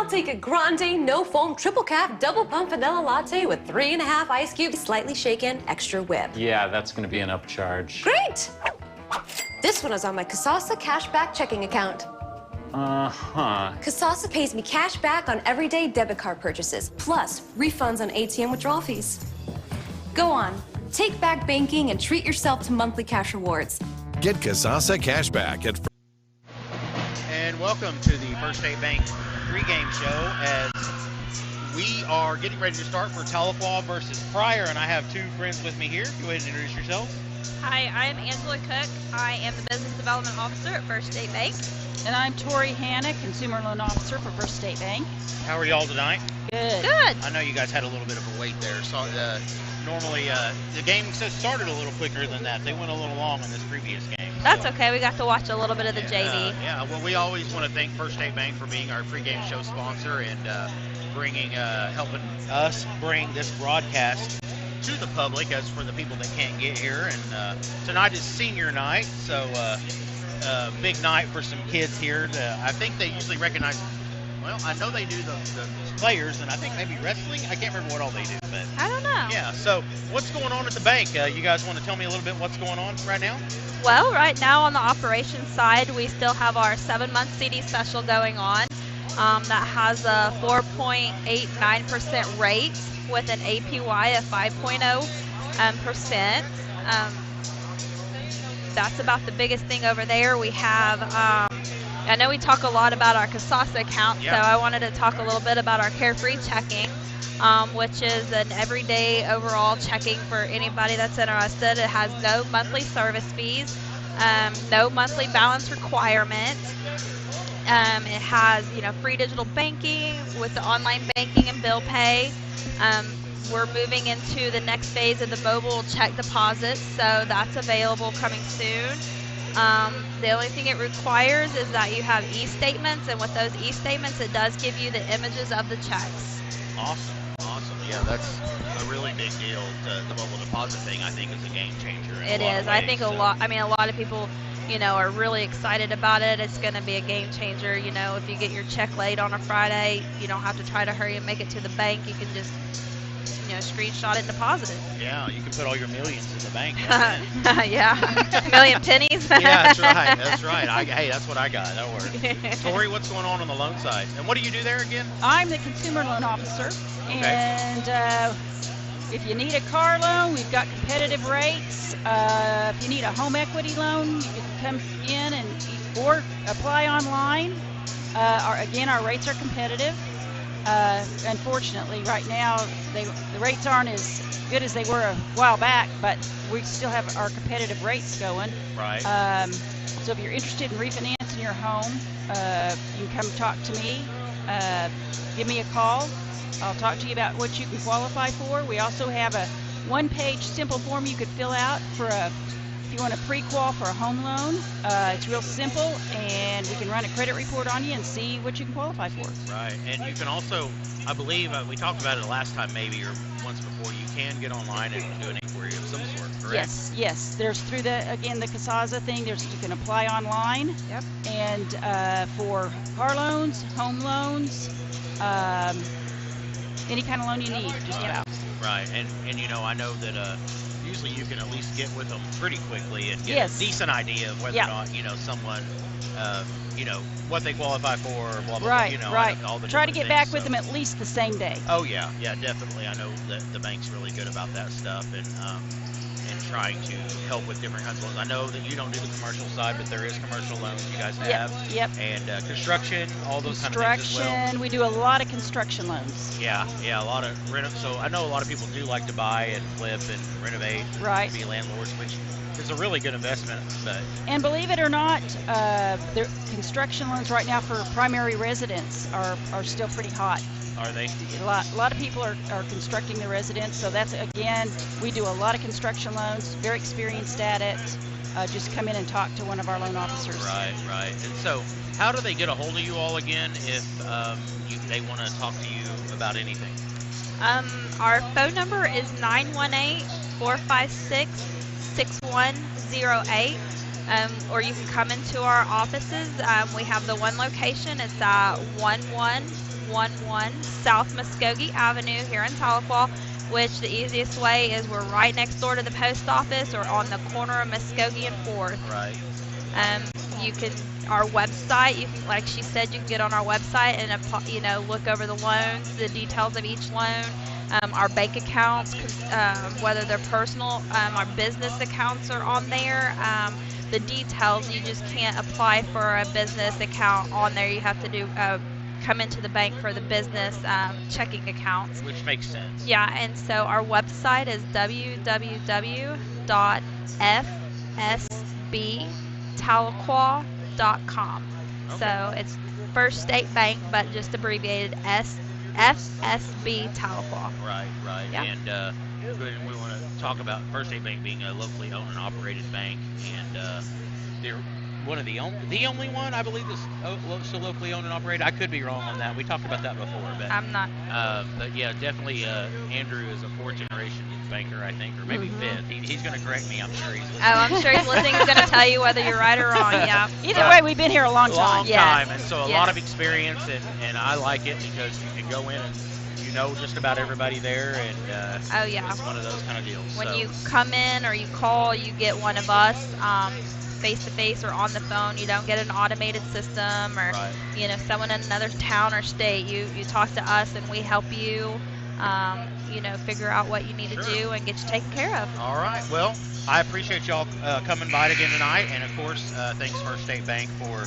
I'll take a grande, no foam, triple cap, double pump vanilla latte with 3.5 ice cubes, slightly shaken, extra whip. Yeah, that's gonna be an upcharge. Great! This one is on my Kasasa cashback checking account. Uh-huh. Kasasa pays me cash back on everyday debit card purchases, plus refunds on ATM withdrawal fees. Go on, take back banking and treat yourself to monthly cash rewards. Get Kasasa cashback at. And welcome to the First State Bank pregame show as we are getting ready to start for Tahlequah versus Pryor, and I have two friends with me here. Go ahead and introduce yourselves. Hi, I'm Angela Cook. I am the Business Development Officer at First State Bank. And I'm Tori Hanna, Consumer Loan Officer for First State Bank. How are y'all tonight? Good. Good. I know you guys had a little bit of a wait there. So normally the game started a little quicker than that. They went a little long in this previous game. That's okay. We got to watch a little bit of the JV. Yeah, well, we always want to thank First State Bank for being our pregame show sponsor and helping us bring this broadcast to the public as for the people that can't get here. And tonight is senior night, so big night for some kids here. I think they usually recognize, well, I know they do the players, and I think maybe wrestling. I can't remember what all they do, but I don't know. yeah. So what's going on at the bank? You guys want to tell me a little bit what's going on right now? Well, right now on the operations side, we still have our 7-month CD special going on. That has a 4.89% rate with an APY of 5.0%. That's about the biggest thing over there. We have, I know we talk a lot about our Kasasa account, so I wanted to talk a little bit about our Carefree checking, which is an everyday overall checking for anybody that's interested. It has no monthly service fees, no monthly balance requirement. It has, free digital banking with the online banking and bill pay. We're moving into the next phase of the mobile check deposits, so that's available coming soon. The only thing it requires is that you have e-statements, and with those e-statements, it does give you the images of the checks. Awesome. Yeah, that's a really big deal. The mobile deposit thing, I think, is a game changer. It is. I think a lot of people, are really excited about it. It's going to be a game changer. If you get your check late on a Friday, you don't have to try to hurry and make it to the bank. You can just screenshot it and deposit it. Yeah, you can put all your millions in the bank. Yeah, million pennies. Yeah, that's right. Hey, that's what I got. That'll work. Tori, what's going on the loan side? And what do you do there again? I'm the Consumer Loan Officer. Okay. And if you need a car loan, we've got competitive rates. If you need a home equity loan, you can come in or apply online. Our rates are competitive. Unfortunately, right now, the rates aren't as good as they were a while back, but we still have our competitive rates going. Right. So if you're interested in refinancing your home, you can come talk to me. Give me a call. I'll talk to you about what you can qualify for. We also have a one-page simple form you could fill out if you want a pre-qual for a home loan. It's real simple, and we can run a credit report on you and see what you can qualify for. Right, and you can also, I believe, we talked about it last time maybe, or once before, you can get online and do an inquiry of some sort, correct? Yes. There's through the Kasasa thing, you can apply online. Yep. And for car loans, home loans, any kind of loan you need, just about. Right, and I know that usually you can at least get with them pretty quickly and get a decent idea of whether or not, someone, what they qualify for, blah, blah, blah. Right. All the Try to get back things, with them at least the same day. Oh, yeah, definitely. I know that the bank's really good about that stuff and trying to help with different kinds of loans. I know that you don't do the commercial side, but there is commercial loans you guys have. Yep. And construction, all those kind of things as well. Construction, we do a lot of construction loans. Yeah, a lot of so I know a lot of people do like to buy and flip and renovate, right? Be landlords, which is a really good investment. But and believe it or not, the construction loans right now for primary residents are still pretty hot. Are they? A lot of people are constructing their residence, so that's, again, we do a lot of construction loans, very experienced at it. Just come in and talk to one of our loan officers. Right. And so how do they get a hold of you all again if they want to talk to you about anything? Our phone number is 918-456-6108. or you can come into our offices. We have the one location. It's at 1111 South Muskogee Avenue here in Tahlequah, which the easiest way is we're right next door to the post office or on the corner of Muskogee and 4th. Right. You can, our website, you can, like she said, you can get on our website and, look over the loans, the details of each loan. Our bank accounts, whether they're personal, our business accounts are on there. The details, you just can't apply for a business account on there. You have to do come into the bank for the business checking accounts. Which makes sense. Yeah, and so our website is www.fsbtahlequah.com. Okay. So it's First State Bank, but just abbreviated FSB Tahlequah. Right. Yeah. And we want to talk about First State Bank being a locally owned and operated bank, and they're one of the only one, I believe, that's still locally owned and operated. I could be wrong on that. We talked about that before, but I'm not. But yeah, definitely, Andrew is a fourth generation banker, I think, or maybe fifth. He's going to correct me. I'm sure he's listening. Oh, I'm sure he's listening. He's going to tell you whether you're right or wrong. Yeah. Either way, we've been here a long time. Yes. Time, and so a lot Yes. of experience, and I like it because you can go in and you know just about everybody there, and Oh yeah. it's one of those kind of deals. When so. you come in or you call, you get one of us face to face or on the phone. You don't get an automated system or Right. Someone in another town or state. You talk to us and we help you. Figure out what you need to do and get you taken care of. All right. Well, I appreciate y'all coming by again tonight, and of course, thanks First State Bank for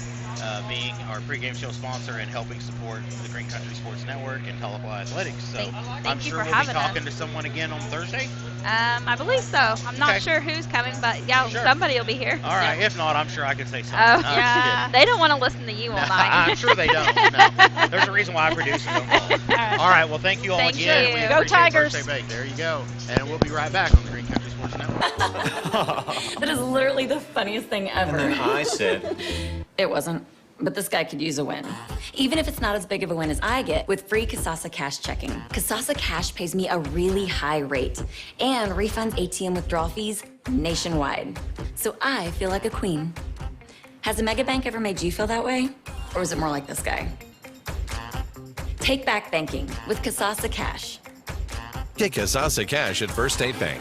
being our pregame show sponsor and helping support the Green Country Sports Network and Tahlequah Athletics. So Thank I'm you sure for we'll be having talking us. to someone again on Thursday. I believe so. I'm not Okay. sure who's coming, but yeah, Sure. somebody will be here. All right. If not, I'm sure I could say something. Oh, I'm yeah. just They don't want to listen to you all kidding. night. I'm sure they don't. No. There's a reason why I produce it. All right. Well, thank you all Thank again. you. We Go appreciate Tigers. First State Bank. There you go. And we'll be right back on the Green Country Sports Network. That is literally the funniest thing ever. And then I said, It wasn't, but this guy could use a win. Even if it's not as big of a win as I get with free Kasasa Cash checking. Kasasa Cash pays me a really high rate and refunds ATM withdrawal fees nationwide. So I feel like a queen. Has a mega bank ever made you feel that way? Or is it more like this guy? Take back banking with Kasasa Cash. Get Kasasa Cash at First State Bank.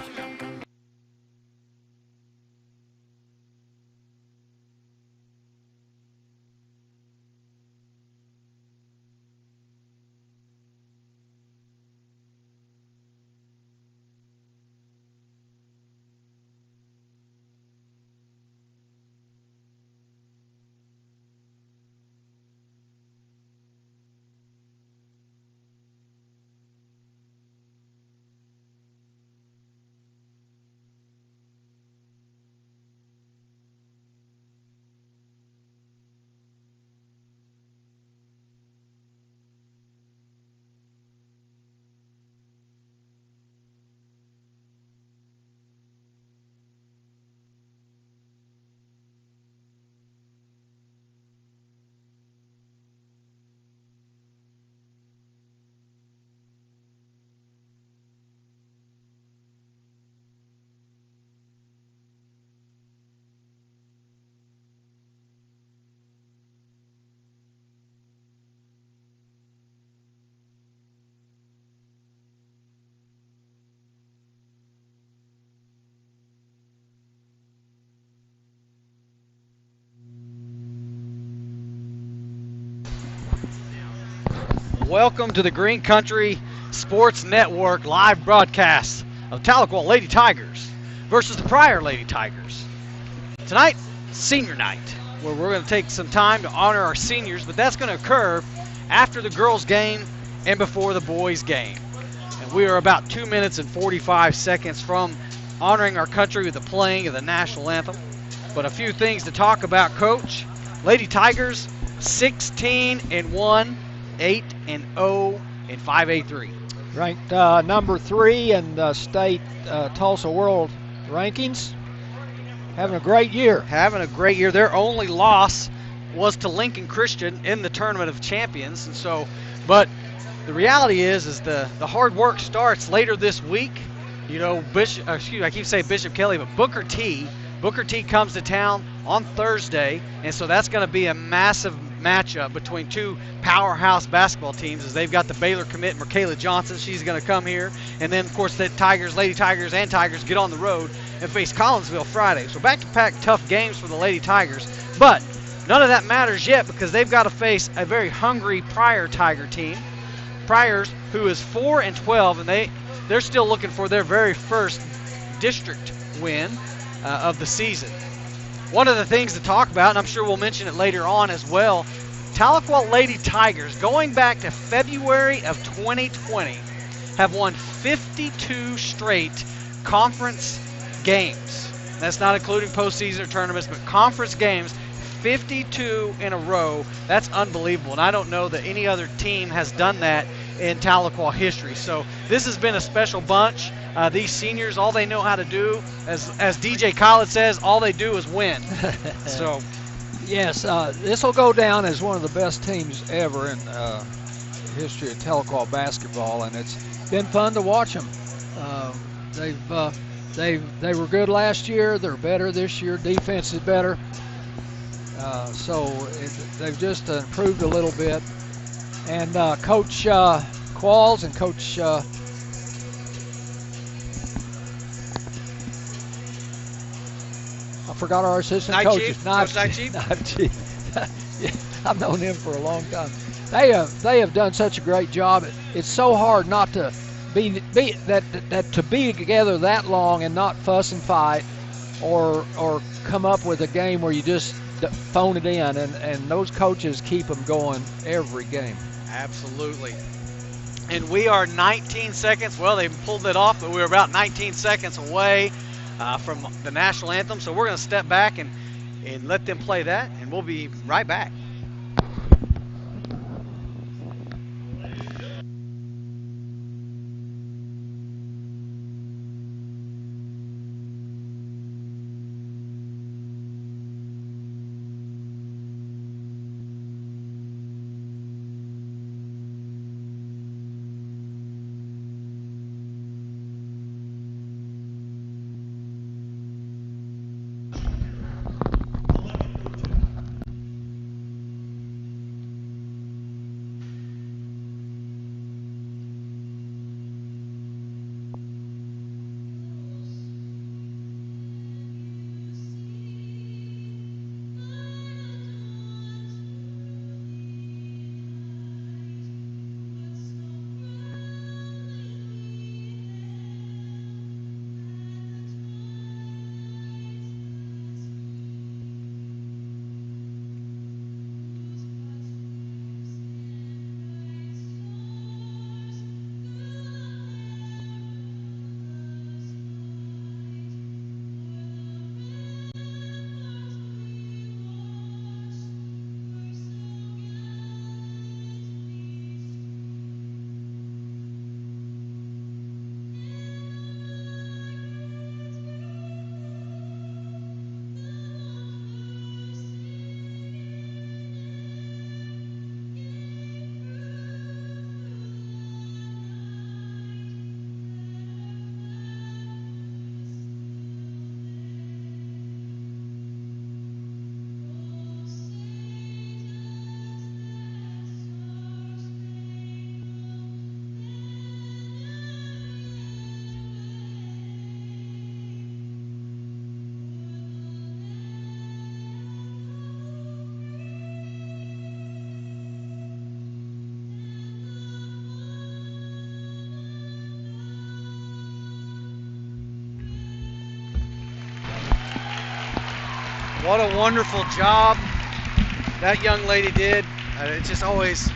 Welcome to the Green Country Sports Network live broadcast of Tahlequah Lady Tigers versus the Pryor Lady Tigers. Tonight, senior night, where we're going to take some time to honor our seniors, but that's going to occur after the girls' game and before the boys' game. And we are about 2 minutes and 45 seconds from honoring our country with the playing of the national anthem. But a few things to talk about, Coach. Lady Tigers, 16-1. 8-0 in 5A3. Ranked number 3 in the state Tulsa World rankings. Having a great year. Having a great year. Their only loss was to Lincoln Christian in the Tournament of Champions, and so. But the reality is the hard work starts later this week. You know, I keep saying Bishop Kelly, but Booker T Booker T comes to town on Thursday, and so that's going to be a massive matchup between two powerhouse basketball teams, as they've got the Baylor commit, Michaela Johnson. She's going to come here. And then, of course, the Tigers, Lady Tigers, and Tigers get on the road and face Collinsville Friday. So back-to-back tough games for the Lady Tigers. But none of that matters yet, because they've got to face a very hungry Pryor Tiger team. Pryor's, who is 4-12, and they're still looking for their very first district win of the season. One of the things to talk about, and I'm sure we'll mention it later on as well, Tahlequah Lady Tigers, going back to February of 2020, have won 52 straight conference games. That's not including postseason or tournaments, but conference games, 52 in a row. That's unbelievable, and I don't know that any other team has done that in Tahlequah history. So this has been a special bunch. These seniors, all they know how to do, as DJ Khaled says, all they do is win. So, yes, this will go down as one of the best teams ever in the history of Tahlequah basketball, and it's been fun to watch them. They were good last year. They're better this year. Defense is better. They've just improved a little bit. And Coach Qualls and Coach I forgot our assistant coaches. I've known him for a long time. They have done such a great job. It's so hard not to be together that long and not fuss and fight, or come up with a game where you just phone it in, and those coaches keep them going every game. Absolutely. And we are 19 seconds. Well, they pulled it off, but we're about 19 seconds away from the national anthem. So we're going to step back and let them play that, and we'll be right back. What a wonderful job that young lady did. It's just always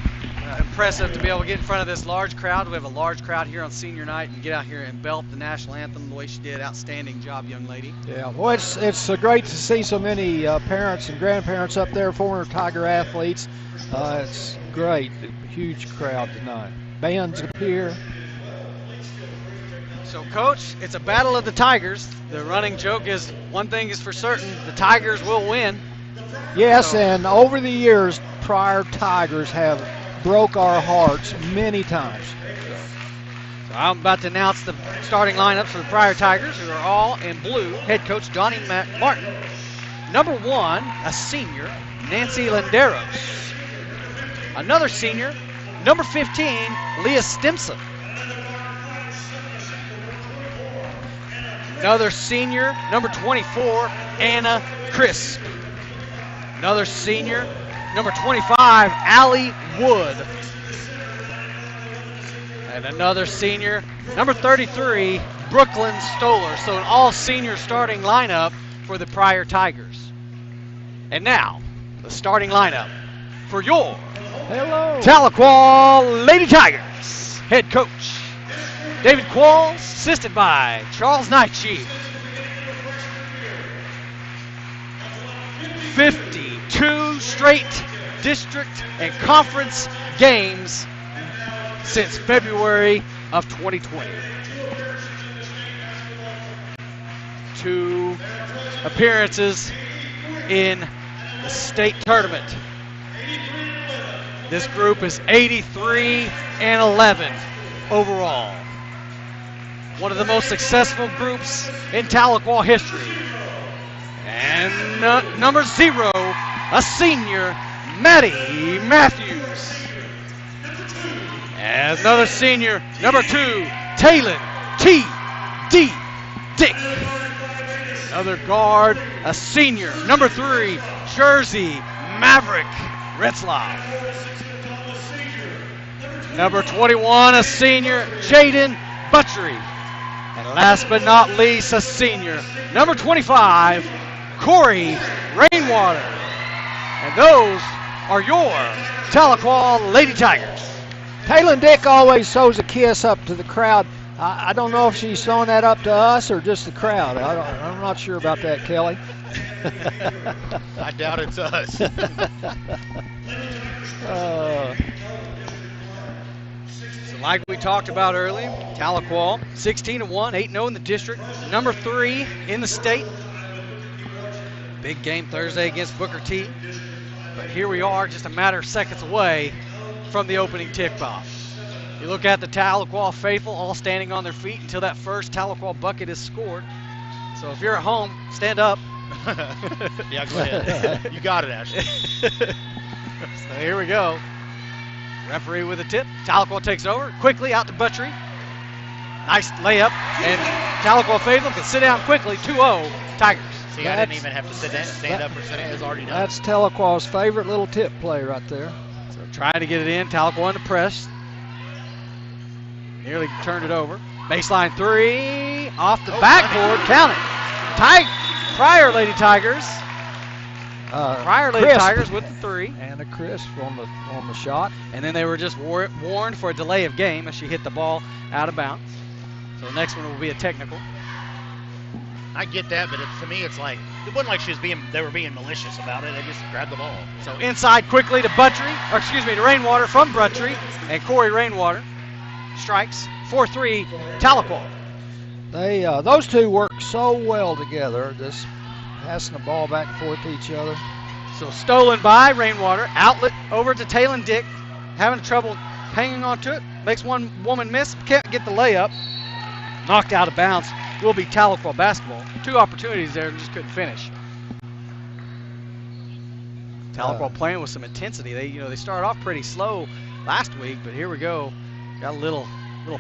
impressive to be able to get in front of this large crowd. We have a large crowd here on senior night and get out here and belt the national anthem the way she did. Outstanding job, young lady. Yeah, well, it's great to see so many parents and grandparents up there, former Tiger athletes. It's great. A huge crowd tonight. Bands up here. So, Coach, it's a battle of the Tigers. The running joke is, one thing is for certain, the Tigers will win. Yes, and over the years, Pryor Tigers have broke our hearts many times. So I'm about to announce the starting lineups for the Pryor Tigers, who are all in blue. Head coach Donnie Martin. Number 1, a senior, Nancy Landeros. Another senior, number 15, Leah Stimson. Another senior, number 24, Anna Crisp. Another senior, number 25, Allie Wood. And another senior, number 33, Brooklyn Stoller. So an all-senior starting lineup for the Pryor Tigers. And now, the starting lineup for your Tahlequah Lady Tigers. Head coach, David Qualls, assisted by Charles Nightchief. 52 straight district and conference games since February of 2020. 2 appearances in the state tournament. This group is 83-11 overall. One of the most successful groups in Tahlequah history. And number 0, a senior, Maddie Matthews. As another senior, number 2, Taylon T.D. Dick. Another guard, a senior, number 3, Jersey Maverick Retzlaff. Number 21, a senior, Jaden Butchery. And last but not least, a senior, number 25, Corey Rainwater. And those are your Tahlequah Lady Tigers. Taylon Dick always shows a kiss up to the crowd. I don't know if she's showing that up to us or just the crowd. I'm not sure about that, Kelly. I doubt it's us. So like we talked about earlier, Tahlequah 16-1, 8-0 in the district, number 3 in the state. Big game Thursday against Booker T. But here we are, just a matter of seconds away from the opening tip-off. You look at the Tahlequah faithful all standing on their feet until that first Tahlequah bucket is scored. So if you're at home, stand up. Yeah, go ahead. You got it, Ashley. So here we go. Referee with a tip. Tahlequah takes over. Quickly out to Butchery. Nice layup. And Tahlequah faithful can sit down quickly. 2-0 Tigers. See, I didn't even have to stand up or sit down. It's already done. That's Tahlequah's favorite little tip play right there. So trying to get it in. Tahlequah under press. Nearly turned it over. Baseline 3. Off the backboard. Count it. Pryor Lady Tigers. Pryor Lady Tigers with the 3. And a crisp on the shot. And then they were just warned for a delay of game as she hit the ball out of bounds. So the next one will be a technical. I get that, but to me, it's like it wasn't like they were being malicious about it. They just grabbed the ball. So inside quickly to to Rainwater from Butchery, and Corey Rainwater strikes 4-3 Tahlequah. Those two work so well together, just passing the ball back and forth to each other. So stolen by Rainwater, outlet over to Taylon Dick, having trouble hanging on to it, makes one woman miss, can't get the layup, knocked out of bounds. Will be Tahlequah basketball. 2 opportunities there and just couldn't finish. Tahlequah playing with some intensity. They started off pretty slow last week, but here we go. Got a little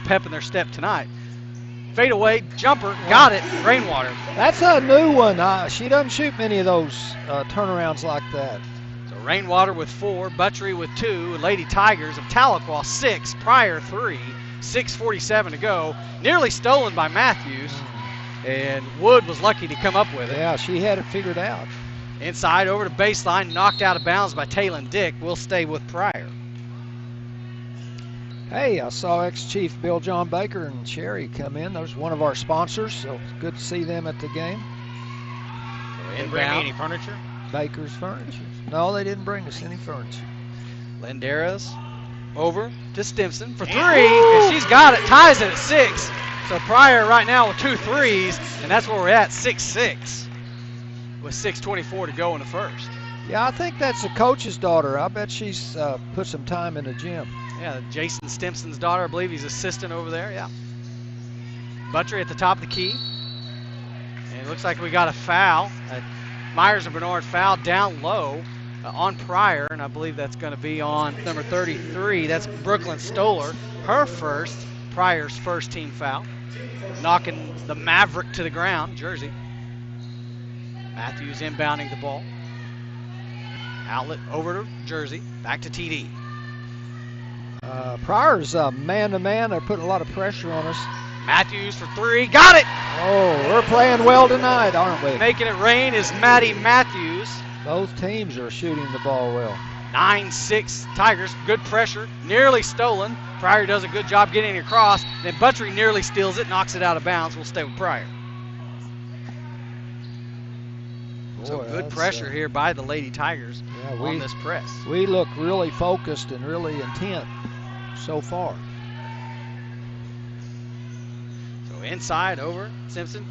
pep in their step tonight. Fade away, jumper, got it, Rainwater. That's a new one. She doesn't shoot many of those turnarounds like that. So Rainwater with 4, Butchery with 2, Lady Tigers of Tahlequah 6, Pryor 3, 6:47 to go. Nearly stolen by Matthews, and Wood was lucky to come up with it. Yeah, she had it figured out. Inside over to baseline, knocked out of bounds by Taylon Dick. Will stay with Pryor. Hey, I saw ex-Chief Bill John Baker and Sherry come in. There's one of our sponsors, so it's good to see them at the game. Didn't bring me any furniture? Baker's Furniture. No, they didn't bring us any furniture. Landeras over to Stimson for 3, and she's got it, ties it at 6. So Pryor right now with 2 threes, and that's where we're at, 6-6, with 6:24 to go in the first. Yeah, I think that's the coach's daughter. I bet she's put some time in the gym. Yeah, Jason Stimson's daughter, I believe he's assistant over there, yeah. Buttrey at the top of the key. And it looks like we got a foul. Myers and Bernard foul down low on Pryor, and I believe that's going to be on number 33. That's Brooklyn Stoller, her first, Pryor's first team foul. Knocking the Maverick to the ground, Jersey. Matthews inbounding the ball. Outlet over to Jersey, back to TD. Pryor's man-to-man. They're putting a lot of pressure on us. Matthews for three, got it! Oh, we're playing well tonight, aren't we? Making it rain is Maddie Matthews. Both teams are shooting the ball well. 9-6 Tigers, good pressure, nearly stolen. Pryor does a good job getting it across. Then Buttrey nearly steals it, knocks it out of bounds. We'll stay with Pryor. So Boy, good pressure here by the Lady Tigers on this press. We look really focused and really intent so far. So inside over Simpson.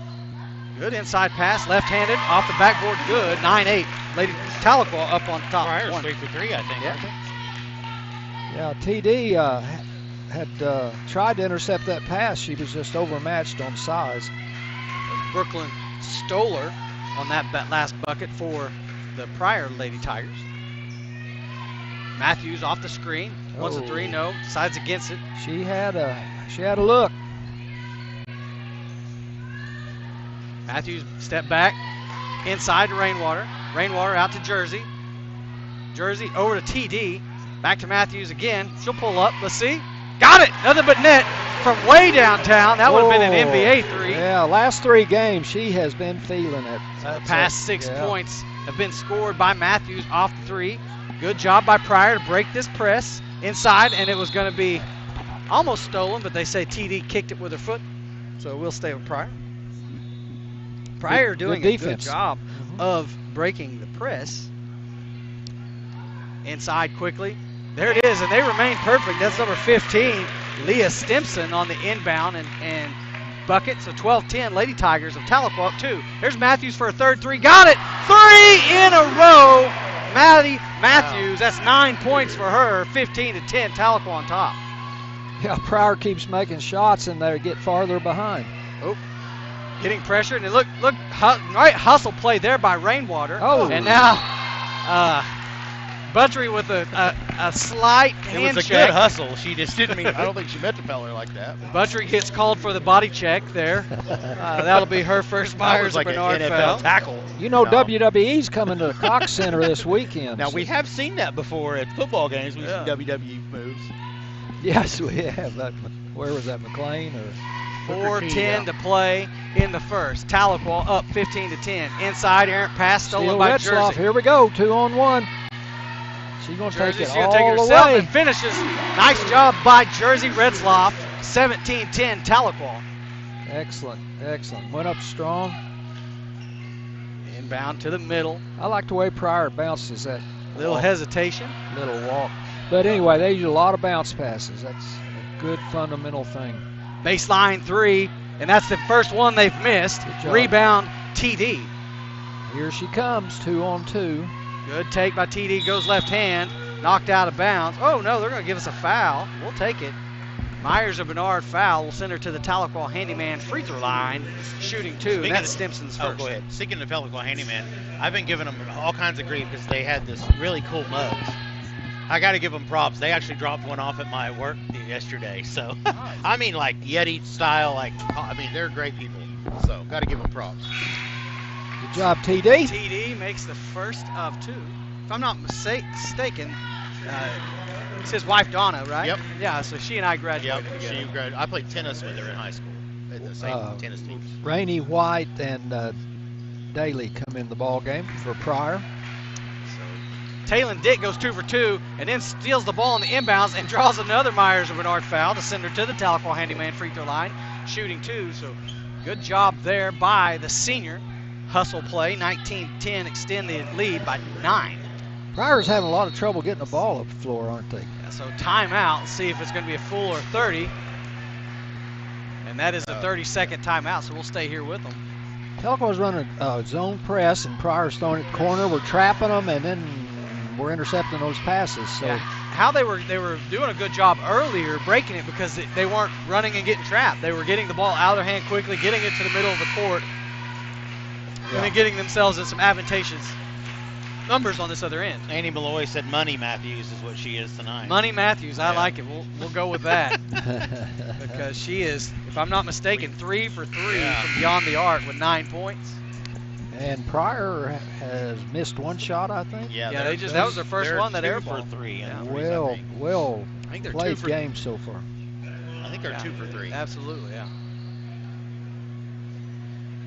Good inside pass, left-handed, off the backboard, good. 9-8. Lady Tahlequah up on top. Pryor's 3 for 3, I think. Yeah, TD had tried to intercept that pass. She was just overmatched on size. Brooklyn Stoller on that last bucket for the Pryor Lady Tigers. Matthews off the screen, wants a three, no, decides against it. She had a look. Matthews step back, inside to Rainwater. Rainwater out to Jersey. Jersey over to TD, back to Matthews again. She'll pull up, let's see. Got it, nothing but net from way downtown. That would have been an NBA three. Yeah, last 3 games she has been feeling it. The past 6 points have been scored by Matthews off the three. Good job by Pryor to break this press inside, and it was going to be almost stolen, but they say TD kicked it with her foot, so we'll stay with Pryor. Pryor doing a good job of breaking the press. Inside quickly. There it is, and they remain perfect. That's number 15, Leah Stimson on the inbound and bucket. So 12-10, Lady Tigers of Tahlequah 2. There's Matthews for a third three. Got it! 3 in a row. Maddie Matthews, that's 9 points for her. 15-10, Tahlequah on top. Yeah, Pryor keeps making shots, and they get farther behind. Oh, getting pressure, and look, right hustle play there by Rainwater. Oh, and now Buttrey with a slight hand It was a check. good hustle. She just didn't mean, I don't think she meant to foul her like that. Buttrey gets called for the body check there. That'll be her first Myers like Bernard an foul. NFL tackle. You know, WWE's coming to the Cox Center this weekend. Now, we have seen that before at football games. We've seen WWE moves. Yes, we have. Where was that, McLean? Or 4:10 to play in the first. Tahlequah up 15-10. Inside errant pass stolen by Retzloff. Jersey. Here we go, 2-on-1. She's going to take Jersey's it going all to take it the herself way. and finishes. Nice job by Jersey Retzloff. 17-10 Tahlequah. Excellent, excellent. Went up strong. Inbound to the middle. I like the way Pryor bounces that. Little hesitation. Little walk. But anyway, they use a lot of bounce passes. That's a good fundamental thing. Baseline three, and that's the first one they've missed. Rebound TD. Here she comes, 2-on-2. Good take by TD, goes left hand, knocked out of bounds. Oh no, they're going to give us a foul. We'll take it. Myers or Bernard foul will send her to the Tahlequah Handyman free throw line, shooting 2, and that's Stimson's first. Go ahead. Speaking of Tahlequah Handyman, I've been giving them all kinds of grief because they had this really cool mugs. I got to give them props. They actually dropped one off at my work yesterday. So, I mean, like Yeti style. They're great people. So, got to give them props. Good job, TD. TD makes the first of 2. If I'm not mistaken, it's his wife Donna, right? Yep. Yeah. So she and I graduated Yep. together. She graduated. I played tennis with her in high school at the same tennis teams. Rainey White and Daly come in the ball game for Pryor. Taylon Dick goes 2 for 2 and then steals the ball in the inbounds and draws another Myers or Bernard foul to send her to the Tahlequah Handyman free throw line, shooting 2. So good job there by the senior. Hustle play, 19-10, extend the lead by 9. Pryor's having a lot of trouble getting the ball up the floor, aren't they? Yeah, so timeout, see if it's going to be a full or 30. And that is a 30-second timeout, so we'll stay here with them. Tahlequah's running zone press, and Pryor's throwing it corner. We're trapping them, and then we're intercepting those passes. So how they were doing a good job earlier breaking it because they weren't running and getting trapped. They were getting the ball out of their hand quickly, getting it to the middle of the court, and then getting themselves in some advantageous numbers on this other end. Annie Malloy said Money Matthews is what she is tonight. Money Matthews, I like it. We'll go with that because she is, if I'm not mistaken, 3 for 3 from beyond the arc with 9 points. And Pryor has missed one shot, I think. Yeah, that was their first one, that air ball. 2 for 3. Well I think they're played 2 for game so far. I think they're 2 for 3. Absolutely, yeah.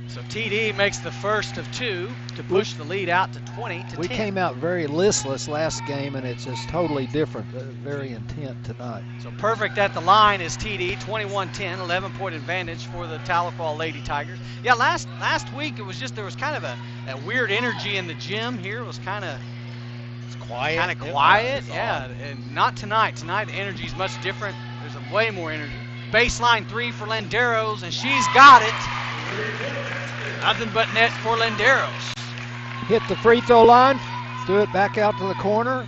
So TD makes the first of 2 to push the lead out to 20-10. We came out very listless last game, and it's just totally different, very intent tonight. So perfect at the line is TD, 21-10, 11-point advantage for the Tahlequah Lady Tigers. Yeah, last week it was just, there was kind of a weird energy in the gym here. It was kind of quiet. Yeah, and not tonight. Tonight the energy is much different. There's a way more energy. Baseline 3 for Landeros, and she's got it. Nothing but net for Landeros. Hit the free throw line, threw it back out to the corner.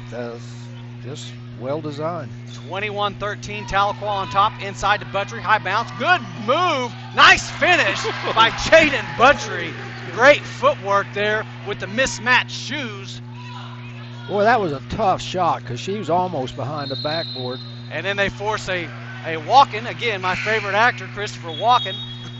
Just well designed. 21-13, Tahlequah on top, inside to Buttry, high bounce. Good move, nice finish by Jaden Buttry. Great footwork there with the mismatched shoes. Boy, that was a tough shot because she was almost behind the backboard. And then they force a walk-in. Again, my favorite actor, Christopher Walken.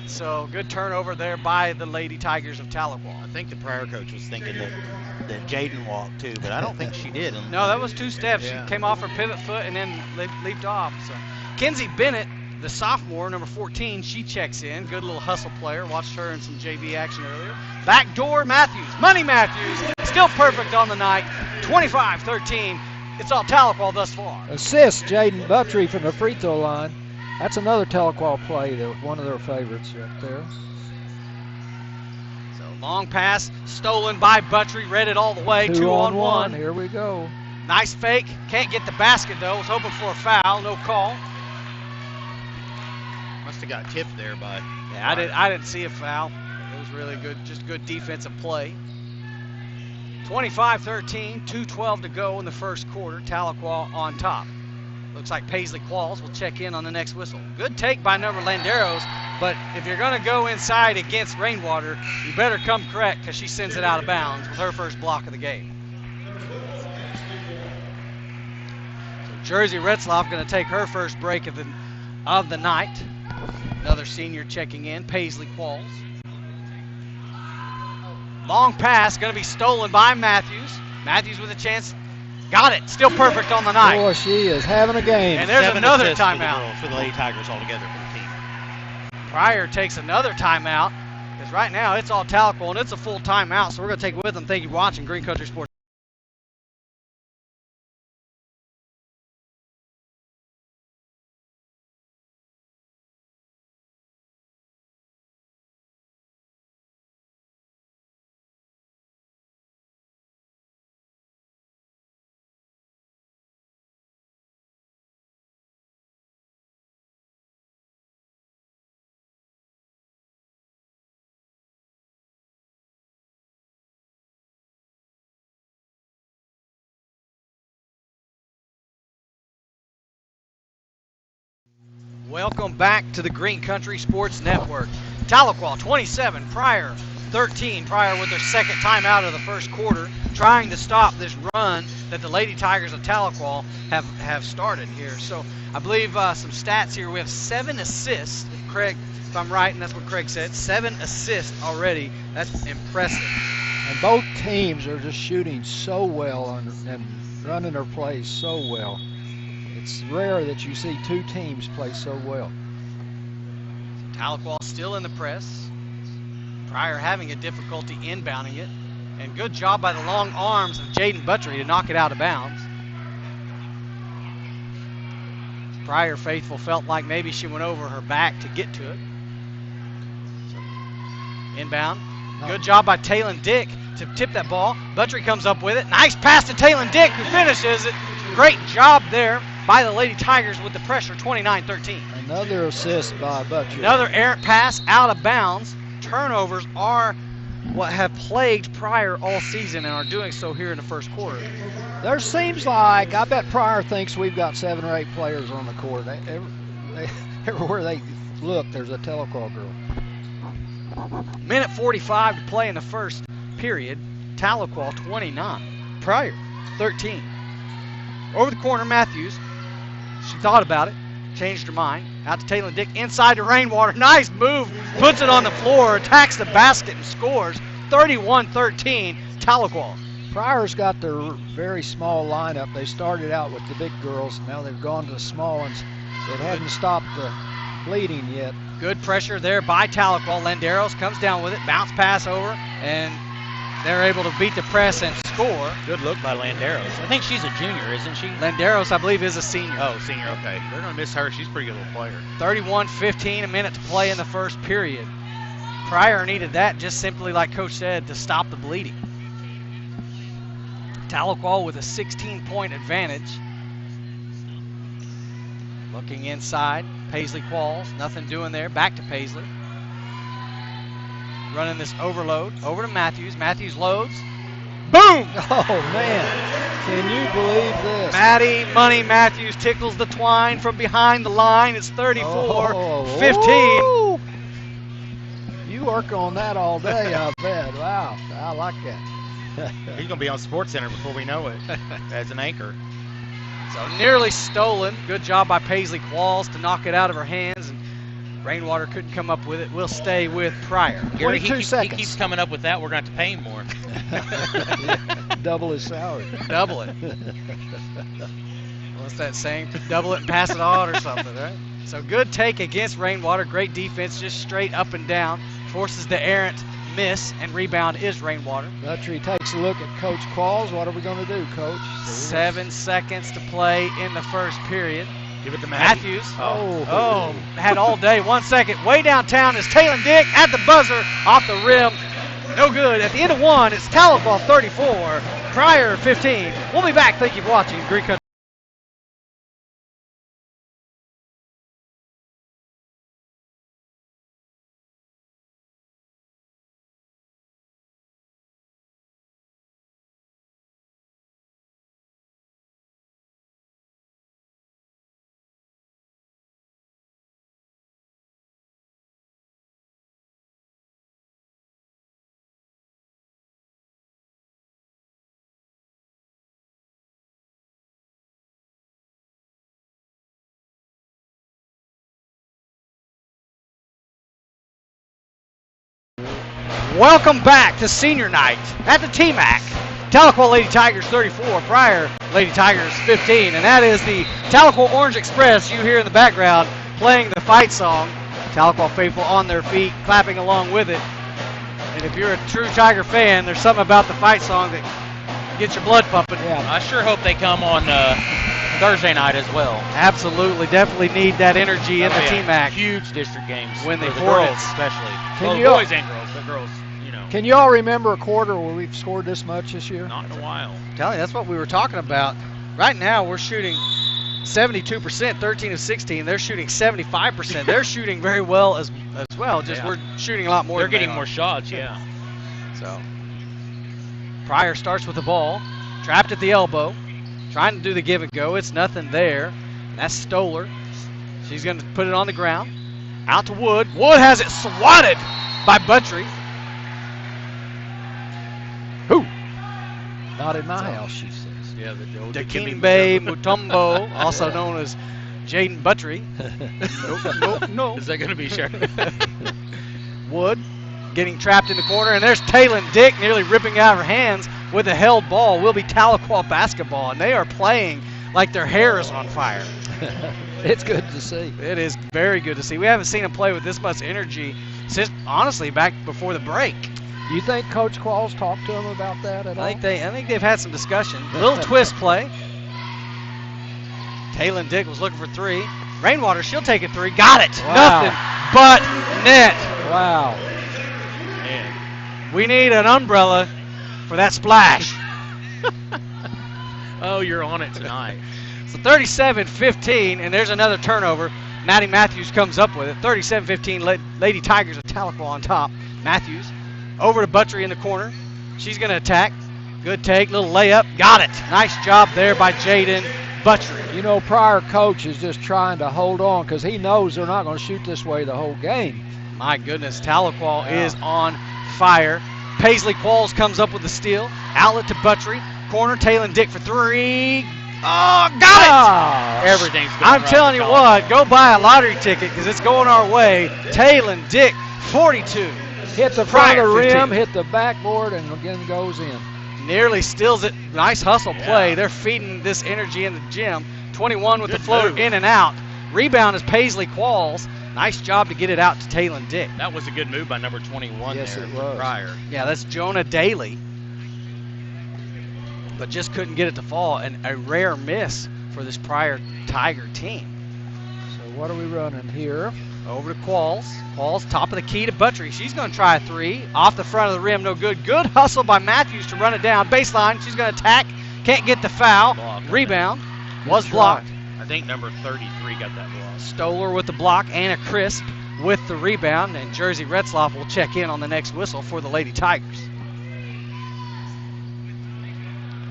So good turnover there by the Lady Tigers of Tahlequah. I think the Pryor coach was thinking that Jaden walked too, but I don't think she did. No, that was 2 steps. She came off her pivot foot and then leaped off. So Kenzie Bennett, the sophomore, number 14, she checks in. Good little hustle player. Watched her in some JV action earlier. Backdoor Matthews, Money Matthews, still perfect on the night. 25-13. It's all Tahlequah thus far. Assist Jaden Buttry from the free throw line. That's another Tahlequah play, one of their favorites right there. So long pass, stolen by Buttry, read it all the way, 2 on 1. Here we go. Nice fake, can't get the basket though, was hoping for a foul, no call. Must have got tipped there by. Yeah, I didn't see a foul. It was really good, just good defensive play. 25-13, 2:12 to go in the first quarter, Tahlequah on top. Looks like Paisley Qualls will check in on the next whistle. Good take by number Landeros, but if you're going to go inside against Rainwater, you better come correct because she sends it out of bounds with her first block of the game. So Jersey Retzloff going to take her first break of the night. Another senior checking in, Paisley Qualls. Long pass going to be stolen by Matthews. Matthews with a chance. Got it. Still perfect on the night. Boy, she is having a game. And there's another timeout. For the Lady Tigers altogether for the team. Pryor takes another timeout because right now it's all Tahlequah and it's a full timeout. So we're going to take it with them. Thank you for watching Green Country Sports. Welcome back to the Green Country Sports Network. Tahlequah 27, Pryor 13. Pryor with their second timeout of the first quarter, trying to stop this run that the Lady Tigers of Tahlequah have started here. So I believe some stats here. We have 7 assists. Craig, if I'm right, and that's what Craig said, 7 assists already. That's impressive. And both teams are just shooting so well and running their plays so well. It's rare that you see 2 teams play so well. Tahlequah still in the press. Pryor having a difficulty inbounding it. And good job by the long arms of Jaden Buttry to knock it out of bounds. Pryor faithful felt like maybe she went over her back to get to it. So, inbound. Good job by Taylon Dick to tip that ball. Buttry comes up with it. Nice pass to Taylon Dick, who finishes it. Great job there by the Lady Tigers with the pressure, 29-13. Another assist by Buttry. Another errant pass out of bounds. Turnovers are what have plagued Pryor all season and are doing so here in the first quarter. There seems like, I bet Pryor thinks we've got 7 or 8 players on the court. Everywhere they look, there's a Tahlequah girl. Minute 45 to play in the first period. Tahlequah 29. Pryor 13. Over the corner, Matthews. She thought about it, changed her mind. Out to Taylor Dick, inside to Rainwater. Nice move, puts it on the floor, attacks the basket and scores. 31-13, Tahlequah. Pryor's got their very small lineup. They started out with the big girls, now they've gone to the small ones. It hadn't stopped the bleeding yet. Good pressure there by Tahlequah. Landeros comes down with it, bounce pass over, and they're able to beat the press and score. Good look by Landeros. I think she's a junior, isn't she? Landeros, I believe, is a senior. Oh, senior, okay. They're going to miss her. She's a pretty good little player. 31-15, a minute to play in the first period. Pryor needed that, just simply like Coach said, to stop the bleeding. Tahlequah with a 16-point advantage. Looking inside, Paisley Qualls, nothing doing there. Back to Paisley. Running this overload, over to Matthews. Matthews loads. Boom! Oh, man. Can you believe this? Maddie Money Matthews tickles the twine from behind the line. It's 34-15. You work on that all day, I bet. Wow, I like that. He's going to be on SportsCenter before we know it as an anchor. So nearly stolen. Good job by Paisley Qualls to knock it out of her hands. And Rainwater couldn't come up with it. We'll stay with Pryor. Gary, 22 seconds. He keeps coming up with that. We're going to have to pay him more. Double his salary. Double it. What's that saying? Double it and pass it on or something, right? So good take against Rainwater. Great defense, just straight up and down. Forces the errant miss, and rebound is Rainwater. Buttrey takes a look at Coach Qualls. What are we going to do, Coach? 7 seconds to play in the first period. Give it to Matthews. Oh, had all day. 1 second. Way downtown is Taylor Dick at the buzzer, off the rim. No good. At the end of 1, it's Tahlequah 34, Pryor 15. We'll be back. Thank you for watching Green Country. Welcome back to senior night at the TMAC. Tahlequah Lady Tigers 34, Pryor Lady Tigers 15, and that is the Tahlequah Orange Express you hear in the background playing the fight song. Tahlequah faithful on their feet, clapping along with it. And if you're a true Tiger fan, there's something about the fight song that gets your blood pumping. Yeah. I sure hope they come on Thursday night as well. Absolutely, definitely need that energy in the TMAC. Huge district games. When they the pour girls it. especially. Can Well, boys and girls, but girls, you know. Can you all remember a quarter where we've scored this much this year? Not in a while. I'm telling you, that's what we were talking about. Right now, we're shooting 72%, 13 of 16. They're shooting 75%. They're shooting very well as well. Just we're shooting a lot more. They're getting more shots, yeah. So Pryor starts with the ball, trapped at the elbow, trying to do the give and go. It's nothing there. That's Stoller. She's going to put it on the ground. Out to Wood. Wood has it swatted by Buttrey. Who? Not in my house, she says. Yeah, Dakimbe Mutombo, also known as Jaden Buttrey. No. Is that going to be sure? Wood getting trapped in the corner, and there's Taylor Dick nearly ripping out her hands with a held ball. Will be Tahlequah basketball, and they are playing like their hair is on fire. It's good to see. It is very good to see. We haven't seen them play with this much energy since, honestly, back before the break. Do you think Coach Qualls talked to them about that at all? I think they've had some discussion. Little twist play. Taylor Dick was looking for 3. Rainwater, she'll take a 3. Got it. Wow. Nothing but net. Wow. Man. We need an umbrella for that splash. Oh, you're on it tonight. So 37-15, and there's another turnover. Maddie Matthews comes up with it. 37-15, Lady Tigers of Tahlequah on top. Matthews Over to Buttrey in the corner. She's going to attack. Good take, little layup. Got it. Nice job there by Jaden Buttrey. You know, Pryor coach is just trying to hold on because he knows they're not going to shoot this way the whole game. My goodness, Tahlequah is on fire. Paisley Qualls comes up with the steal. Outlet to Buttrey. Corner, Taylor Dick for three. Oh, got it! Everything's going I'm right telling you for what, go buy a lottery ticket because it's going our way. Taylor Dick, 42. Hit the front of the Pryor, rim, 15. hit the backboard, and again goes in. Nearly steals it. Nice hustle play. Yeah. They're feeding this energy in the gym. 21 with Good the floater move. in and out. Rebound is Paisley Qualls. Nice job to get it out to Taylor Dick. That was a good move by number 21 Yes, there it for was. Pryor. Yeah, that's Jonah Daly. But just couldn't get it to fall. And a rare miss for this Pryor Tiger team. So what are we running here? Over to Qualls. Qualls, top of the key to Buttrey. She's going to try a three. Off the front of the rim, no good. Good hustle by Matthews to run it down. Baseline, she's going to attack. Can't get the foul. Blocked. Rebound. Was try. blocked. I think number 33 got that block. Stoller with the block. Anna Crisp with the rebound. And Jersey Retzloff will check in on the next whistle for the Lady Tigers.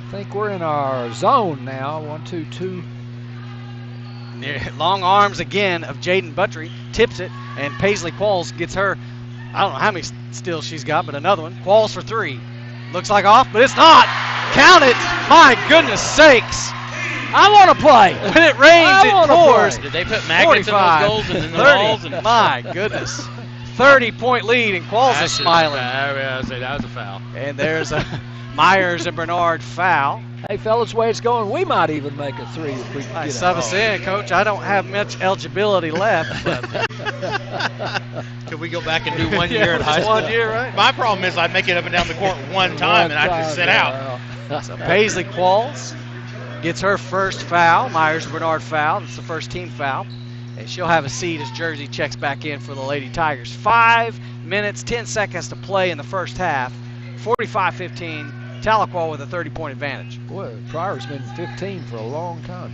I think we're in our zone now. 1-2-2. Long arms again of Jaden Buttrey. Tips it, and Paisley Qualls gets her. I don't know how many steals she's got, but another one. Qualls for three. Looks like off, but it's not. Count it. My goodness sakes. I want to play. When it rains, it pours. Did they put magnets in 45, those goals and in the 30. walls? And My goodness. 30-point lead, and Qualls is smiling. I say that was a foul. And there's a Myers and Bernard foul. Hey, fellas, the way it's going, we might even make a three if we can I get sub it. us in, Coach. I don't have much eligibility left. But Could we go back and do 1 year at high just school? 1 year, right? My problem is I'd make it up and down the court one time and I'd just sit out. So Paisley Qualls gets her first foul. Myers and Bernard foul. That's the first team foul. And she'll have a seat as Jersey checks back in for the Lady Tigers. 5 minutes, 10 seconds to play in the first half. 45-15. Tahlequah with a 30-point advantage. Boy, Pryor's been 15 for a long time.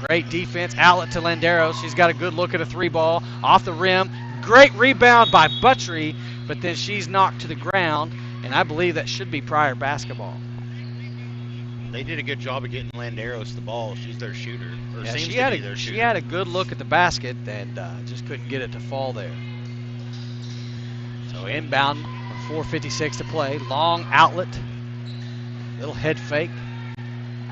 Great defense. Outlet to Landeros. She's got a good look at a three ball. Off the rim. Great rebound by Buttrey, but then she's knocked to the ground, and I believe that should be Pryor basketball. They did a good job of getting Landeros the ball. She's their shooter. Or Yeah, seems she to had be their shooter. she had a good look at the basket and just couldn't get it to fall there. So inbound, 4:56 to play. Long outlet. Little head fake.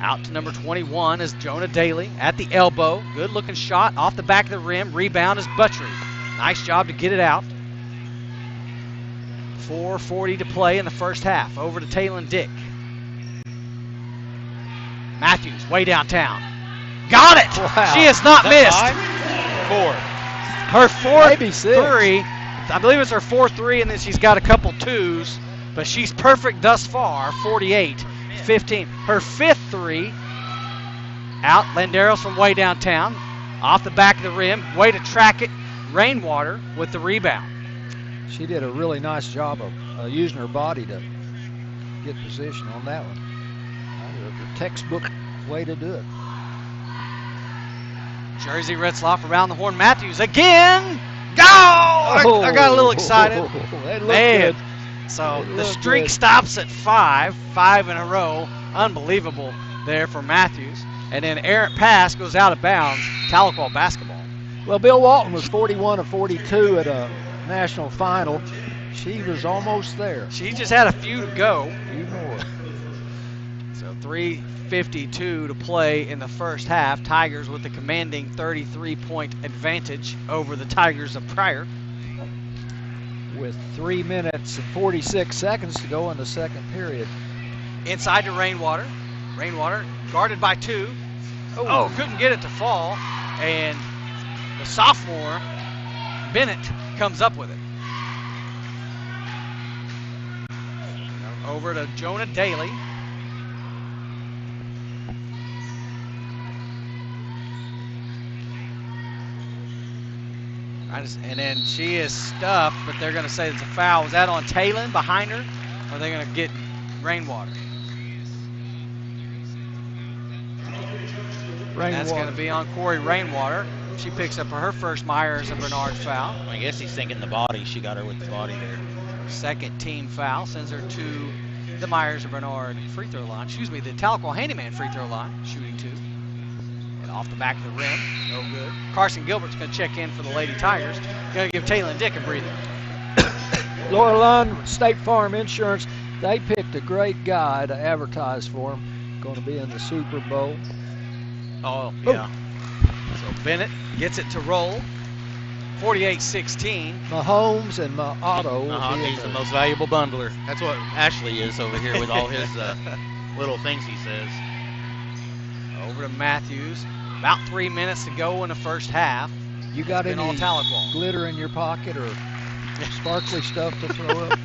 Out to number 21 is Jonah Daly at the elbow. Good looking shot off the back of the rim. Rebound is Buttrey. Nice job to get it out. 4:40 to play in the first half. Over to Taylor Dick. Matthews way downtown. Got it! Wow. She has not missed. 4. Her fourth Maybe six. three. I believe it's her 4-3, and then she's got a couple twos. But she's perfect thus far, 48-15. Her fifth three, out. Landeros from way downtown. Off the back of the rim. Way to track it. Rainwater with the rebound. She did a really nice job of using her body to get position on that one. The textbook way to do it. Jersey Retzloff around the horn. Matthews again. Go! I got a little excited. That looked Man. good. So It the looked streak good. stops at 5 in a row. Unbelievable there for Matthews. And then errant pass goes out of bounds. Tahlequah basketball. Well, Bill Walton was 41 of 42 at a national final. She was almost there. She just had a few to go. You know it. So 3:52 to play in the first half. Tigers with the commanding 33-point advantage over the Tigers of Pryor. With 3 minutes and 46 seconds to go in the second period. Inside to Rainwater. Rainwater guarded by 2. Oh, couldn't get it to fall. And the sophomore, Bennett, comes up with it. Over to Jonah Daly. And then she is stuffed, but they're going to say it's a foul. Was that on Talon behind her? Or are they going to get Rainwater? That's going to be on Corey Rainwater. She picks up her first Myers and Bernard foul. I guess he's thinking the body. She got her with the body there. Second team foul sends her to the Myers-Bernard free throw line. Excuse me, the Tahlequah Handyman free throw line, shooting 2. And off the back of the rim, no good. Carson Gilbert's going to check in for the Lady Tigers. Going to give Taylor and Dick a breather. Laura Lund, State Farm Insurance, they picked a great guy to advertise for them. Going to be in the Super Bowl. Oh, yeah. So Bennett gets it to roll. 48-16. Mahomes and Otto. He's the most valuable bundler. That's what Ashley is over here with all his little things he says. Over to Matthews. About 3 minutes to go in the first half. You got any Tahlequah glitter in your pocket or sparkly stuff to throw up?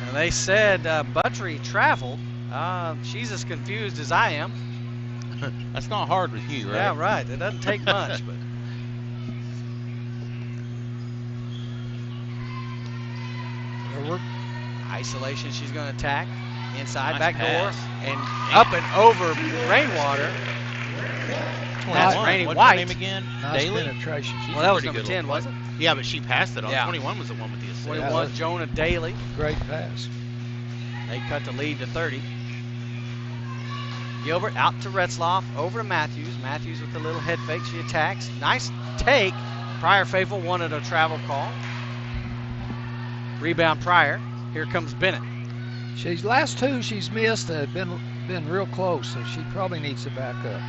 And they said Buttrey traveled. She's as confused as I am. That's not hard with you, right? Yeah, right. It doesn't take much, but. Isolation, she's going to attack. Inside, Nice back pass. door, and up and over Rainwater. That's Rainey What's White. her name again? Nice Daly? penetration. Well, that was pretty number good 10, little wasn't it? Yeah, but she passed it on. Yeah. 21 was the one with the assist. 21, Jonah Daly. Great pass. They cut the lead to 30. Gilbert out to Retzloff, over to Matthews. Matthews with the little head fake. She attacks. Nice take. Pryor Faithful wanted a travel call. Rebound Pryor. Here comes Bennett. She's last two she's missed have been real close, so she probably needs to back up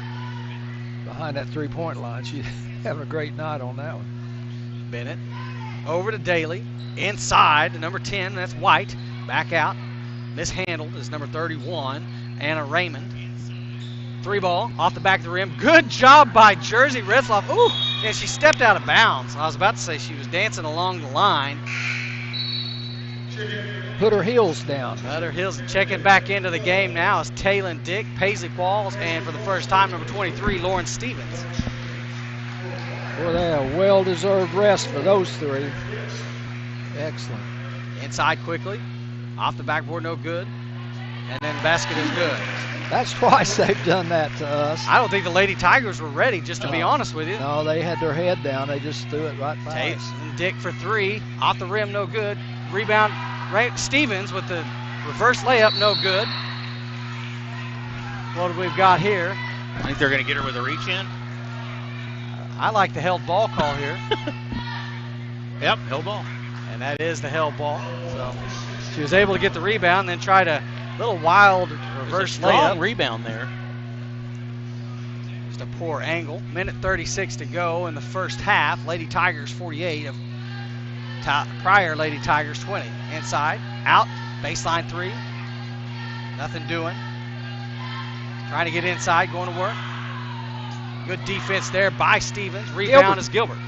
behind that three-point line. She's having a great night on that one. Bennett over to Daly. Inside to number 10, that's White. Back out. Mishandled is number 31, Anna Raymond. 3 ball off the back of the rim. Good job by Jersey Retzloff. Ooh, and she stepped out of bounds. I was about to say she was dancing along the line. Put her heels down. Other Hills checking back into the game now is Taylor Dick, Paisley Qualls, and for the first time, number 23, Lauren Stevens. Boy, they have a well-deserved rest for those three. Excellent. Inside quickly. Off the backboard, no good. And then basket is good. That's twice they've done that to us. I don't think the Lady Tigers were ready, just to be honest with you. No, they had their head down. They just threw it right by Tate us. and Dick for 3. Off the rim, no good. Rebound, right? Stevens with the reverse layup, no good. What have we got here? I think they're going to get her with a reach in. I like the held ball call here. Yep, held ball. And that is the held ball. So she was able to get the rebound, then tried a little wild reverse strong layup. rebound there. Just a poor angle. Minute 36 to go in the first half. Lady Tigers 48 of Pryor Lady Tigers 20. Inside, out, baseline 3. Nothing doing. Trying to get inside, going to work. Good defense there by Stevens. Rebound is Gilbert.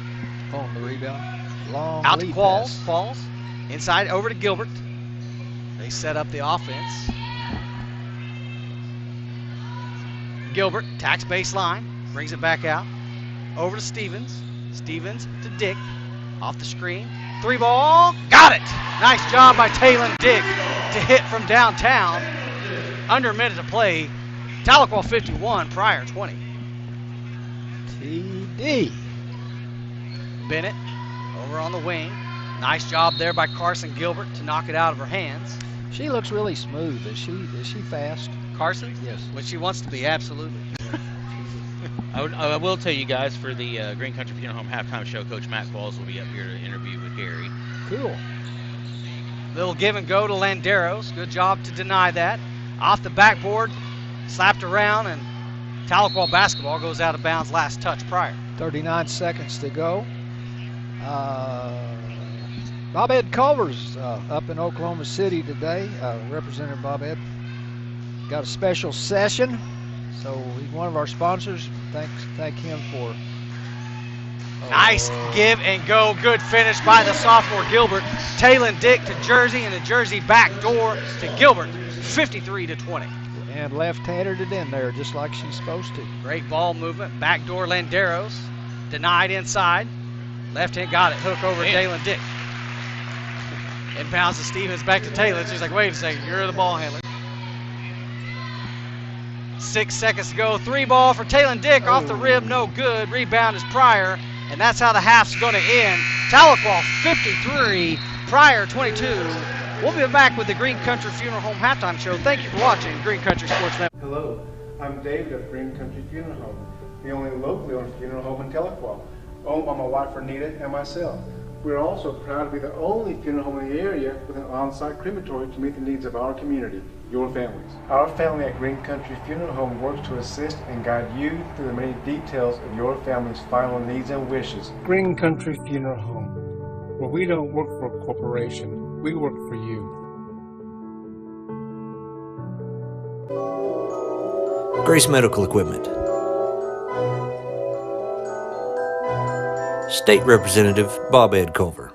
On the rebound. Long Out to lead Qualls. pass. Falls. Inside over to Gilbert. They set up the offense. Gilbert tacks baseline. Brings it back out. Over to Stevens. Stevens to Dick. Off the screen. 3 ball. Got it. Nice job by Taylor Dick to hit from downtown. Under a minute to play. Tahlequah 51, Pryor 20. TD. Bennett over on the wing. Nice job there by Carson Gilbert to knock it out of her hands. She looks really smooth. Is she fast? Carson? Yes. Which she wants to be, absolutely. I will tell you guys, for the Green Country Funeral Home halftime show, Coach Matt Qualls will be up here to interview with Gary. Cool. Little give and go to Landeros. Good job to deny that. Off the backboard, slapped around, and Tahlequah basketball goes out of bounds. Last touch Pryor. 39 seconds to go. Bob Ed Culver's up in Oklahoma City today. Representative Bob Ed got a special session, so he's one of our sponsors. Thank him for. Nice give and go. Good finish by the sophomore Gilbert. Taylor Dick to Jersey, and the Jersey back door to Gilbert. 53-20. And left-handed it in there just like she's supposed to. Great ball movement. Backdoor Landeros. Denied inside. Left hand got it. Hook over Dalen Dick. Inbounds to Stevens, back to Taylor. She's like, wait a second, you're the ball handler. 6 seconds to go. 3 ball for Taylor Dick. Off the rib, no good. Rebound is Pryor. And that's how the half's going to end. Tahlequah 53, Pryor 22. We'll be back with the Green Country Funeral Home Halftime Show. Thank you for watching Green Country Sports Network. Hello, I'm David of Green Country Funeral Home, the only locally owned funeral home in Tahlequah, owned by my wife Renita and myself. We're also proud to be the only funeral home in the area with an on-site crematory to meet the needs of our community, your families. Our family at Green Country Funeral Home works to assist and guide you through the many details of your family's final needs and wishes. Green Country Funeral Home, where we don't work for a corporation, we work for you. Grace Medical Equipment. State Representative Bob Ed Culver.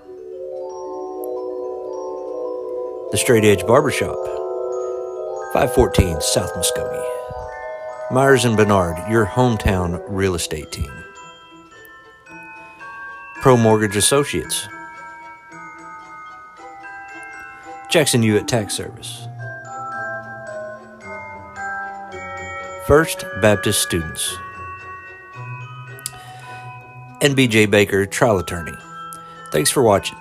The Straight Edge Barbershop, 514 South Muscogee. Myers & Bernard, your hometown real estate team. Pro Mortgage Associates. Jackson Hewitt Tax Service. First Baptist Students. And BJ Baker, Trial Attorney. Thanks for watching.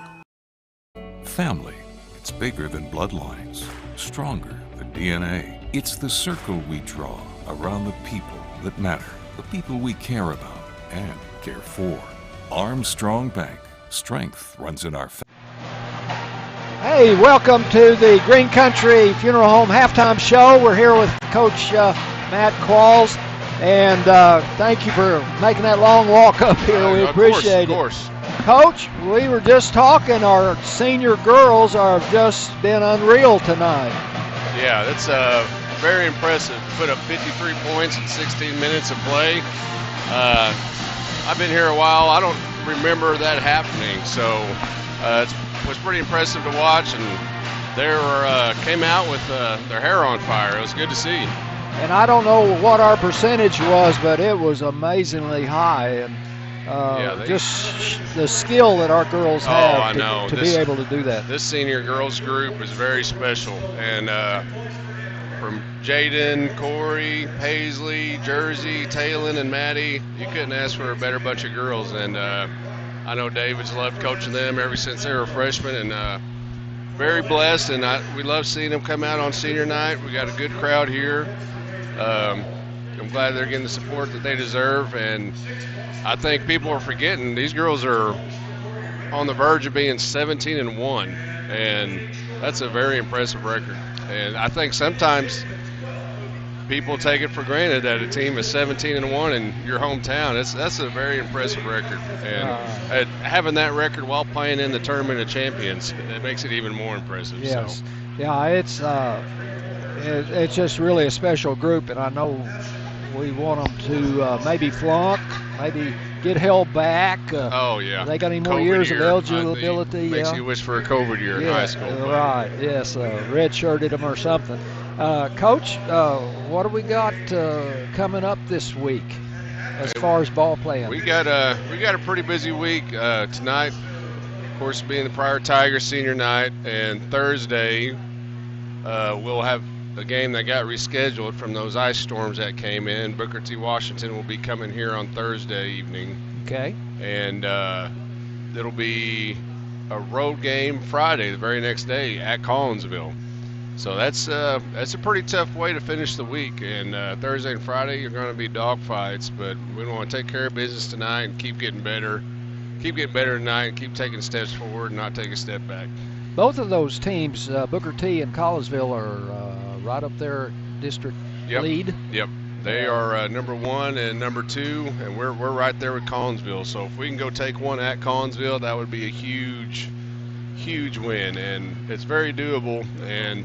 Family. It's bigger than bloodlines. Stronger than DNA. It's the circle we draw around the people that matter. The people we care about and care for. Armstrong Bank. Strength runs in our family. Hey, welcome to the Green Country Funeral Home Halftime Show. We're here with Coach Matt Qualls, and thank you for making that long walk up here. We appreciate it. Of course. Coach, we were just talking. Our senior girls have just been unreal tonight. Yeah, that's very impressive. Put up 53 points in 16 minutes of play. I've been here a while. I don't remember that happening, so it was pretty impressive to watch, and they came out with their hair on fire. It was good to see. And I don't know what our percentage was, but it was amazingly high, and just the skill that our girls have to be able to do that. This senior girls group is very special, and from Jaden, Corey, Paisley, Jersey, Talon, and Maddie, you couldn't ask for a better bunch of girls. And I know David's loved coaching them ever since they were freshmen, and very blessed, and we love seeing them come out on senior night. We got a good crowd here. I'm glad they're getting the support that they deserve, and I think people are forgetting these girls are on the verge of being 17-1, and that's a very impressive record. And I think sometimes people take it for granted that a team is 17-1 in your hometown. That's a very impressive record, and having that record while playing in the Tournament of Champions, it makes it even more impressive. Yes, so. Yeah, it's just really a special group, and I know we want them to maybe flunk, maybe get held back. They got any more COVID years year, of eligibility? Makes you wish for a COVID year in high school. Right, yes, red-shirted them or something. Coach, what do we got coming up this week as far as ball playing? We got a pretty busy week tonight. Of course, being the Pryor Tigers senior night, and Thursday we'll have a game that got rescheduled from those ice storms that came in. Booker T. Washington will be coming here on Thursday evening. Okay. And it'll be a road game Friday, the very next day at Collinsville. So that's a pretty tough way to finish the week. And Thursday and Friday are going to be dogfights, but we want to take care of business tonight and keep getting better. Keep getting better tonight and keep taking steps forward and not take a step back. Both of those teams, Booker T and Collinsville, are right up there district lead. Yep. They are number 1 and number 2, and we're right there with Collinsville. So if we can go take one at Collinsville, that would be a huge win, and it's very doable. And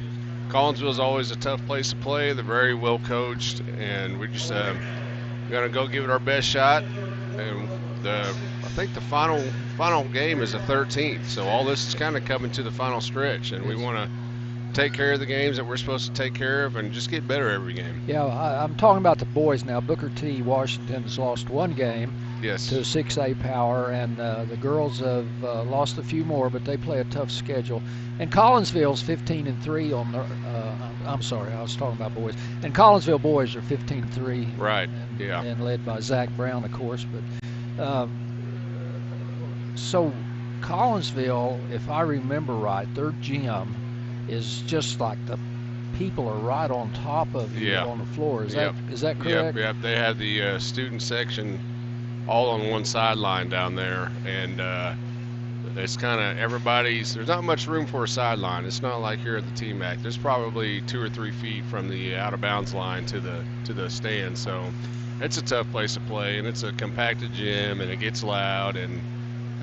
Collinsville is always a tough place to play. They're very well coached, and we're just gonna go give it our best shot. And I think the final game is the 13th, so all this is kind of coming to the final stretch, and we want to take care of the games that we're supposed to take care of and just get better every game. Yeah, I'm talking about the boys now. Booker T. Washington has lost one game to 6A power, and the girls have lost a few more, but they play a tough schedule. And Collinsville's 15-3 on the I'm sorry, I was talking about boys. And Collinsville boys are 15-3. Right, and led by Zach Brown, of course. But so Collinsville, if I remember right, their gym is just like the people are right on top of you on the floor. Is that correct? Yep. They have the student section all on one sideline down there, and it's kind of everybody's. There's not much room for a sideline. It's not like here at the T-Mac. There's probably 2 or 3 feet from the out of bounds line to the stand. So it's a tough place to play, and it's a compacted gym, and it gets loud. And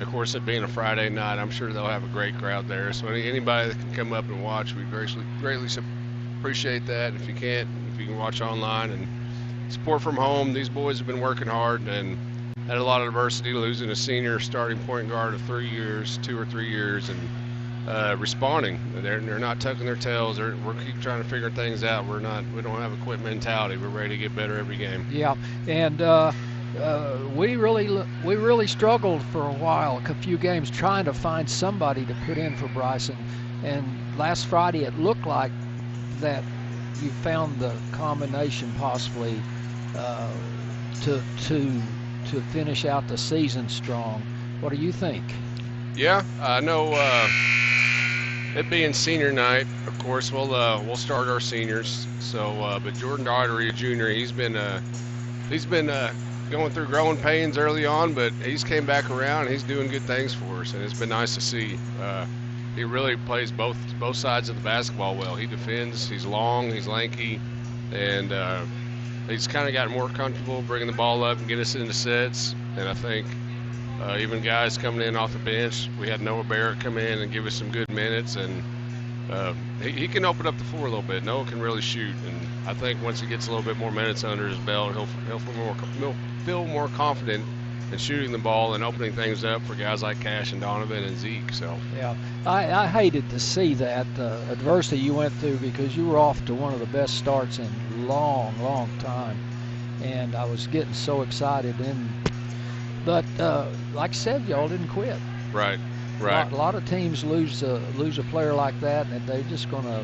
of course, it being a Friday night, I'm sure they'll have a great crowd there. So anybody that can come up and watch, we greatly appreciate that. If you can watch online and support from home. These boys have been working hard and had a lot of adversity, losing a senior starting point guard of 2 or 3 years, and responding. They're not tucking their tails. We're keep trying to figure things out. We don't have a quit mentality. We're ready to get better every game. Yeah, and we really struggled for a while, a few games, trying to find somebody to put in for Bryson. And last Friday, it looked like that you found the combination possibly to finish out the season strong. What do you think? Yeah, I know. It being senior night, of course, we'll start our seniors. So, but Jordan Daugherty, a junior, he's been going through growing pains early on, but he's came back around. And he's doing good things for us, and it's been nice to see. He really plays both sides of the basketball well. He defends. He's long. He's lanky, and he's kind of gotten more comfortable bringing the ball up and get us into sets. And I think even guys coming in off the bench, we had Noah Barrett come in and give us some good minutes, and he can open up the floor a little bit. Noah can really shoot, and I think once he gets a little bit more minutes under his belt, he'll feel more confident in shooting the ball and opening things up for guys like Cash and Donovan and Zeke. So yeah, I hated to see that adversity you went through, because you were off to one of the best starts in a long time, and I was getting so excited. But like I said, y'all didn't quit. Right. A lot of teams lose a player like that, and they're just gonna,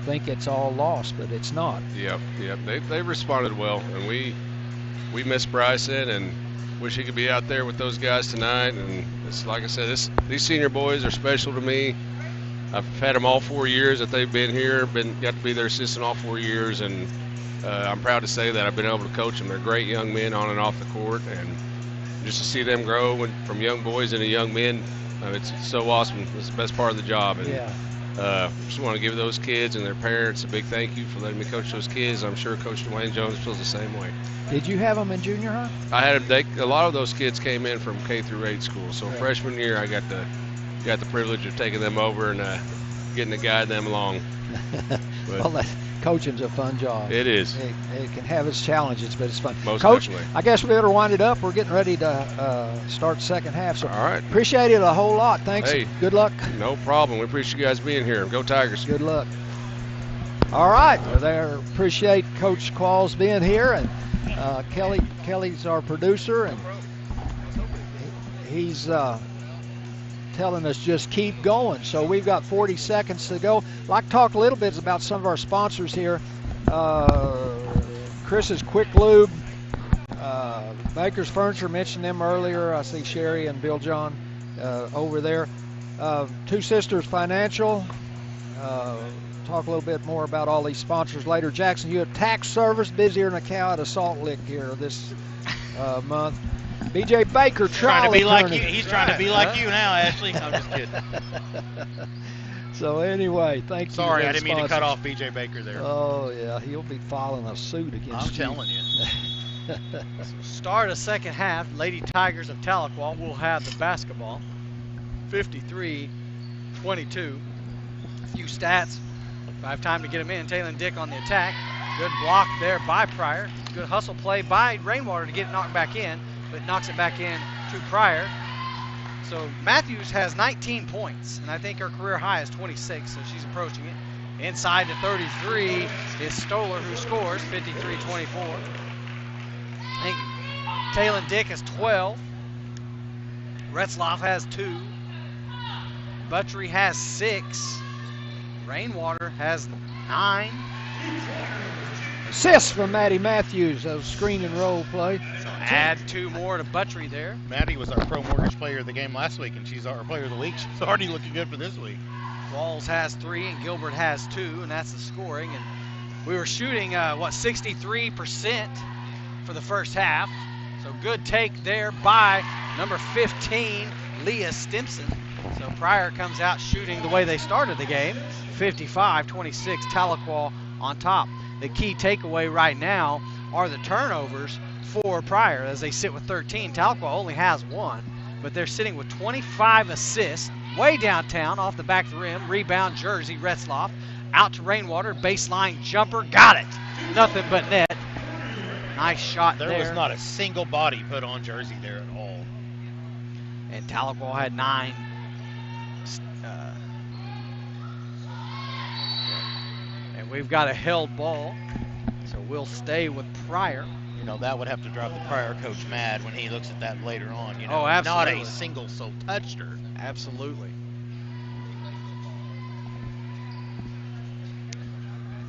think it's all lost, but it's not. Yep. They responded well, and we miss Bryson and wish he could be out there with those guys tonight. And it's like I said, these senior boys are special to me. I've had them all 4 years that they've been here, got to be their assistant all 4 years, and I'm proud to say that I've been able to coach them. They're great young men on and off the court, and just to see them grow from young boys into young men, it's so awesome. It's the best part of the job. And just want to give those kids and their parents a big thank you for letting me coach those kids. I'm sure Coach Dwayne Jones feels the same way. Did you have them in junior high? I had them. A lot of those kids came in from K through 8 school. So freshman year, I got the privilege of taking them over and getting to guide them along. Well, coaching's a fun job. It is. It can have its challenges, but it's fun. Most Coach, definitely. I guess we better wind it up. We're getting ready to start second half. So all right. Appreciate it a whole lot. Thanks. Hey, good luck. No problem. We appreciate you guys being here. Go Tigers. Good luck. All right. Well, there. Appreciate Coach Qualls being here, and Kelly's our producer, and he's telling us just keep going. So we've got 40 seconds to go. I'd like to talk a little bit about some of our sponsors here. Chris's Quick Lube, Baker's Furniture, mentioned them earlier. I see Sherry and Bill John over there. Two Sisters Financial. Talk a little bit more about all these sponsors later. Jackson Hewitt Tax Service, busier than a cow at a Salt Lick here this month. B.J. Baker, trying to be attorney. like you. He's trying to be like you now, Ashley. I'm just kidding. So anyway, thank you. Sorry, I didn't mean to cut off B.J. Baker there. Oh yeah, he'll be filing a suit against you. I'm telling you. Start of second half, Lady Tigers of Tahlequah will have the basketball. 53-22. A few stats. If I have time to get them in, Taylor Dick on the attack. Good block there by Pryor. Good hustle play by Rainwater to get it knocked back in, but knocks it back in to Pryor. So Matthews has 19 points, and I think her career high is 26, so she's approaching it. Inside to 33 is Stoller, who scores 53-24. I think Taylor Dick has 12. Retzloff has 2. Buttery has 6. Rainwater has 9. Assist from Maddie Matthews, a screen and roll play. So add 2 more to Buttery there. Maddie was our pro mortgage player of the game last week, and she's our player of the week. She's already looking good for this week. Walls has 3 and Gilbert has 2, and that's the scoring. And we were shooting, 63% for the first half. So good take there by number 15, Leah Stimson. So Pryor comes out shooting the way they started the game, 55-26, Tahlequah on top. The key takeaway right now are the turnovers for Pryor as they sit with 13. Tahlequah only has 1, but they're sitting with 25 assists. Way downtown, off the back of the rim, rebound Jersey, Retzloff, out to Rainwater, baseline jumper, got it. Nothing but net. Nice shot there. There was not a single body put on Jersey there at all. And Tahlequah had 9. And we've got a held ball, so we'll stay with Pryor. You know, that would have to drive the Pryor coach mad when he looks at that later on. You know, oh, absolutely. Not a single soul touched her. Absolutely.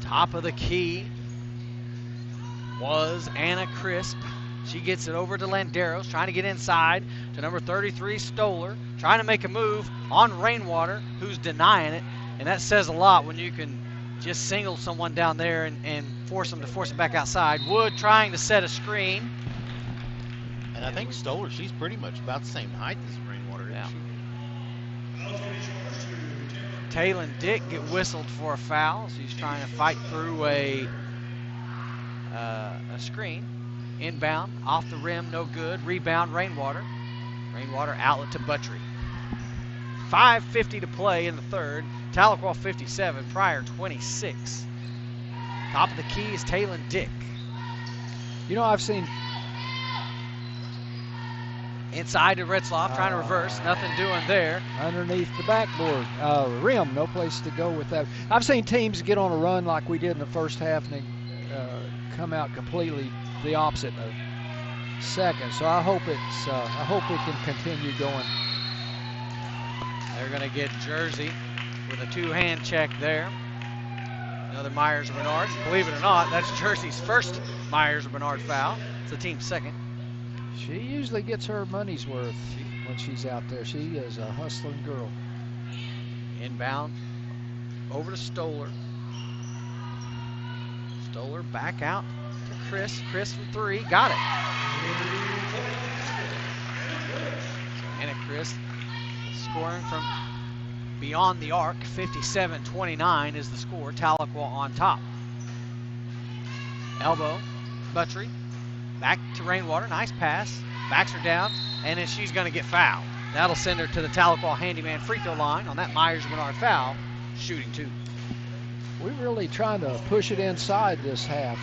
Top of the key was Anna Crisp. She gets it over to Landeros, trying to get inside to number 33, Stoller, trying to make a move on Rainwater, who's denying it. And that says a lot when you can just single someone down there and force them to force it back outside. Wood trying to set a screen. And I think Stoller, she's pretty much about the same height as Rainwater, isn't she? Taylor Dick get whistled for a foul. So he's trying to fight through a screen. Inbound, off the rim, no good. Rebound, Rainwater. Rainwater outlet to Buttry. 5:50 to play in the third. Tahlequah 57, Pryor 26. Top of the key is Taylor Dick. You know, I've seen inside to Retzloff, trying to reverse. Nothing doing there. Underneath the backboard. Rim, no place to go with that. I've seen teams get on a run like we did in the first half and they come out completely the opposite in the second. So I hope it can continue going. They're going to get Jersey with a 2-hand check there. Another Myers-Bernard. Believe it or not, that's Jersey's first Myers-Bernard foul. It's the team's second. She usually gets her money's worth when she's out there. She is a hustling girl. Inbound over to Stoller. Stoller back out to Chris. Chris from 3. Got it. And Chris scoring from beyond the arc. 57-29 is the score. Tahlequah on top. Elbow. Buttry. Back to Rainwater. Nice pass. Backs her down. And then she's going to get fouled. That'll send her to the Tahlequah handyman free throw line on that Myers-Bernard foul. Shooting 2. We're really trying to push it inside this half.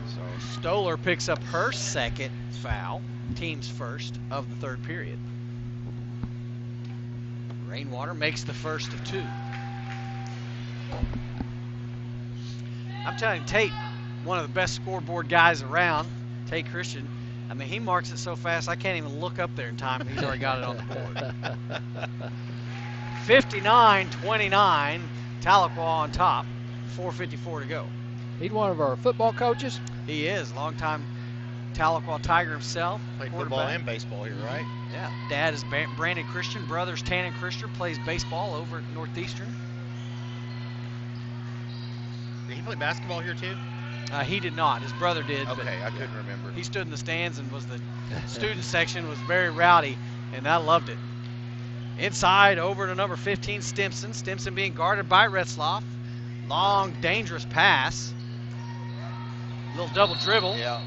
So Stoller picks up her second foul, team's first of the third period. Rainwater makes the first of 2. I'm telling you, Tate, one of the best scoreboard guys around, Tate Christian. I mean, he marks it so fast I can't even look up there in time. He's already got it on the board. 59-29, Tahlequah on top, 4:54 to go. He's one of our football coaches? He is, longtime Tahlequah Tiger himself. Played football and baseball here, right? Yeah, dad is Brandon Christian, brothers Tannen Christian, plays baseball over at Northeastern. Did he play basketball here too? He did not, his brother did. Okay, I couldn't remember. He stood in the stands and was the student section was very rowdy, and I loved it. Inside, over to number 15, Stimson. Stimson being guarded by Retzloff. Long, dangerous pass. Little double dribble. Yeah.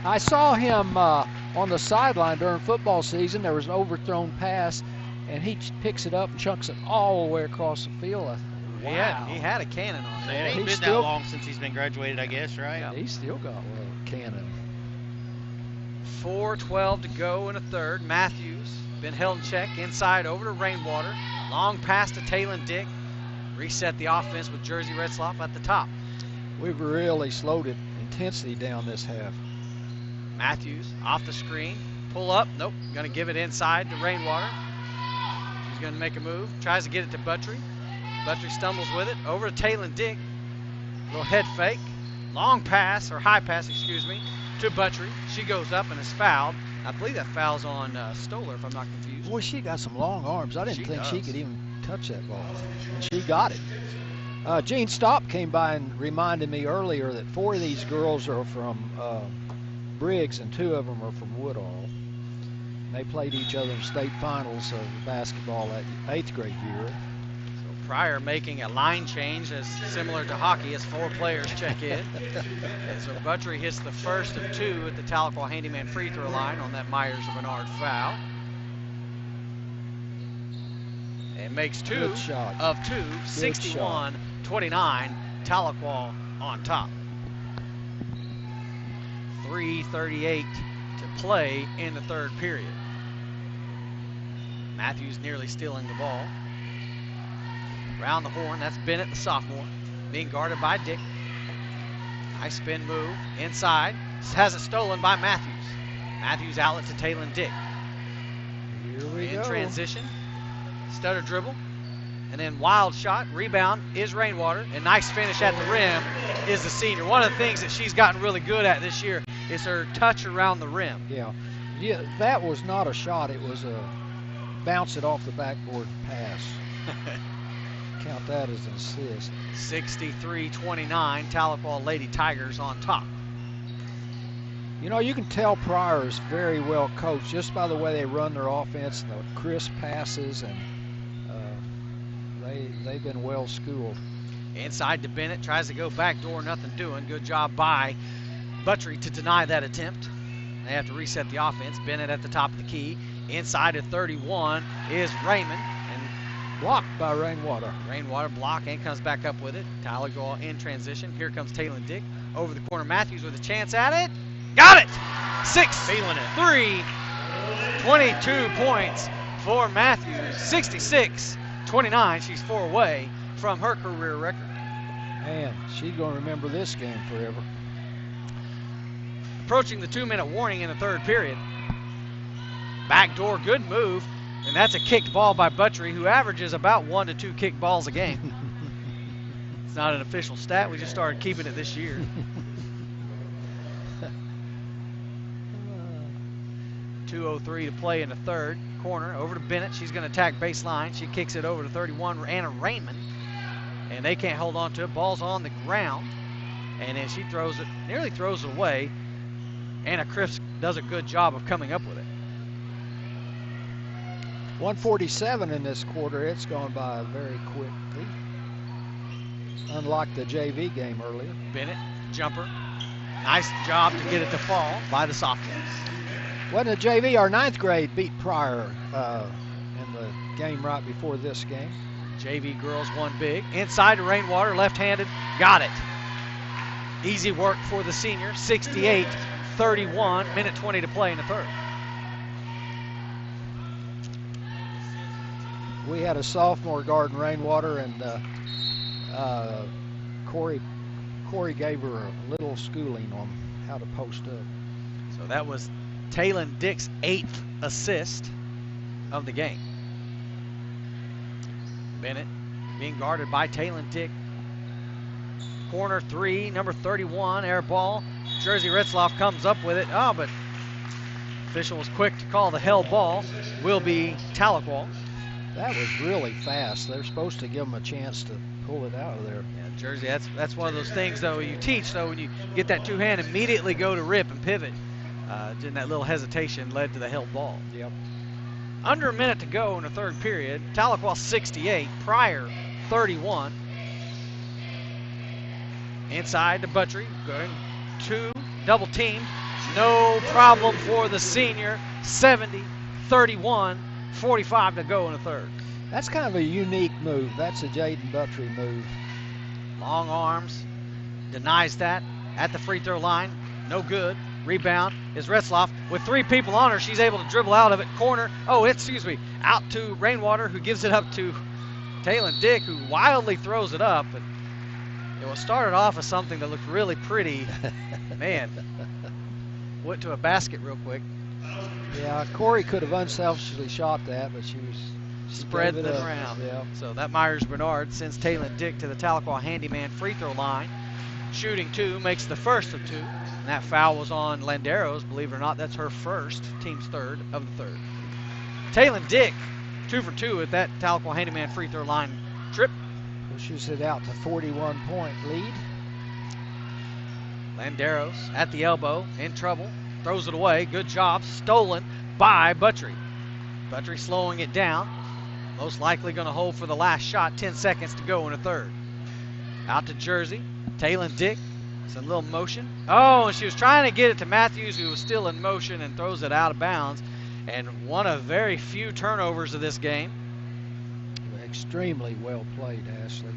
I saw him on the sideline during football season. There was an overthrown pass, and he picks it up and chunks it all the way across the field. Wow. He had a cannon on So there. it ain't been that long since he's been graduated, I guess, right? Yeah, he's still got a cannon. 4:12 to go in a third. Matthews been held in check. Inside over to Rainwater. Long pass to Taylor Dick. Reset the offense with Jersey Retzloff at the top. We've really slowed it intensity down this half. Matthews off the screen. Pull up. Nope. Going to give it inside to Rainwater. He's going to make a move. Tries to get it to Buttry. Buttry stumbles with it. Over to Taylor Dick. Little head fake. Long pass, or high pass, excuse me, to Buttry. She goes up and is fouled. I believe that foul's on Stoller, if I'm not confused. Boy, she got some long arms. I didn't think she does. could even touch that ball. And she got it. Gene Stopp came by and reminded me earlier that 4 of these girls are from Briggs and 2 of them are from Woodall. They played each other in state finals of basketball that 8th grade year. So Pryor making a line change as similar to hockey as 4 players check in. And so Buttrey hits the first of 2 at the Tahlequah handyman free throw line on that Myers-Bernard foul. And makes 2 of 2, 61-29, Tahlequah on top. 3:38 to play in the 3rd period. Matthews nearly stealing the ball. Round the horn, that's Bennett, the sophomore, being guarded by Dick. Nice spin move inside. Has it stolen by Matthews. Matthews outlet to Talon Dick. Here we go. In transition. Stutter dribble. And then wild shot. Rebound is Rainwater. And nice finish at the rim is the senior. One of the things that she's gotten really good at this year is her touch around the rim. Yeah, that was not a shot. It was a bounce it off the backboard pass. Count that as an assist. 63-29, Tahlequah Lady Tigers on top. You know, you can tell Pryor is very well coached just by the way they run their offense and the crisp passes, and they've been well schooled. Inside to Bennett, tries to go back door, nothing doing. Good job by Buttrey to deny that attempt. They have to reset the offense. Bennett at the top of the key. Inside at 31 is Raymond. And blocked by Rainwater. Rainwater block and comes back up with it. Tahlequah in transition. Here comes Talon Dick. Over the corner, Matthews with a chance at it. Got it! 6-3. 22 points for Matthews. 66-29. She's 4 away from her career record. Man, she's going to remember this game forever. Approaching the 2-minute warning in the 3rd period. Backdoor, good move. And that's a kicked ball by Buttrey, who averages about 1 to 2 kicked balls a game. It's not an official stat. We just started keeping it this year. 2:03 to play in the 3rd. Corner over to Bennett. She's going to attack baseline. She kicks it over to 31, Anna Raymond. And they can't hold on to it. Ball's on the ground. And then she throws it, nearly throws it away. Anna Crifts does a good job of coming up with it. 1:47 in this quarter. It's gone by very quickly. Unlike the JV game earlier. Bennett, jumper. Nice job to get it to fall by the sophomores. Wasn't a JV, our 9th grade beat Pryor in the game right before this game. JV girls won big. Inside to Rainwater, left-handed, got it. Easy work for the senior, 68-31, minute 20 to play in the 3rd. We had a sophomore guarding Rainwater, and Corey gave her a little schooling on how to post up. So that was Talon Dick's 8th assist of the game. Bennett being guarded by Talon Dick. Corner 3, number 31, air ball. Jersey Retzloff comes up with it. Oh, but official was quick to call the held ball. Will be Tahlequah. That was really fast. They're supposed to give them a chance to pull it out of there. Yeah, Jersey, that's one of those things, though, you teach, though, when you get that two-hand, immediately go to rip and pivot. Then that little hesitation led to the held ball. Yep. Under a minute to go in the 3rd period. Tahlequah 68, Pryor 31. Inside to Buttrey, going to double team. No problem for the senior. 70-31, 45 to go in the 3rd. That's kind of a unique move. That's a Jaden Buttrey move. Long arms, denies that at the free throw line. No good. Rebound is Retzloff with 3 people on her. She's able to dribble out of it. Corner. Oh, out to Rainwater, who gives it up to Talon Dick, who wildly throws it up. But it was started off as something that looked really pretty. Man, went to a basket real quick. Yeah, Corey could have unselfishly shot that, but she spread it around. Yeah. So that Myers-Bernard sends Talon Dick to the Tahlequah handyman free throw line. Shooting 2, makes the first of 2. And that foul was on Landeros. Believe it or not, that's her first, team's third of the third. Taylor Dick, 2 for 2 at that Tahlequah Handyman free throw line trip. Pushes it out to 41-point lead. Landeros at the elbow, in trouble, throws it away. Good job, stolen by Buttry. Buttry slowing it down. Most likely going to hold for the last shot. 10 seconds to go in the third. Out to Jersey. Taylor Dick. It's a little motion. Oh, and she was trying to get it to Matthews, who was still in motion, and throws it out of bounds. And one of very few turnovers of this game. Extremely well played, Ashley.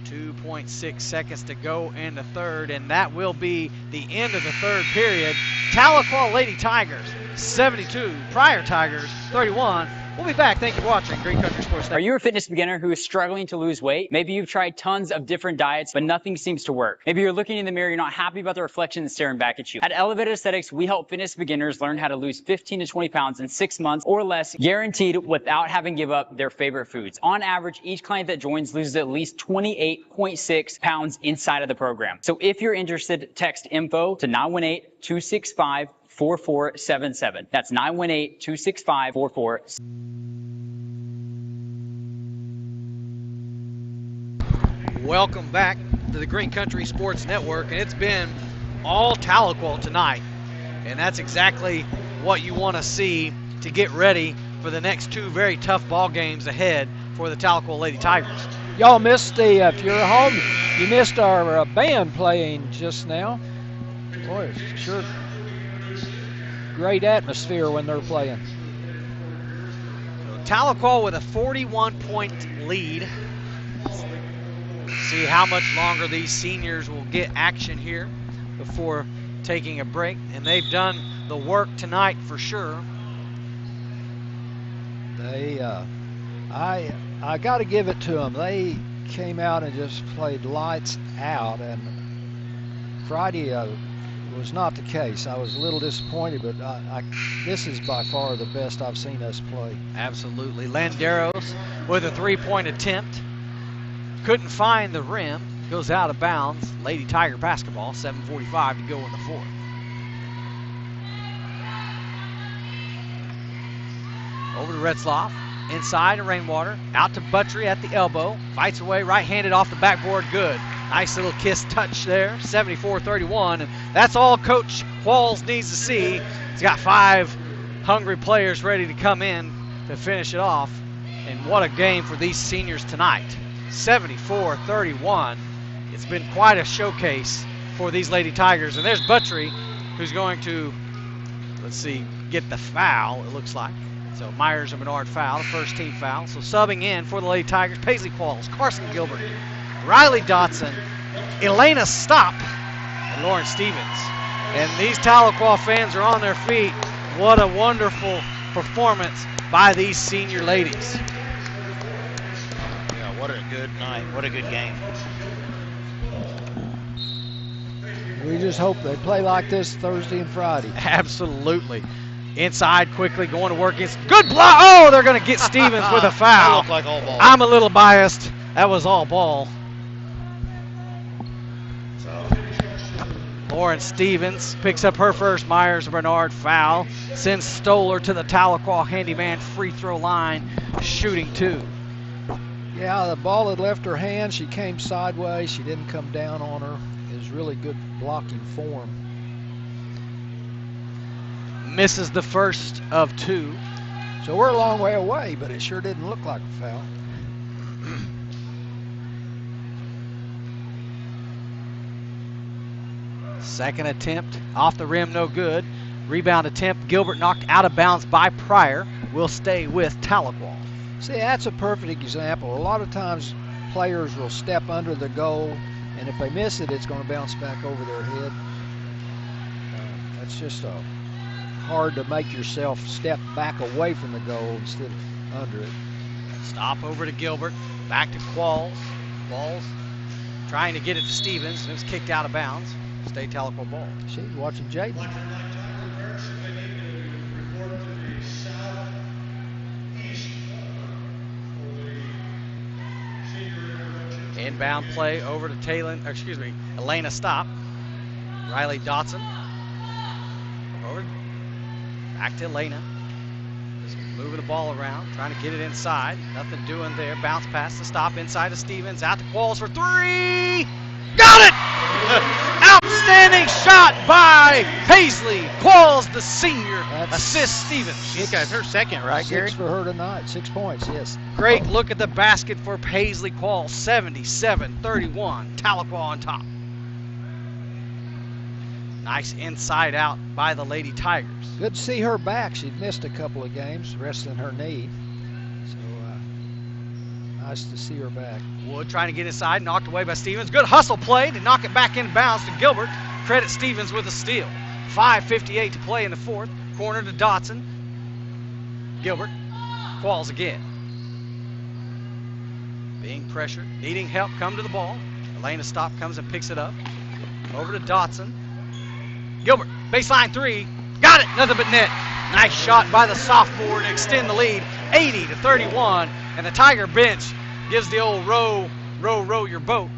2.6 seconds to go in the third, and that will be the end of the third period. Tahlequah Lady Tigers 72, Pryor Tigers 31. We'll be back. Thank you for watching Green Country Sports. Are you a fitness beginner who is struggling to lose weight? Maybe you've tried tons of different diets, but nothing seems to work. Maybe you're looking in the mirror, you're not happy about the reflection that's staring back at you. At Elevated Aesthetics, we help fitness beginners learn how to lose 15 to 20 pounds in 6 months or less, guaranteed, without having to give up their favorite foods. On average, each client that joins loses at least 28.6 pounds inside of the program. So if you're interested, text info to 918-265-4477. That's 918-265-4477. Welcome back to the Green Country Sports Network, and it's been all Tahlequah tonight, and that's exactly what you want to see to get ready for the next 2 very tough ball games ahead for the Tahlequah Lady Tigers. Y'all missed if you're at home, you missed our band playing just now. Boy, it's sure great atmosphere when they're playing. Tahlequah with a 41-point lead. See how much longer these seniors will get action here before taking a break, and they've done the work tonight for sure. They, I got to give it to them. They came out and just played lights out, and Friday was not the case. I was a little disappointed, but this is by far the best I've seen us play. Absolutely. Landeros with a 3-point attempt. Couldn't find the rim. Goes out of bounds. Lady Tiger basketball. 7:45 to go in the fourth. Over to Retzloff. Inside to Rainwater. Out to Buttry at the elbow. Fights away. Right-handed off the backboard. Good. Nice little kiss touch there. 74-31. And that's all Coach Walls needs to see. He's got 5 hungry players ready to come in to finish it off. And what a game for these seniors tonight. 74-31. It's been quite a showcase for these Lady Tigers. And there's Buttry, who's going to, let's see, get the foul, it looks like. So Myers and Menard foul, the first team foul. So subbing in for the Lady Tigers, Paisley Qualls, Carson Gilbert, Riley Dotson, Elena Stopp, and Lauren Stevens. And these Tahlequah fans are on their feet. What a wonderful performance by these senior ladies. What a good night. What a good game. We just hope they play like this Thursday and Friday. Absolutely. Inside quickly, going to work. It's good block. Oh, they're going to get Stevens with a foul. That looked like all ball. I'm a little biased. That was all ball. So, Lauren Stevens picks up her first Myers Bernard foul. Sends Stoller to the Tahlequah Handyman free throw line, shooting 2. Yeah, the ball had left her hand. She came sideways. She didn't come down on her. It was really good blocking form. Misses the first of 2. So we're a long way away, but it sure didn't look like a foul. Second attempt off the rim, no good. Rebound attempt, Gilbert knocked out of bounds by Pryor. Will stay with Tahlequah. See, that's a perfect example. A lot of times players will step under the goal, and if they miss it, it's going to bounce back over their head. That's just hard to make yourself step back away from the goal instead of under it. Stop over to Gilbert, back to Qualls. Qualls trying to get it to Stevens, and it was kicked out of bounds. Stay Tahlequah ball. She's watching Jaden. Inbound play over to Elena Stopp. Riley Dotson Back to Elena. Just moving the ball around, trying to get it inside. Nothing doing there. Bounce pass to stop inside to Stevens. Out to Qualls for three. Got it! Outstanding shot by Paisley. Qualls, the senior, assists Stevens. She's got her second, right, Gary? 6 for her tonight. 6 points, yes. Great look at the basket for Paisley. Qualls, 77-31. Tahlequah on top. Nice inside out by the Lady Tigers. Good to see her back. She'd missed a couple of games, resting her knee. So nice to see her back. Wood trying to get inside, knocked away by Stevens. Good hustle play to knock it back in bounds to Gilbert. Credit Stevens with a steal. 5:58 to play in the fourth. Corner to Dotson. Gilbert. Qualls again. Being pressured, needing help, come to the ball. Elena Stop comes and picks it up. Over to Dotson. Gilbert, baseline three. Got it, nothing but net. Nice shot by the sophomore to extend the lead, 80-31. And the Tiger bench gives the old row your boat.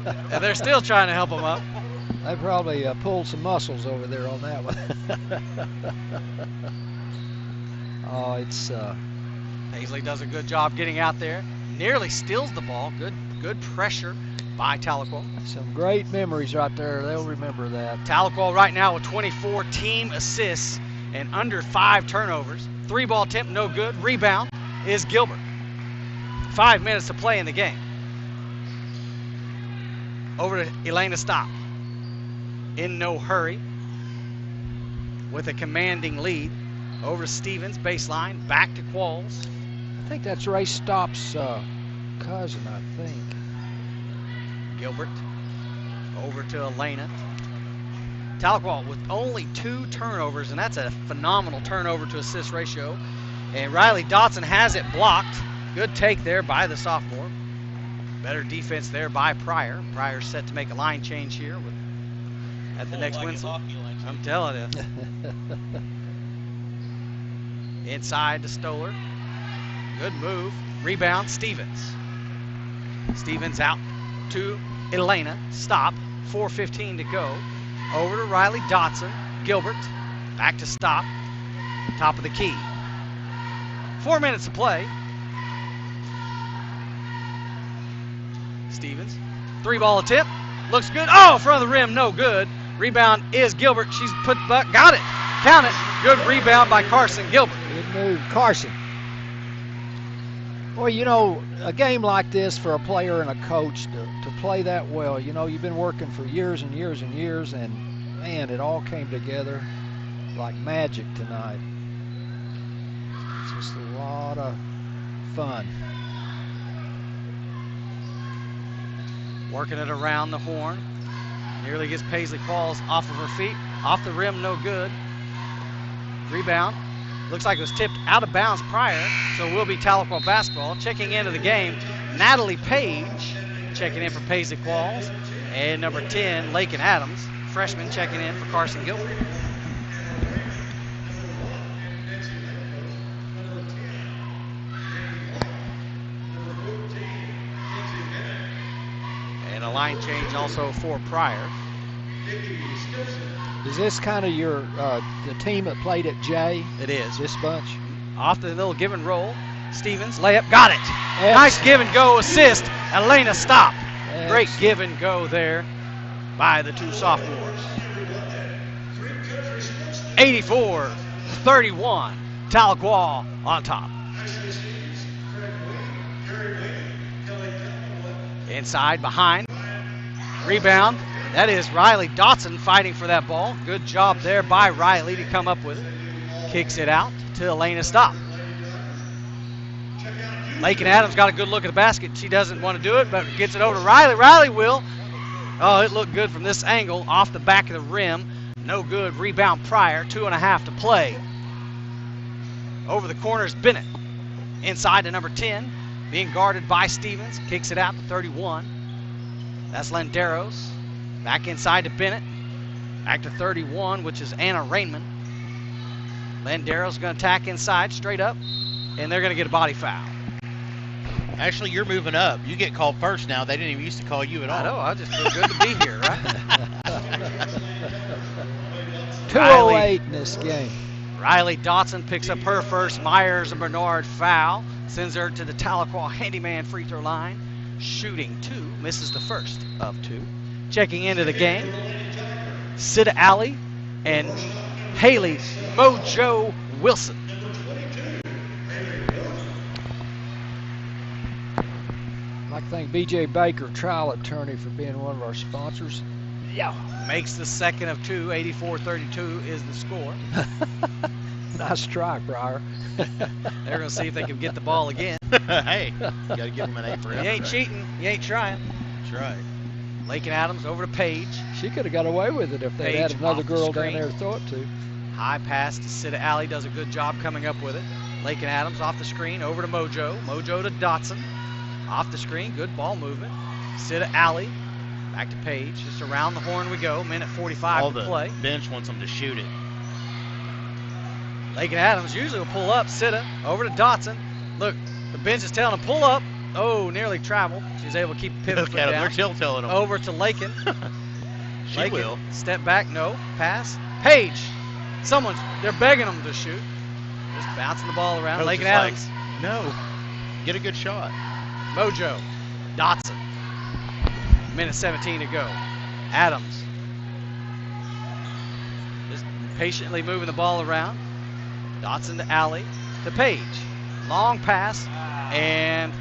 And they're still trying to help them up. They probably pulled some muscles over there on that one. Oh, it's Paisley does a good job getting out there. Nearly steals the ball. Good pressure by Tahlequah. Some great memories right there. They'll remember that. Tahlequah right now with 24 team assists and under 5 turnovers. 3-ball attempt, no good. Rebound is Gilbert. 5 minutes to play in the game. Over to Elena Stop. In no hurry. With a commanding lead. Over to Stevens, baseline, back to Qualls. I think that's Ray Stop's cousin, I think. Gilbert over to Elena. Tahlequah with only 2 turnovers, and that's a phenomenal turnover to assist ratio. And Riley Dotson has it blocked. Good take there by the sophomore. Better defense there by Pryor. Pryor set to make a line change here at the next whistle. I'm telling you. Inside to Stoller. Good move. Rebound, Stevens. Stevens out to Elena. Stop. 4:15 to go. Over to Riley Dotson. Gilbert. Back to Stop. Top of the key. 4 minutes to play. Stevens. 3-ball attempt. Looks good. Oh, in front of the rim. No good. Rebound is Gilbert. She's put back. Got it. Count it. Good rebound by Carson Gilbert. Good move, Carson. Boy, you know, a game like this for a player and a coach to play that well, you know, you've been working for years and years and years, and man, it all came together like magic tonight. It's just a lot of fun. Working it around the horn. Nearly gets Paisley Qualls off of her feet. Off the rim, no good. Rebound. Looks like it was tipped out of bounds prior, so it will be Tahlequah basketball. Checking into the game, Natalie Page checking in for Paisley Qualls. And number 10, Lakin Adams, freshman, checking in for Carson Gilbert. And a line change also for Pryor. Is this kind of your the team that played at J? It is. This bunch? Off the little give and roll. Stevens, layup, got it. Nice give and go assist. Elena Stop. Great give and go there by the 2 sophomores. 84-31. Tahlequah on top. Inside, behind. Rebound. That is Riley Dotson fighting for that ball. Good job there by Riley to come up with it. Kicks it out to Elena Stop. Lakin Adams got a good look at the basket. She doesn't want to do it, but gets it over to Riley. Riley will. Oh, it looked good from this angle. Off the back of the rim. No good. Rebound Pryor. 2.5 to play. Over the corner is Bennett. Inside to number 10. Being guarded by Stevens. Kicks it out to 31. That's Landeros. Back inside to Bennett. Back to 31, which is Anna Rainman. Landeros going to tack inside, straight up, and they're going to get a body foul. Actually, you're moving up. You get called first now. They didn't even used to call you at all. I know. I just feel good to be here, right? 2:08 in this game. Riley Dotson picks up her first Myers and Bernard foul. Sends her to the Tahlequah handyman free throw line. Shooting 2. Misses the first of 2. Checking into the game. Sida Alley and Haley Mojo Wilson. I'd like to thank B.J. Baker, trial attorney, for being one of our sponsors. Yeah. Makes the second of 2. 84-32 is the score. Nice try, Pryor. They're going to see if they can get the ball again. Hey, you got to give them an A for effort. You ain't cheating. You ain't trying. That's right. Lakin Adams over to Page. She could have got away with it if they had another girl down there to throw it to. High pass to Sida Alley. Does a good job coming up with it. Lakin Adams off the screen. Over to Mojo. Mojo to Dotson. Off the screen. Good ball movement. Sida Alley. Back to Page. Just around the horn we go. Minute 45 to play. The bench wants them to shoot it. Lakin Adams usually will pull up. Sida over to Dotson. Look, the bench is telling him pull up. Oh, nearly traveled. She's able to keep pivot foot down. They're still telling him. Over to Lakin. She Lakin, will. Step back. No. Pass. Page. They're begging them to shoot. Just bouncing the ball around. Coach Lakin is Adams. like, no. Get a good shot. Mojo. Dotson. Minute 17 to go. Adams. Just patiently moving the ball around. Dotson to Alley. To Page. Long pass. And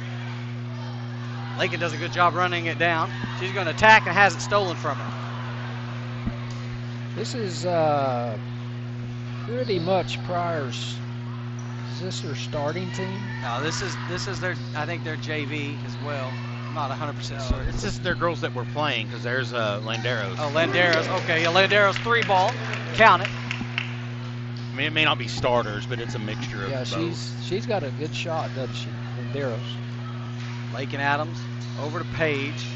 Lakin does a good job running it down. She's going to attack and has it stolen from her. This is pretty much Pryor's. Is this their starting team? No, this is their, I think their JV as well. I'm not 100% certain. It's just their girls that were playing because there's Landeros. Oh, Landeros. Okay, yeah, Landeros 3-ball. Count it. I mean, it may not be starters, but it's a mixture of both. She's got a good shot, doesn't she? Landeros. Lakin Adams over to Page.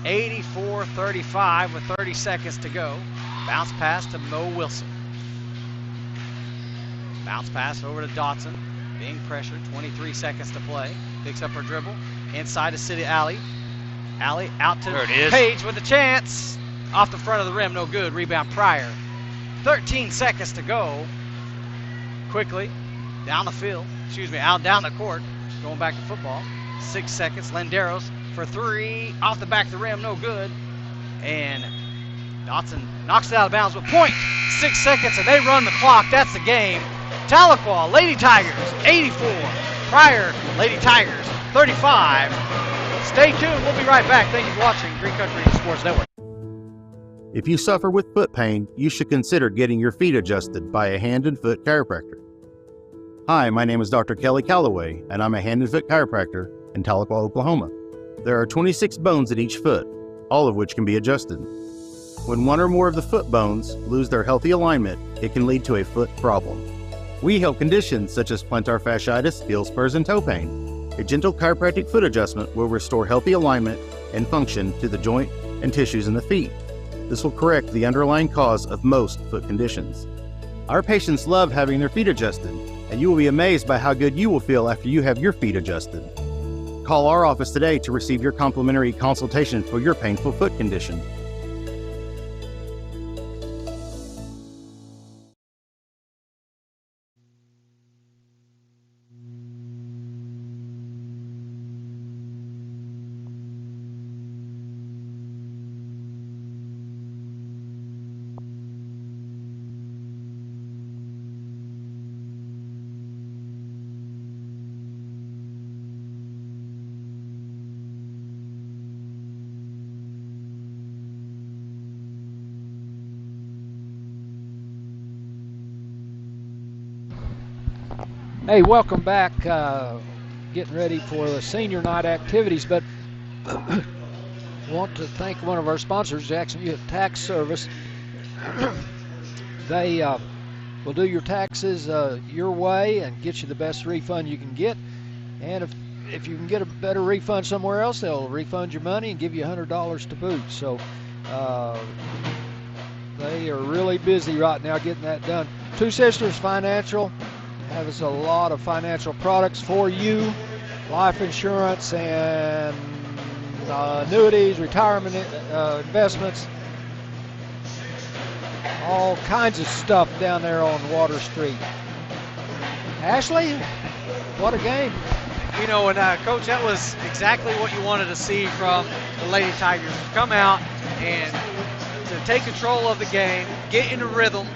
84-35 with 30 seconds to go. Bounce pass to Mo Wilson. Bounce pass over to Dotson. Being pressured. 23 seconds to play. Picks up her dribble. Inside to Sida Alley. Alley out to Page with a chance. Off the front of the rim. No good. Rebound Pryor. 13 seconds to go. Quickly. Down the field. Down the court. Going back to football. 6 seconds. Landeros for 3. Off the back of the rim. No good. And Dotson knocks it out of bounds with point. 6 seconds and they run the clock. That's the game. Tahlequah Lady Tigers 84. Pryor Lady Tigers 35. Stay tuned. We'll be right back. Thank you for watching Green Country Sports Network. If you suffer with foot pain, you should consider getting your feet adjusted by a hand and foot chiropractor. Hi, my name is Dr. Kelly Calloway, and I'm a hand and foot chiropractor in Tahlequah, Oklahoma. There are 26 bones in each foot, all of which can be adjusted. When one or more of the foot bones lose their healthy alignment, it can lead to a foot problem. We help conditions such as plantar fasciitis, heel spurs, and toe pain. A gentle chiropractic foot adjustment will restore healthy alignment and function to the joint and tissues in the feet. This will correct the underlying cause of most foot conditions. Our patients love having their feet adjusted, and you will be amazed by how good you will feel after you have your feet adjusted. Call our office today to receive your complimentary consultation for your painful foot condition. Hey, welcome back. Getting ready for the senior night activities, but want to thank one of our sponsors, Jackson Youth Tax Service. They will do your taxes your way and get you the best refund you can get. And if you can get a better refund somewhere else, they'll refund your money and give you $100 to boot. So they are really busy right now getting that done. Two Sisters Financial has a lot of financial products for you, life insurance and annuities, retirement investments. all kinds of stuff down there on Water Street. Ashley, what a game. You know, and Coach, that was exactly what you wanted to see from the Lady Tigers. Come out and to take control of the game, get into rhythm,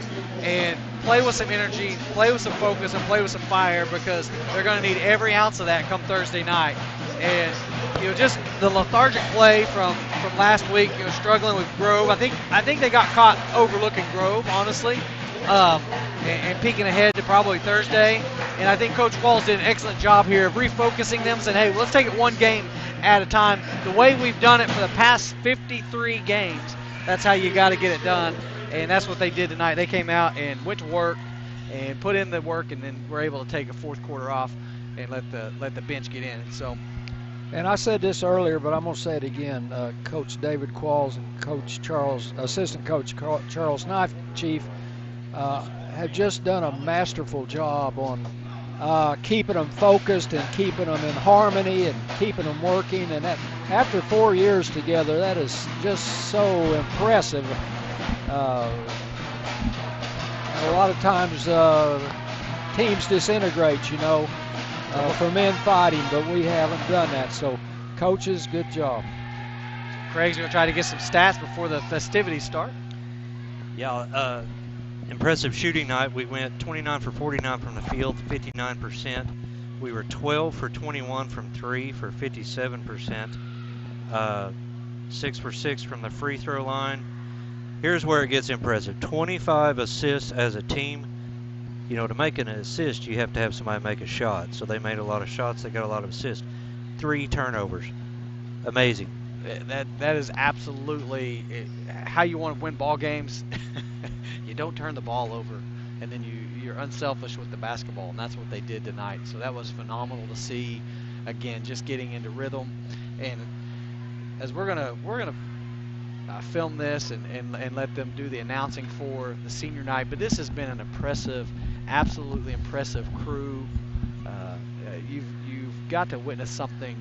and play with some energy, play with some focus, and play with some fire, because they're going to need every ounce of that come Thursday night. And, you know, just the lethargic play from last week, you know, struggling with Grove. I think they got caught overlooking Grove, honestly, and peeking ahead to probably Thursday. And I think Coach Walls did an excellent job here of refocusing them, saying, hey, let's take it one game at a time. The way we've done it for the past 53 games, that's how you got to get it done. And that's what they did tonight. They came out and went to work and put in the work, and then were able to take a fourth quarter off and let the bench get in. So, and I said this earlier, but I'm going to say it again. Coach David Qualls and Assistant Coach Charles Knife, Chief, have just done a masterful job on keeping them focused and keeping them in harmony and keeping them working. And that, after 4 years together, that is just so impressive. A lot of times teams disintegrate, you know, from infighting, but we haven't done that. So, coaches, good job. Craig's going to try to get some stats before the festivities start. Yeah, impressive shooting night. We went 29 for 49 from the field, 59%. We were 12 for 21 from 3 for 57%. 6 for 6 from the free throw line. Here's where it gets impressive. 25 assists as a team. You know, to make an assist, you have to have somebody make a shot. So they made a lot of shots. They got a lot of assists. 3 turnovers. Amazing. That is absolutely how you want to win ball games. You don't turn the ball over, and then you're unselfish with the basketball, and that's what they did tonight. So that was phenomenal to see. Again, just getting into rhythm. And as we're gonna film this and let them do the announcing for the senior night. But this has been an impressive, absolutely impressive crew. You've got to witness something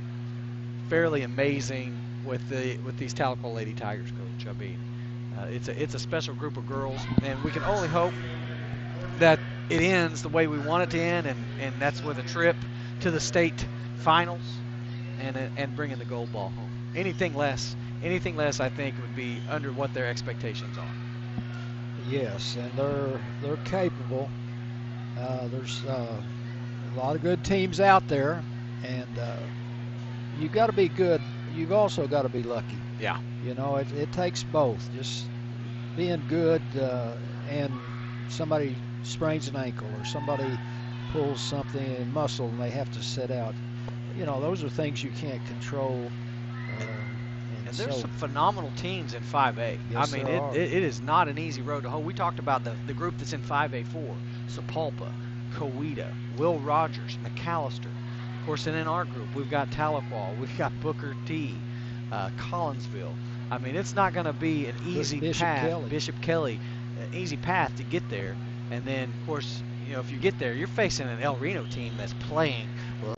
fairly amazing with these Tahlequah Lady Tigers, Coach. I mean, it's a special group of girls, and we can only hope that it ends the way we want it to end, and that's with a trip to the state finals and bringing the gold ball home. Anything less, I think, would be under what their expectations are. Yes, and they're capable. There's a lot of good teams out there, and you've got to be good. You've also got to be lucky. Yeah. You know, it takes both. Just being good and somebody sprains an ankle or somebody pulls something in muscle and they have to sit out. You know, those are things you can't control. And there's some phenomenal teams in 5A. Yes, I mean, it is not an easy road to hoe. We talked about the group that's in 5A4, Sapulpa, Coweta, Will Rogers, McAllister. Of course, and in our group, we've got Tahlequah, we've got Booker T, Collinsville. I mean, it's not going to be an easy path. Bishop Kelly, an easy path to get there. And then, of course, you know, if you get there, you're facing an El Reno team that's playing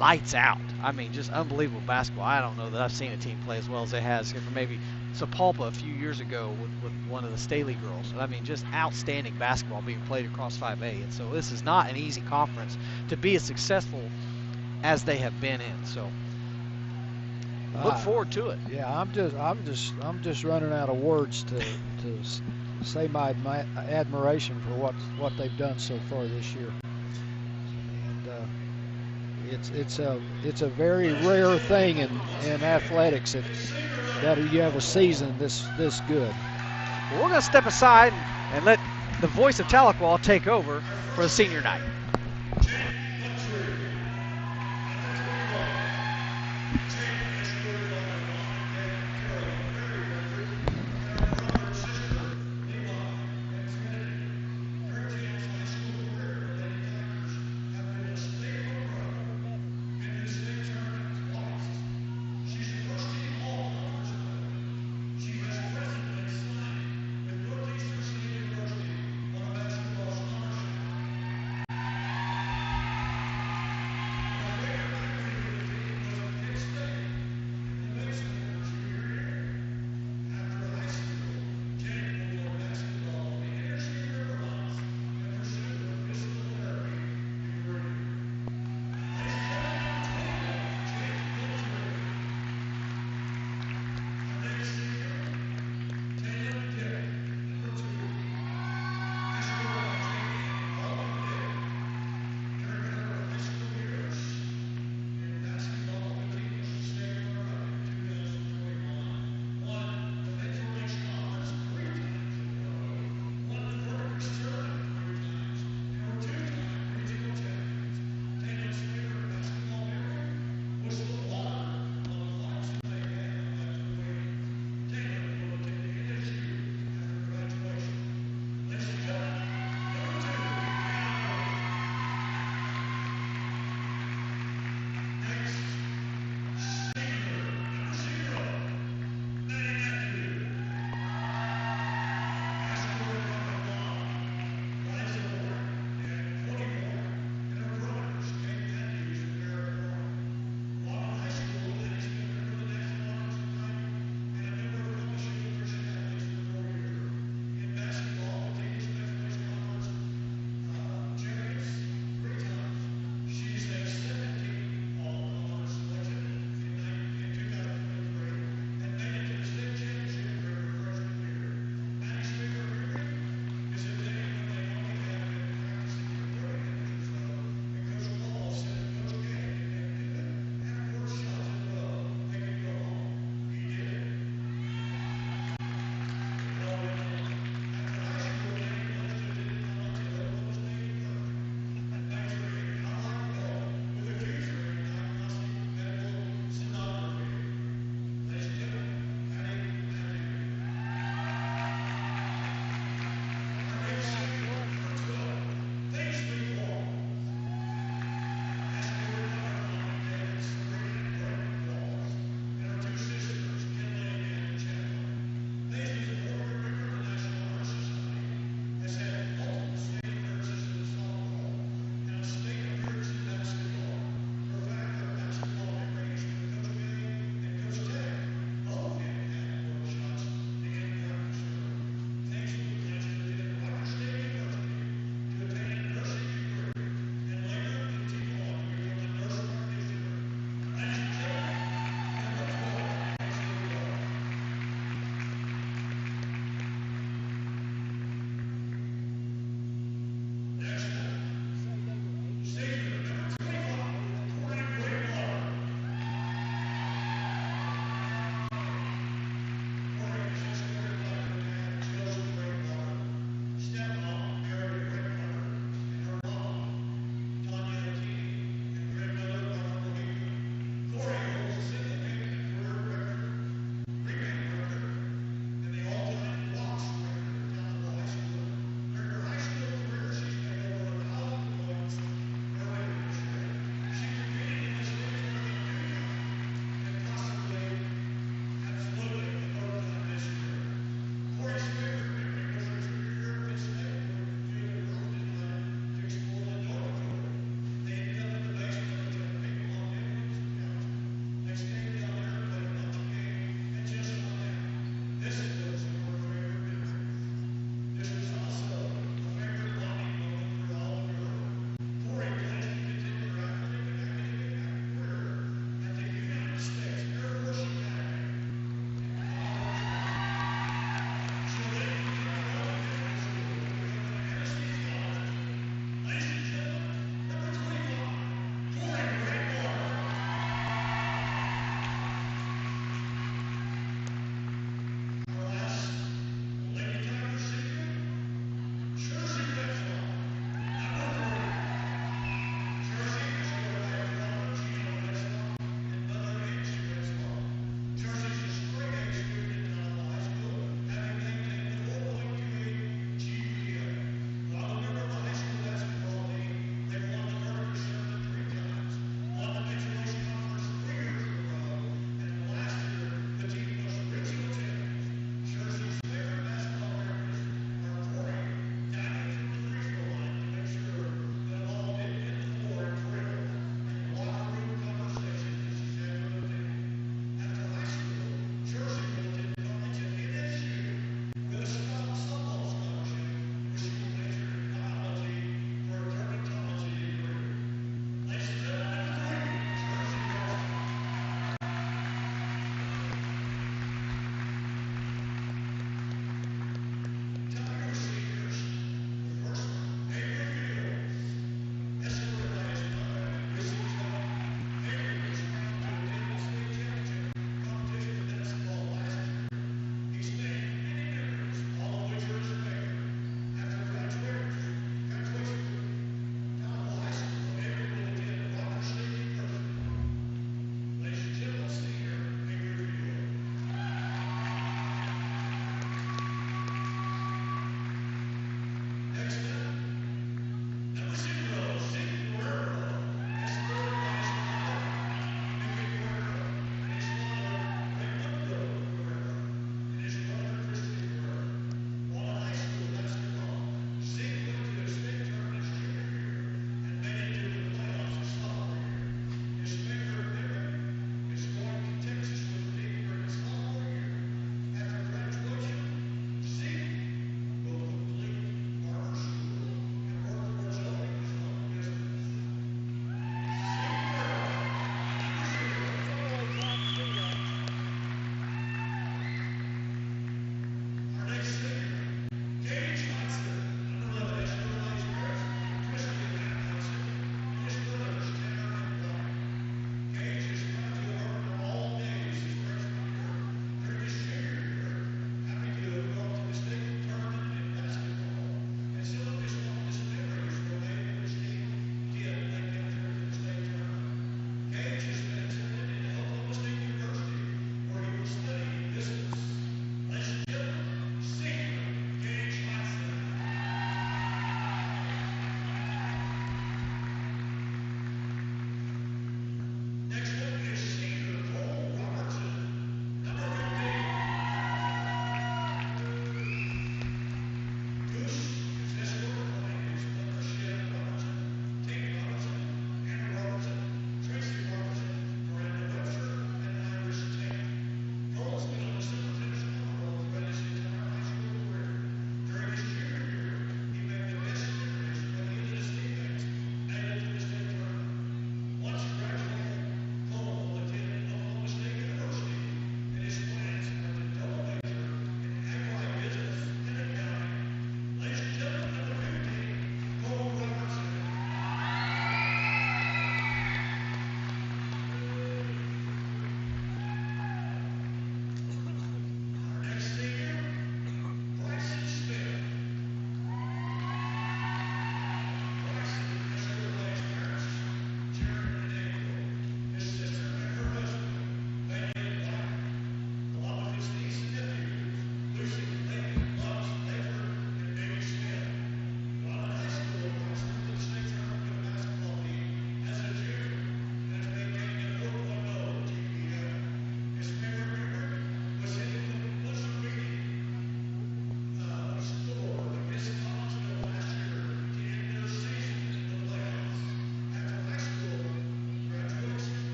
lights out. I mean, just unbelievable basketball. I don't know that I've seen a team play as well as it has here for maybe Sapulpa a few years ago with one of the Staley girls. I mean, just outstanding basketball being played across 5A. And so this is not an easy conference to be as successful as they have been in. So look forward to it. Yeah, I'm just running out of words to say my admiration for what they've done so far this year. It's a very rare thing in athletics that you have a season this good. Well, we're going to step aside and let the voice of Tahlequah take over for the senior night.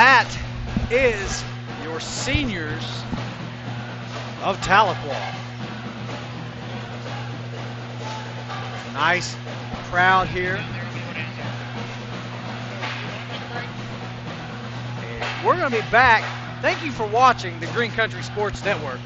that is your seniors of Tahlequah. Nice crowd here. And we're going to be back. Thank you for watching the Green Country Sports Network.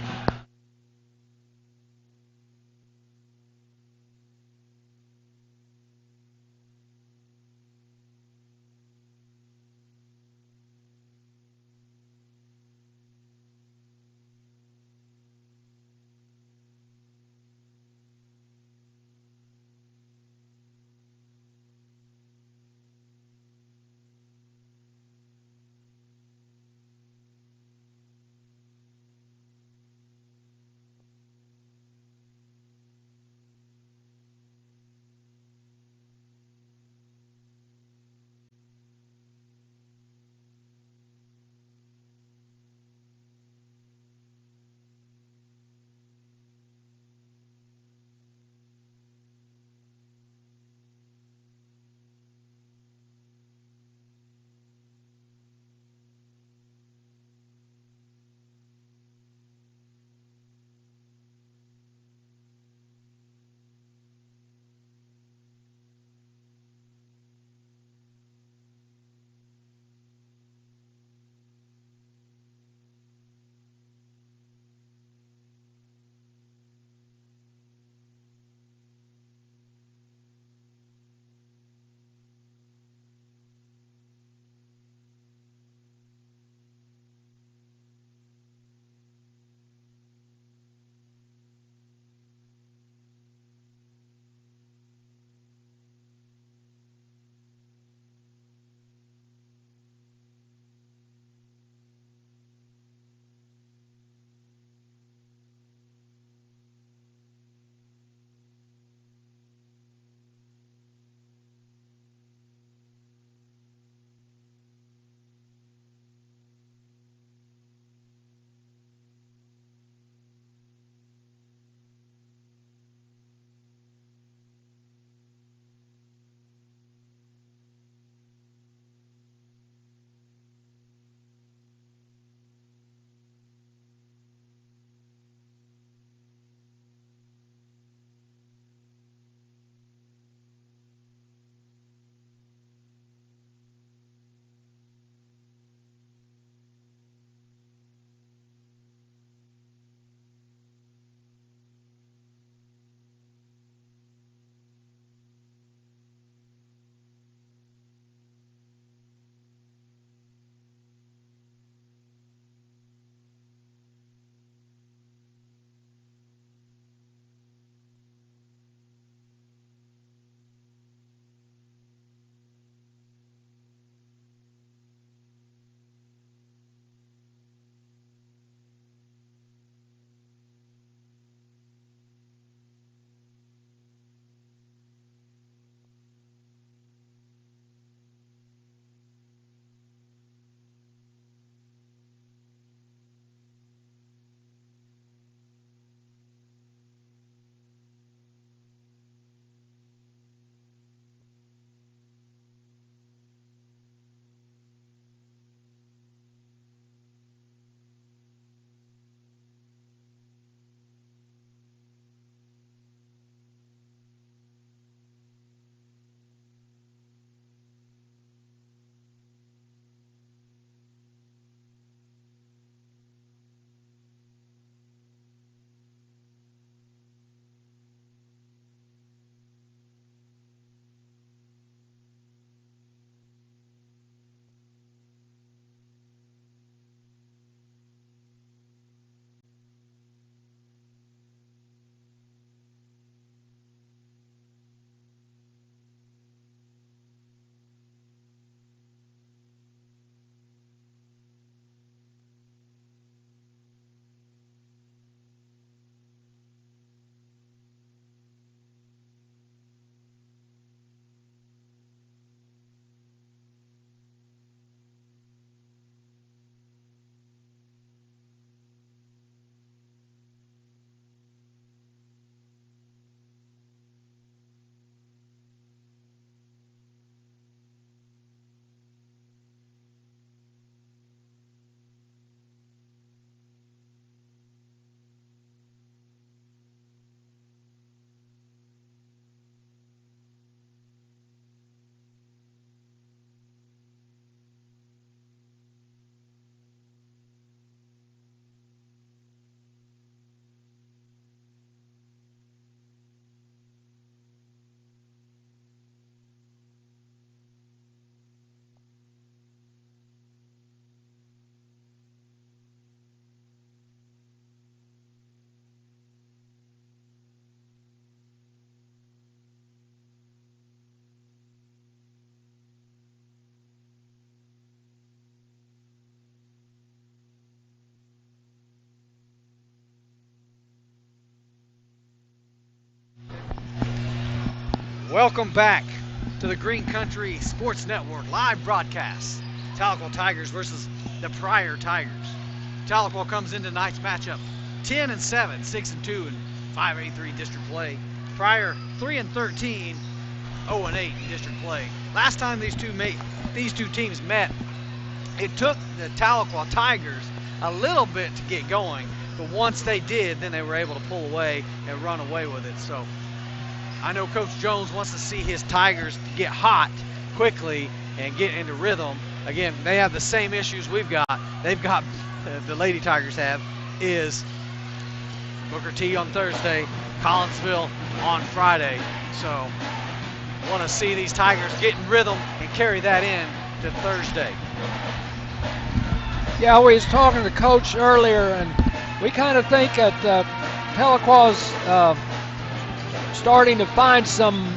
Welcome back to the Green Country Sports Network live broadcast. Tahlequah Tigers versus the Pryor Tigers. Tahlequah comes into tonight's matchup 10-7, 6-2 in 5A3 district play. Pryor 3-13, 0-8 in district play. Last time these two teams met, it took the Tahlequah Tigers a little bit to get going, but once they did, then they were able to pull away and run away with it. So I know Coach Jones wants to see his Tigers get hot quickly and get into rhythm. Again, they have the same issues we've got. They've got, the Lady Tigers have, is Booker T on Thursday, Collinsville on Friday. So want to see these Tigers get in rhythm and carry that in to Thursday. Yeah, we was talking to Coach earlier, and we kind of think that Tahlequah's starting to find some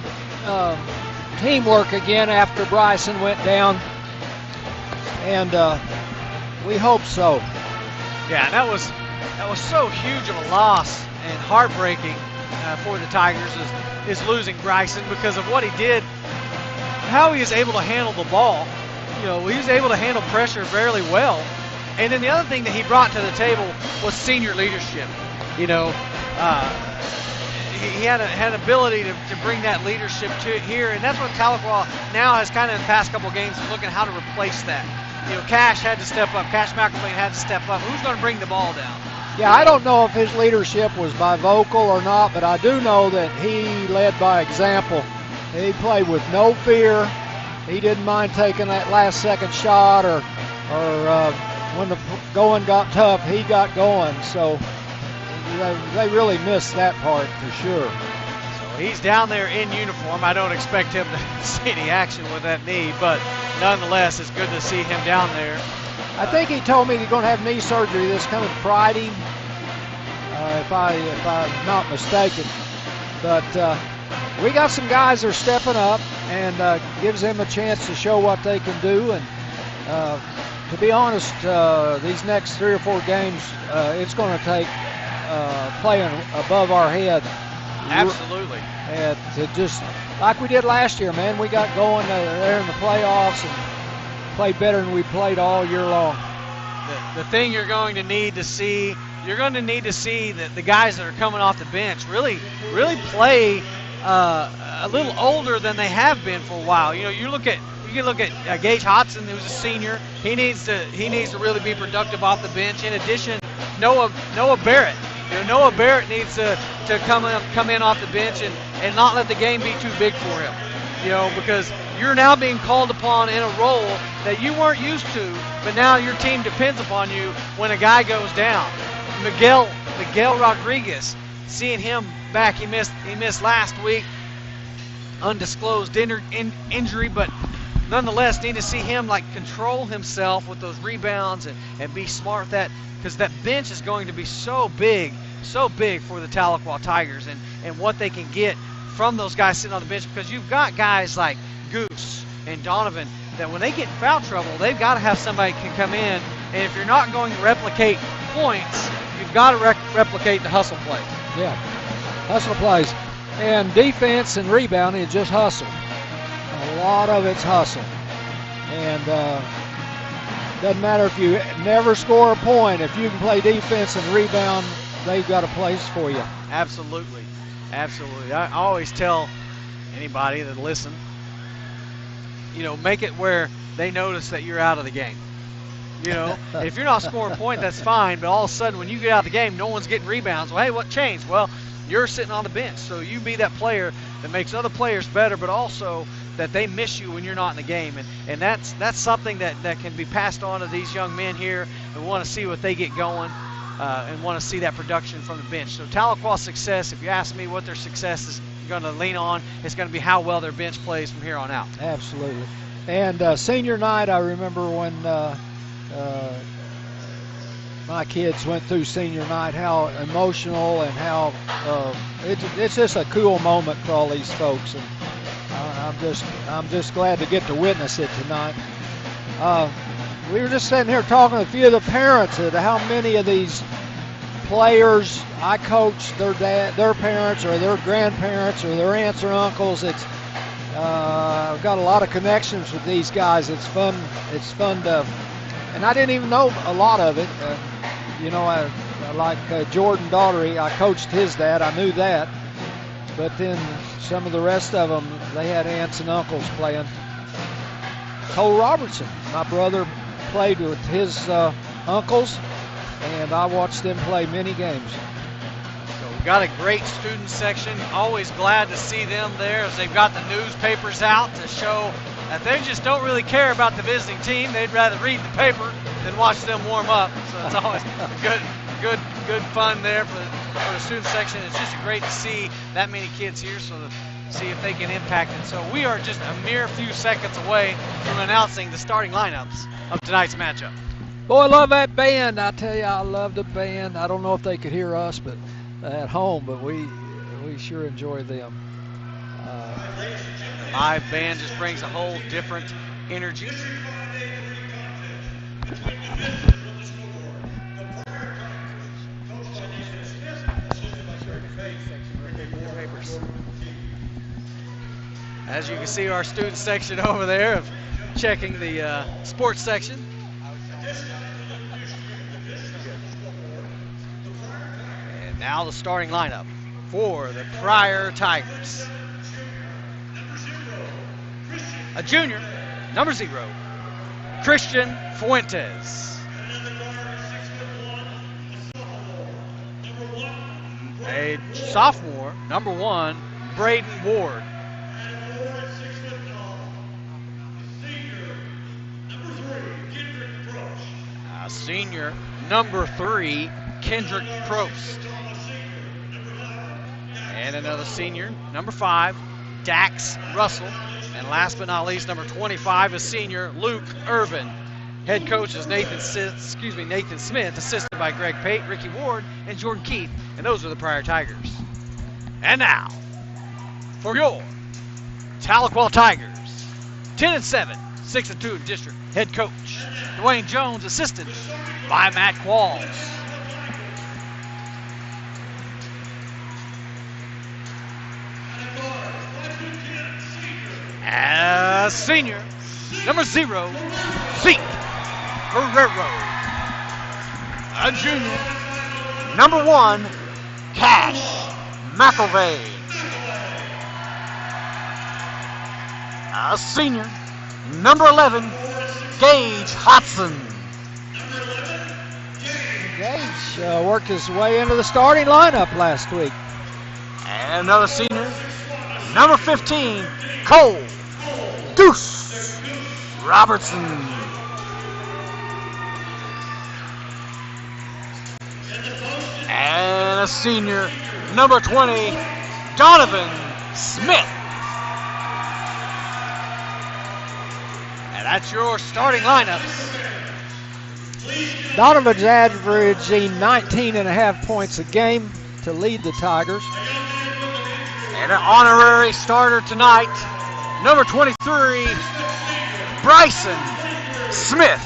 teamwork again after Bryson went down, and we hope so. Yeah, that was so huge of a loss and heartbreaking for the Tigers is losing Bryson because of what he did, how he is able to handle the ball. You know, he was able to handle pressure fairly well. And then the other thing that he brought to the table was senior leadership. You know, he had an ability to bring that leadership to here, and that's what Tahlequah now has kind of in the past couple games is looking how to replace that. You know, Cash had to step up. Cash McElvain had to step up. Who's going to bring the ball down? Yeah, I don't know if his leadership was by vocal or not, but I do know that he led by example. He played with no fear. He didn't mind taking that last second shot or when the going got tough, he got going. So they really missed that part for sure. So he's down there in uniform. I don't expect him to see any action with that knee, but nonetheless, it's good to see him down there. I think he told me he's going to have knee surgery this coming Friday, if I'm not mistaken. But we got some guys that are stepping up and gives them a chance to show what they can do. And to be honest, these next 3 or 4 games, it's going to take playing above our head. Absolutely. And to just like we did last year, man, we got going there in the playoffs and played better than we played all year long. The thing you're going to need to see, that the guys that are coming off the bench really play a little older than they have been for a while. You know, you can look at Gage Hodson, who's a senior. He needs to really be productive off the bench. In addition, Noah Barrett. You know, Noah Barrett needs to come in off the bench and not let the game be too big for him. You know, because you're now being called upon in a role that you weren't used to, but now your team depends upon you when a guy goes down. Miguel Rodriguez, seeing him back, he missed last week, undisclosed injury, but nonetheless need to see him like control himself with those rebounds and be smart with that, because that bench is going to be so big for the Tahlequah Tigers and what they can get from those guys sitting on the bench, because you've got guys like Goose and Donovan that when they get in foul trouble, they've got to have somebody can come in, and if you're not going to replicate points, you've got to replicate the hustle play. Yeah, hustle plays. And defense and rebounding is just hustle. A lot of it's hustle. And doesn't matter if you never score a point. If you can play defense and rebound, they've got a place for you. Absolutely. Absolutely. I always tell anybody that listen, you know, make it where they notice that you're out of the game. You know, if you're not scoring a point, that's fine. But all of a sudden, when you get out of the game, no one's getting rebounds. Well, hey, what changed? Well, you're sitting on the bench. So you be that player that makes other players better, but also that they miss you when you're not in the game. And that's something that can be passed on to these young men here, and want to see what they get going and want to see that production from the bench. So Tahlequah's success, if you ask me what their success is going to lean on, it's going to be how well their bench plays from here on out. Absolutely. And senior night, I remember when my kids went through senior night, how emotional and how it's just a cool moment for all these folks, and I'm just glad to get to witness it tonight. We were just sitting here talking to a few of the parents at how many of these players I coach, their parents or their grandparents or their aunts or uncles. It's I've got a lot of connections with these guys. It's fun. It's fun to, and I didn't even know a lot of it. You know, I like Jordan Daughtery. I coached his dad. I knew that. But then some of the rest of them, they had aunts and uncles playing. Cole Robertson, my brother, played with his uncles, and I watched them play many games. So we've got a great student section. Always glad to see them there as they've got the newspapers out to show that they just don't really care about the visiting team. They'd rather read the paper than watch them warm up. So it's always good fun there for the student section. It's just great to see that many kids here, so to see if they can impact it. So we are just a mere few seconds away from announcing the starting lineups of tonight's matchup. Boy, I love that band. I tell you, I love the band. I don't know if they could hear us, but at home, but we sure enjoy them. The live band just brings a whole different energy. As you can see, our student section over there of checking the sports section. And now the starting lineup for the Pryor Tigers. A junior, number 0, Christian Fuentes. A sophomore, number 1, Braden Ward. A senior, number 3, Kendrick Prost. And another senior, number 5, Dax Russell. And last but not least, number 25, a senior, Luke Irvin. Head coach is Nathan Smith, assisted by Greg Pate, Ricky Ward, and Jordan Keith. And those are the Pryor Tigers. And now, for your Tahlequah Tigers, 10-7, 6-2 in district. Head coach Dwayne Jones, assisted by Matt Qualls. As senior, number 0, Zeke Guerrero. A junior, number 1, Cash McElvey. A senior, number 11, Gage Hudson. Gage worked his way into the starting lineup last week. And another senior, number 15, Cole Deuce Robertson. And a senior, number 20, Donovan Smith. And that's your starting lineups. Donovan's averaging 19.5 points a game to lead the Tigers. And an honorary starter tonight, number 23, Bryson Smith.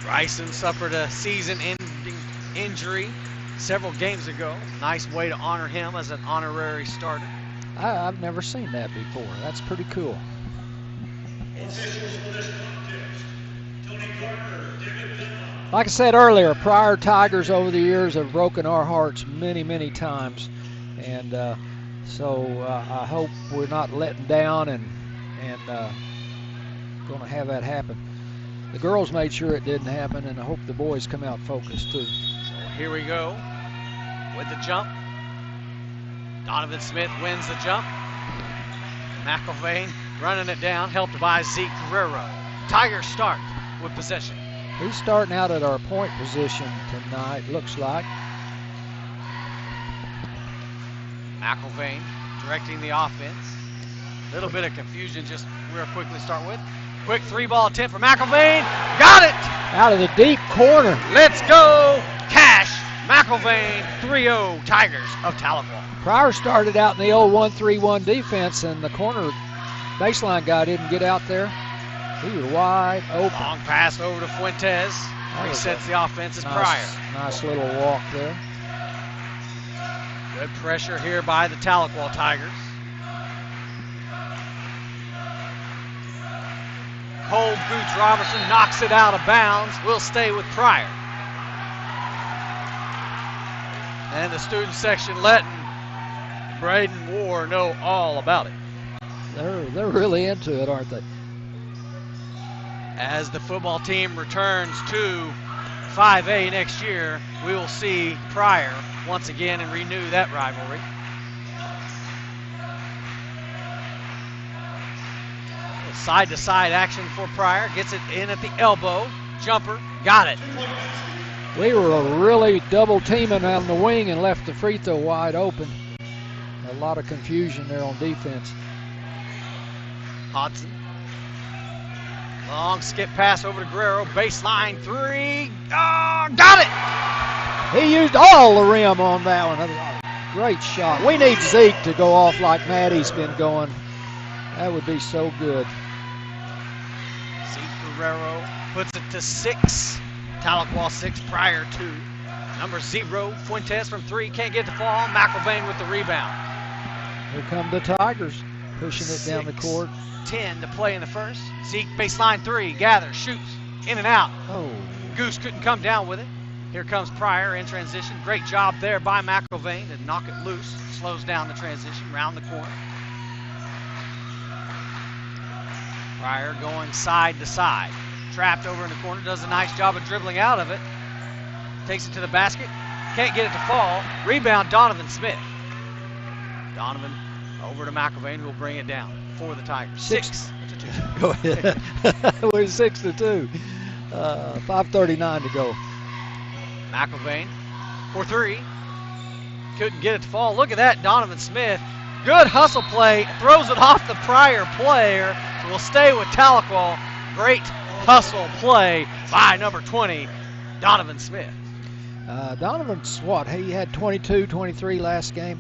Bryson suffered a season-ending injury several games ago. Nice way to honor him as an honorary starter. I've never seen that before. That's pretty cool. Like I said earlier, Pryor Tigers over the years have broken our hearts many, many times. And so I hope we're not letting down and going to have that happen. The girls made sure it didn't happen, and I hope the boys come out focused too. So here we go with the jump. Donovan Smith wins the jump. McElvain running it down, helped by Zeke Guerrero. Tigers start with possession. He's starting out at our point position tonight, looks like. McElvain directing the offense. A little bit of confusion just real quickly start with. Quick 3-ball attempt for McElvain. Got it! Out of the deep corner. Let's go! Cash McElvain, 3-0 Tigers of Tahlequah. Pryor started out in the old 1-3-1 defense, and the corner baseline guy didn't get out there. He was wide open. Long pass over to Fuentes. Resets the offense is Pryor. Nice little walk there. Good pressure here by the Tahlequah Tigers. Cole Boots Robertson knocks it out of bounds. Will stay with Pryor. And the student section letting Braden Ward know all about it. They're really into it, aren't they? As the football team returns to 5A next year, we will see Pryor once again and renew that rivalry. Side-to-side action for Pryor. Gets it in at the elbow. Jumper. Got it. We were really double teaming on the wing and left the free throw wide open. A lot of confusion there on defense. Hodson. Long skip pass over to Guerrero. Baseline three. Oh, got it! He used all the rim on that one. Great shot. We need Zeke to go off like Maddie's been going. That would be so good. Zeke Guerrero puts it to 6. Tahlequah 6, Pryor 2. Number 0, Fuentes from 3. Can't get the fall. McElvain with the rebound. Here come the Tigers, pushing it down the court. 10 to play in the first. Zeke, baseline 3, gathers, shoots, in and out. Oh. Goose couldn't come down with it. Here comes Pryor in transition. Great job there by McElvain to knock it loose. Slows down the transition, round the corner. Pryor going side to side. Trapped over in the corner, does a nice job of dribbling out of it. Takes it to the basket. Can't get it to fall. Rebound, Donovan Smith. Donovan over to McElvain, who will bring it down for the Tigers. 6 to 2. Go ahead. We're 6 to 2. 5:39 to go. McElvain for 3. Couldn't get it to fall. Look at that, Donovan Smith. Good hustle play. Throws it off the Pryor player. So we'll stay with Tahlequah. Great hustle play by number 20, Donovan Smith. Donovan's what? He had 22, 23 last game.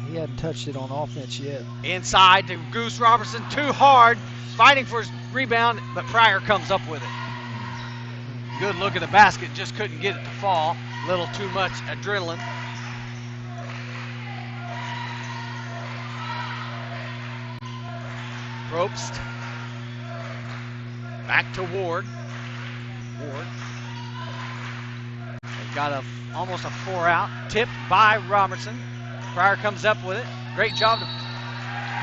He hadn't touched it on offense yet. Inside to Goose Robertson, too hard, fighting for his rebound, but Pryor comes up with it. Good look at the basket, just couldn't get it to fall. A little too much adrenaline. Probst. Back to Ward. Ward. They've got almost a 4 out. Tipped by Robertson. Pryor comes up with it. Great job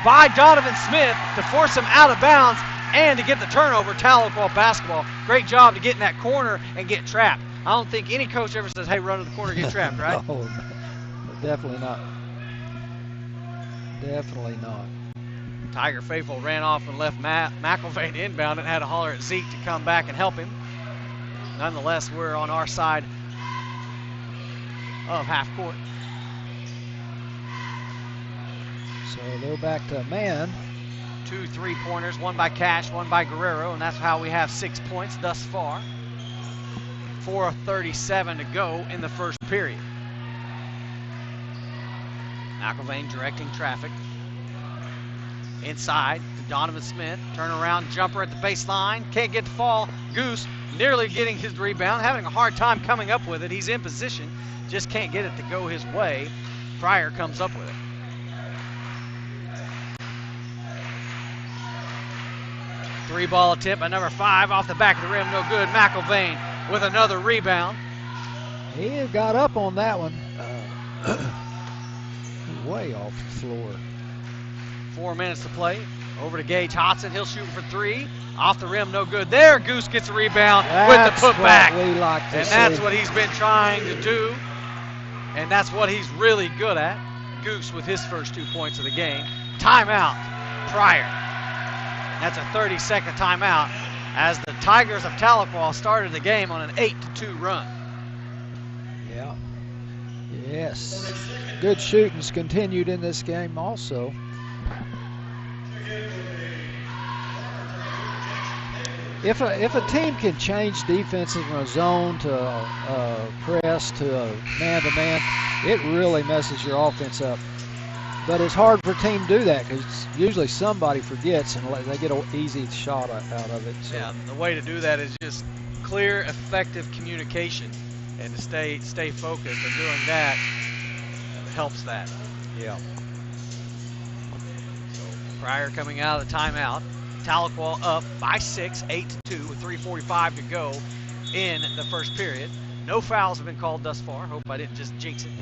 by Donovan Smith to force him out of bounds and to get the turnover. Tahlequah basketball. Great job to get in that corner and get trapped. I don't think any coach ever says, hey, run to the corner, get trapped, right? No, definitely not. Definitely not. Tiger faithful ran off and left McElvain inbound and had to holler at Zeke to come back and help him. Nonetheless, we're on our side of half court. So they're back to man. 2 3-pointers, one by Cash, one by Guerrero, and that's how we have 6 points thus far. 4:37 to go in the first period. McElvain directing traffic. Inside to Donovan Smith. Turnaround jumper at the baseline. Can't get the fall. Goose nearly getting his rebound. Having a hard time coming up with it. He's in position. Just can't get it to go his way. Pryor comes up with it. Three-ball attempt by number 5 off the back of the rim. No good. McElvain with another rebound. He got up on that one. Way off the floor. 4 minutes to play. Over to Gage Hodson. He'll shoot for 3. Off the rim, no good. There, Goose gets a rebound with the putback. What we like to see. That's what he's been trying to do. And that's what he's really good at. Goose with his first 2 points of the game. Timeout, Pryor. That's a 30-second timeout as the Tigers of Tahlequah started the game on an 8-2 run. Yeah. Yes. Good shooting's continued in this game also. If a team can change defenses from a zone to a press to a man-to-man, it really messes your offense up. But it's hard for a team to do that because usually somebody forgets and they get an easy shot out of it. So. Yeah, the way to do that is just clear, effective communication and to stay focused. And doing that helps that. Yeah. So Pryor coming out of the timeout. Tahlequah up by 6, 8-2 with 3:45 to go in the first period. No fouls have been called thus far. Hope I didn't just jinx it.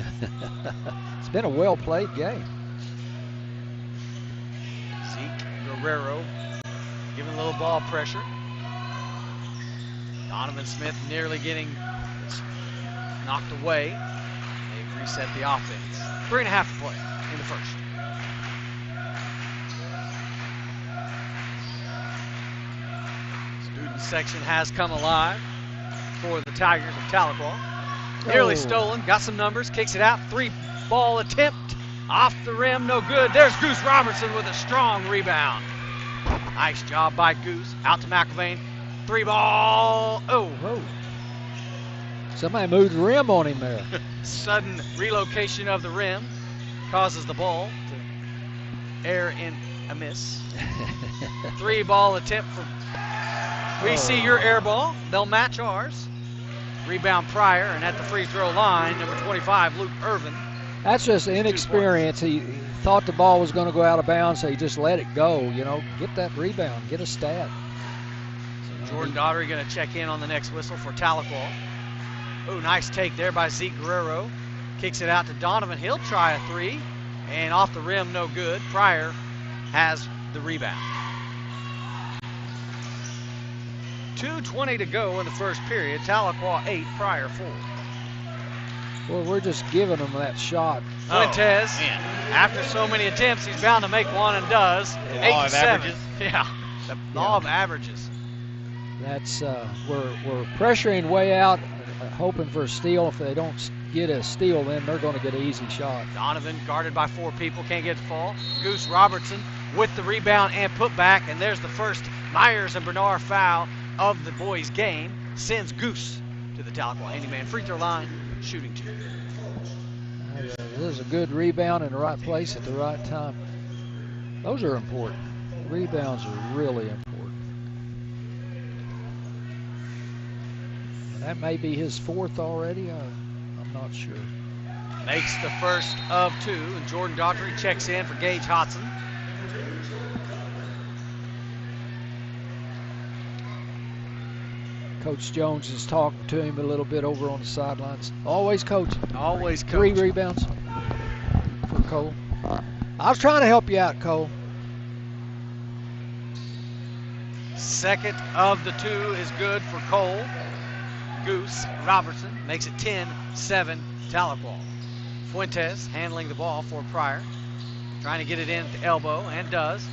It's been a well-played game. Zeke Guerrero giving a little ball pressure. Donovan Smith nearly getting knocked away. They've reset the offense. 3.5 to play in the first. Student section has come alive for the Tigers of Tahlequah. Nearly stolen, got some numbers, kicks it out, 3-ball attempt, off the rim, no good. There's Goose Robertson with a strong rebound. Nice job by Goose, out to McIlvain, 3-ball, Whoa. Somebody moved the rim on him there. Sudden relocation of the rim causes the ball to air in a miss. 3-ball attempt for, we see your air ball, they'll match ours. Rebound Pryor, and at the free throw line, number 25, Luke Irvin. That's just inexperience. He thought the ball was going to go out of bounds, so he just let it go. You know, get that rebound, get a stat. So Jordan Daughtry going to check in on the next whistle for Tahlequah. Oh, nice take there by Zeke Guerrero. Kicks it out to Donovan. He'll try a 3, and off the rim, no good. Pryor has the rebound. 2:20 to go in the first period. Tahlequah 8, Pryor 4. Well, we're just giving him that shot. Fuentes, after so many attempts, he's bound to make one and does. 8-7. Yeah, the law of averages. That's we're pressuring way out, hoping for a steal. If they don't get a steal, then they're going to get an easy shot. Donovan guarded by 4 people, can't get the fall. Goose Robertson with the rebound and put back, and there's the first Myers and Bernard foul of the boys' game. Sends Goose to the Tahlequah handyman free throw line, shooting 2. This is a good rebound in the right place at the right time. Those are important. Rebounds are really important. And that may be his 4th already. I'm not sure. Makes the first of 2, and Jordan Daughtry checks in for Gage Hodson. Coach Jones is talking to him a little bit over on the sidelines. Always coaching. Always coaching. 3 rebounds for Cole. I was trying to help you out, Cole. Second of the 2 is good for Cole. Goose Robertson makes it 10-7 Tahlequah. Fuentes handling the ball for Pryor. Trying to get it in at the elbow, and does.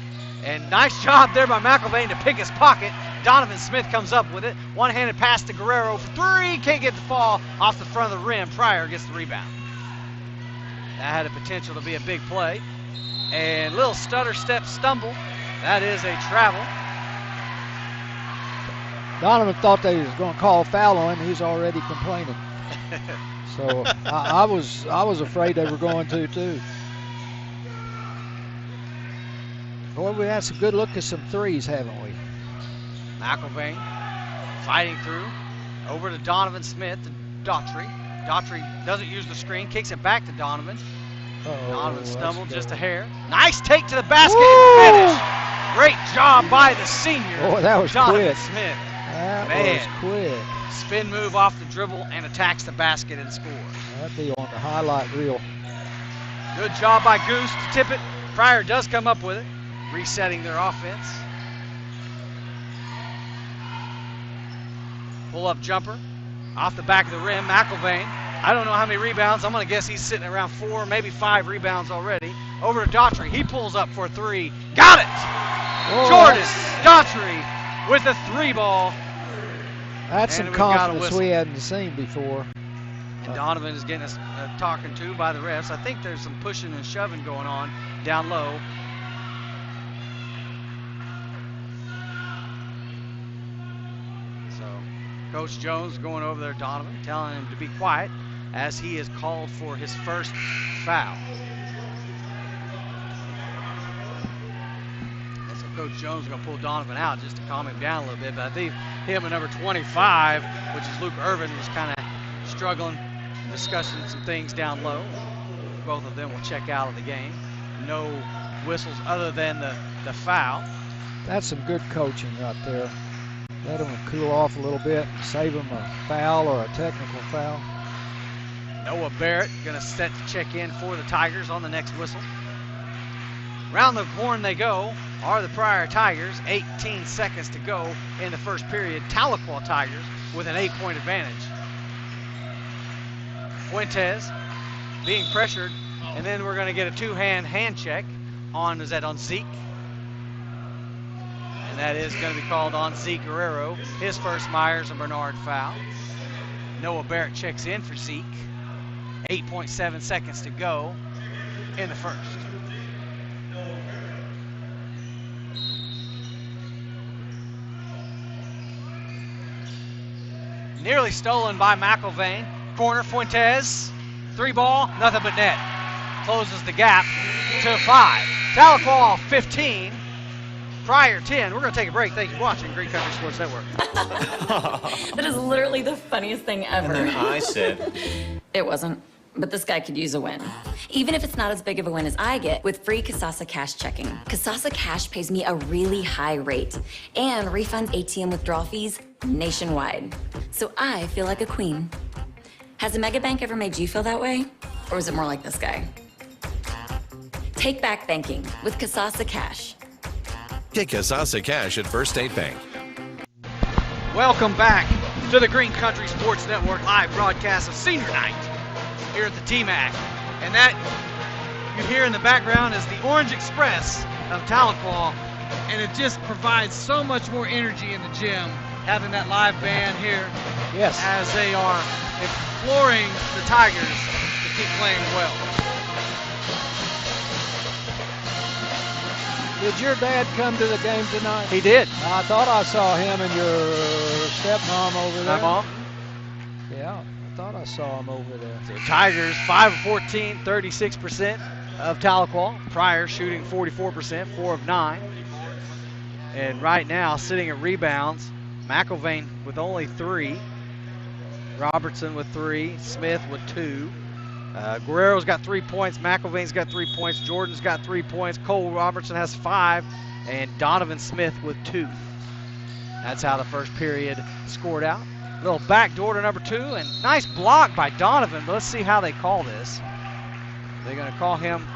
And nice job there by McIlvain to pick his pocket. Donovan Smith comes up with it. One-handed pass to Guerrero for 3. Can't get the fall off the front of the rim. Pryor gets the rebound. That had a potential to be a big play. And little stutter step stumble. That is a travel. Donovan thought they was going to call a foul on him. He's already complaining. So I was afraid they were going to too. Boy, we had some good look at some 3s, haven't we? McIlvain fighting through. Over to Donovan Smith to Daughtry. Daughtry doesn't use the screen, kicks it back to Donovan. Donovan stumbled just a hair. Nice take to the basket and finish. Great job by the senior. Oh, that was Donovan quick. Smith. That Man. was quick. Spin move off the dribble and attacks the basket and scores. That'd be on the highlight reel. Good job by Goose to tip it. Pryor does come up with it, resetting their offense. Pull-up jumper off the back of the rim. McIlvain, I don't know how many rebounds. I'm going to guess he's sitting around 4, maybe 5 rebounds already. Over to Daughtry. He pulls up for a 3. Got it! Whoa, Jordan Daughtry with the 3-ball. That's some confidence we hadn't seen before. And Donovan is getting us talking to by the refs. I think there's some pushing and shoving going on down low. So Coach Jones going over there, Donovan, telling him to be quiet as he is called for his first foul. Coach Jones is going to pull Donovan out just to calm him down a little bit. But I think him and number 25, which is Luke Irvin, was kind of struggling, discussing some things down low. Both of them will check out of the game. No whistles other than the foul. That's some good coaching right there. Let them cool off a little bit, save them a foul or a technical foul. Noah Barrett going to set to check in for the Tigers on the next whistle. Round the horn they go are the Pryor Tigers. 18 seconds to go in the first period. Tahlequah Tigers with an 8-point advantage. Fuentes being pressured, and then we're going to get a hand check on, is that on Zeke? And that is going to be called on Zeke Guerrero. His first Myers and Bernard foul. Noah Barrett checks in for Zeke. 8.7 seconds to go in the first. Nearly stolen by McIlvain. Corner, Fuentes. 3-ball, nothing but net. Closes the gap to 5. Tahlequah 15. Pryor 10. We're going to take a break. Thanks for watching Green Country Sports Network. That is literally the funniest thing ever. And then I said, It wasn't. But this guy could use a win. Even if it's not as big of a win as I get with free Kasasa cash checking. Kasasa cash pays me a really high rate and refunds ATM withdrawal fees nationwide. So I feel like a queen. Has a mega bank ever made you feel that way? Or is it more like this guy? Take back banking with Kasasa cash. Get Kasasa Cash at First State Bank. Welcome back to the Green Country Sports Network live broadcast of Senior Night here at the TMAC. And that you hear in the background is the Orange Express of Tahlequah. And it just provides so much more energy in the gym, having that live band here. Yes. As they are imploring the Tigers to keep playing well. Did your dad come to the game tonight? He did. I thought I saw him and your stepmom over there. My mom? Yeah, I thought I saw him over there. So Tigers 5 of 14, 36% of Tahlequah. Pryor shooting 44%, 4 of 9. And right now sitting at rebounds, McIlvain with only 3. Robertson with 3, Smith with 2. Guerrero's got 3 points, McIlvain's got 3 points, Jordan's got 3 points, Cole Robertson has 5, and Donovan Smith with 2. That's how the first period scored out. Little backdoor to number 2, and nice block by Donovan, but let's see how they call this. They're going to call him,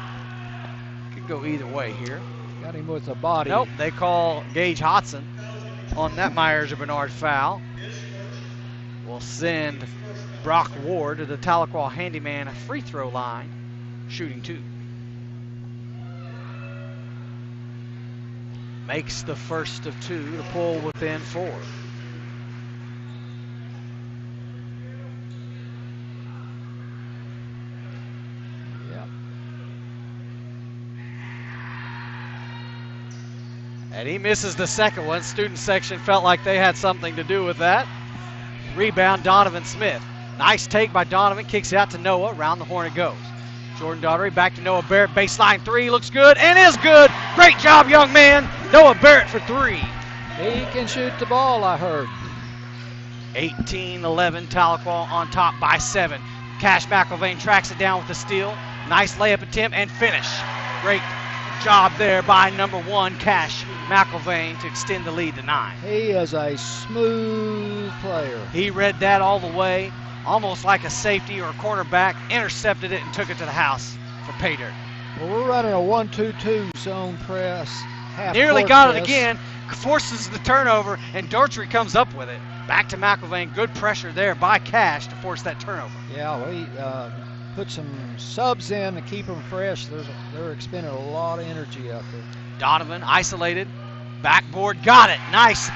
could go either way here. Got him with the body. Nope, they call Gage Hodson on that Myers or Bernard foul. We'll send Brock Ward to the Tahlequah handyman free throw line, shooting 2. Makes the first of 2 to pull within 4. Yep. And he misses the second one. Student section felt like they had something to do with that. Rebound, Donovan Smith. Nice take by Donovan, kicks it out to Noah. Round the horn it goes. Jordan Daughtery back to Noah Barrett. Baseline 3 looks good and is good. Great job, young man. Noah Barrett for 3. He can shoot the ball, I heard. 18-11, Tahlequah on top by 7. Cash McIlvain tracks it down with the steal. Nice layup attempt and finish. Great job there by number 1, Cash McIlvain, to extend the lead to 9. He is a smooth player. He read that all the way, almost like a safety or a cornerback, intercepted it and took it to the house for pay dirt. Well, we're running a 1-2-2 zone press. Nearly got it again, forces the turnover, and Daughtery comes up with it. Back to McIlvain, good pressure there by Cash to force that turnover. Yeah, we put some subs in to keep them fresh. They're expending a lot of energy out there. Donovan isolated, backboard, got it. Nice,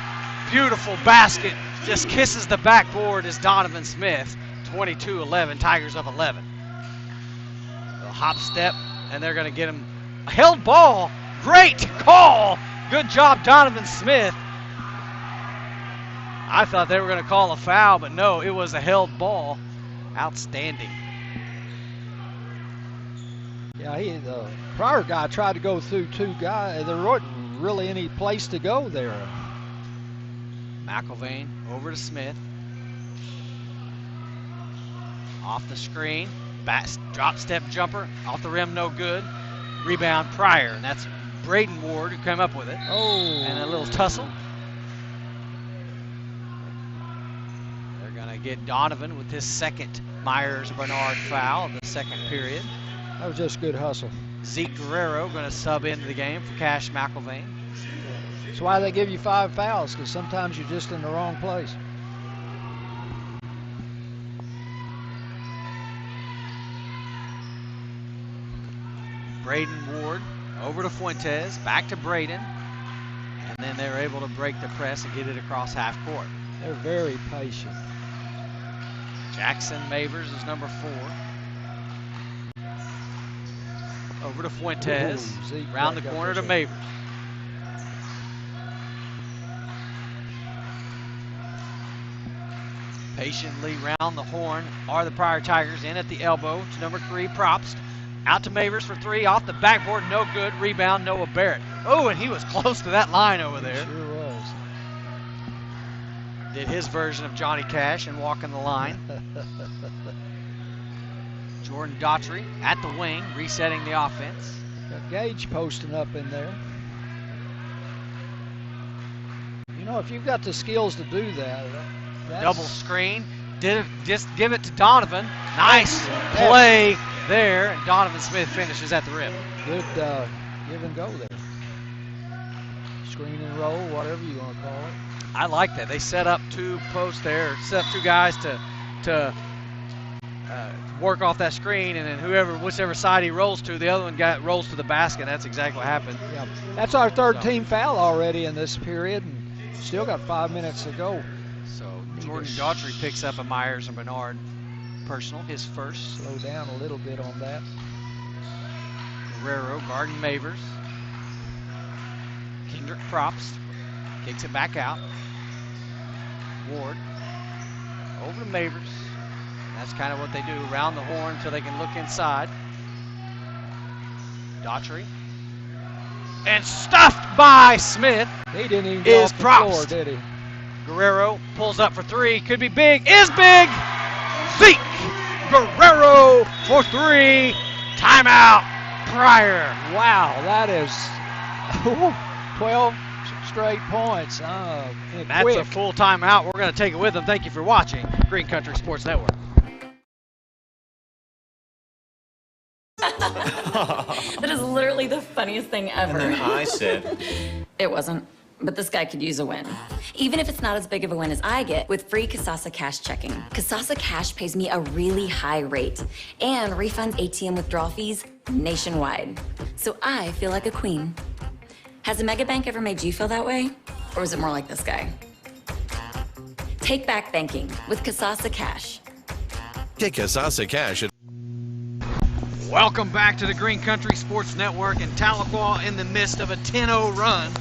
beautiful basket. Just kisses the backboard as Donovan Smith. 22-11, Tigers up 11. A hop step, and they're going to get him a held ball. Great call. Good job, Donovan Smith. I thought they were going to call a foul, but no, it was a held ball. Outstanding. Yeah, the Pryor guy tried to go through 2 guys. The really any place to go there. McElvain over to Smith. Off the screen, drop step jumper, off the rim, no good. Rebound Pryor, and that's Braden Ward who came up with it. Oh. And a little tussle. They're gonna get Donovan with his second Myers-Bernard foul of the second period. That was just good hustle. Zeke Guerrero gonna sub into the game for Cash McElvain. That's why they give you 5 fouls, because sometimes you're just in the wrong place. Braden Ward over to Fuentes, back to Braden, and then they're able to break the press and get it across half court. They're very patient. Jackson Mavers is number 4. Over to Fuentes, round the corner to Mavers. Patiently round the horn are the Pryor Tigers, in at the elbow to number 3, Probst. Out to Mavers for 3, off the backboard, no good. Rebound, Noah Barrett. Oh, and he was close to that line over there. Sure was. Did his version of Johnny Cash and walking the line. Jordan Daughtry at the wing, resetting the offense. Got Gage posting up in there. You know, if you've got the skills to do that, double screen. Just give it to Donovan. Nice play there. And Donovan Smith finishes at the rim. Good give and go there. Screen and roll, whatever you want to call it. I like that. They set up 2 posts there, set up 2 guys to work off that screen, and then whichever side he rolls to, the other one rolls to the basket. That's exactly what happened. Yeah, that's our third team foul already in this period, and still got 5 minutes to go. So Jordan Daughtry picks up a Myers-Bernard personal, his first. Slow down a little bit on that. Guerrero guarding Mavers. Kendrick Probst kicks it back out. Ward over to Mavers. That's kind of what they do, round the horn until they can look inside. Daughtry. And stuffed by Smith. He didn't even go off the floor, did he? Guerrero pulls up for 3. Could be big. Is big. Zeke Guerrero for 3. Timeout. Pryor. Wow, that is 12 straight points. That's quick. a full timeout. We're going to take it with them. Thank you for watching Green Country Sports Network. That is literally the funniest thing ever. And then I said, It wasn't. But this guy could use a win. Even if it's not as big of a win as I get with free Kasasa Cash checking. Kasasa Cash pays me a really high rate and refunds ATM withdrawal fees nationwide. So I feel like a queen. Has a mega bank ever made you feel that way? Or is it more like this guy? Take back banking with Kasasa Cash. Get Kasasa Cash at Welcome back to the Green Country Sports Network, and Tahlequah in the midst of a 10-0 run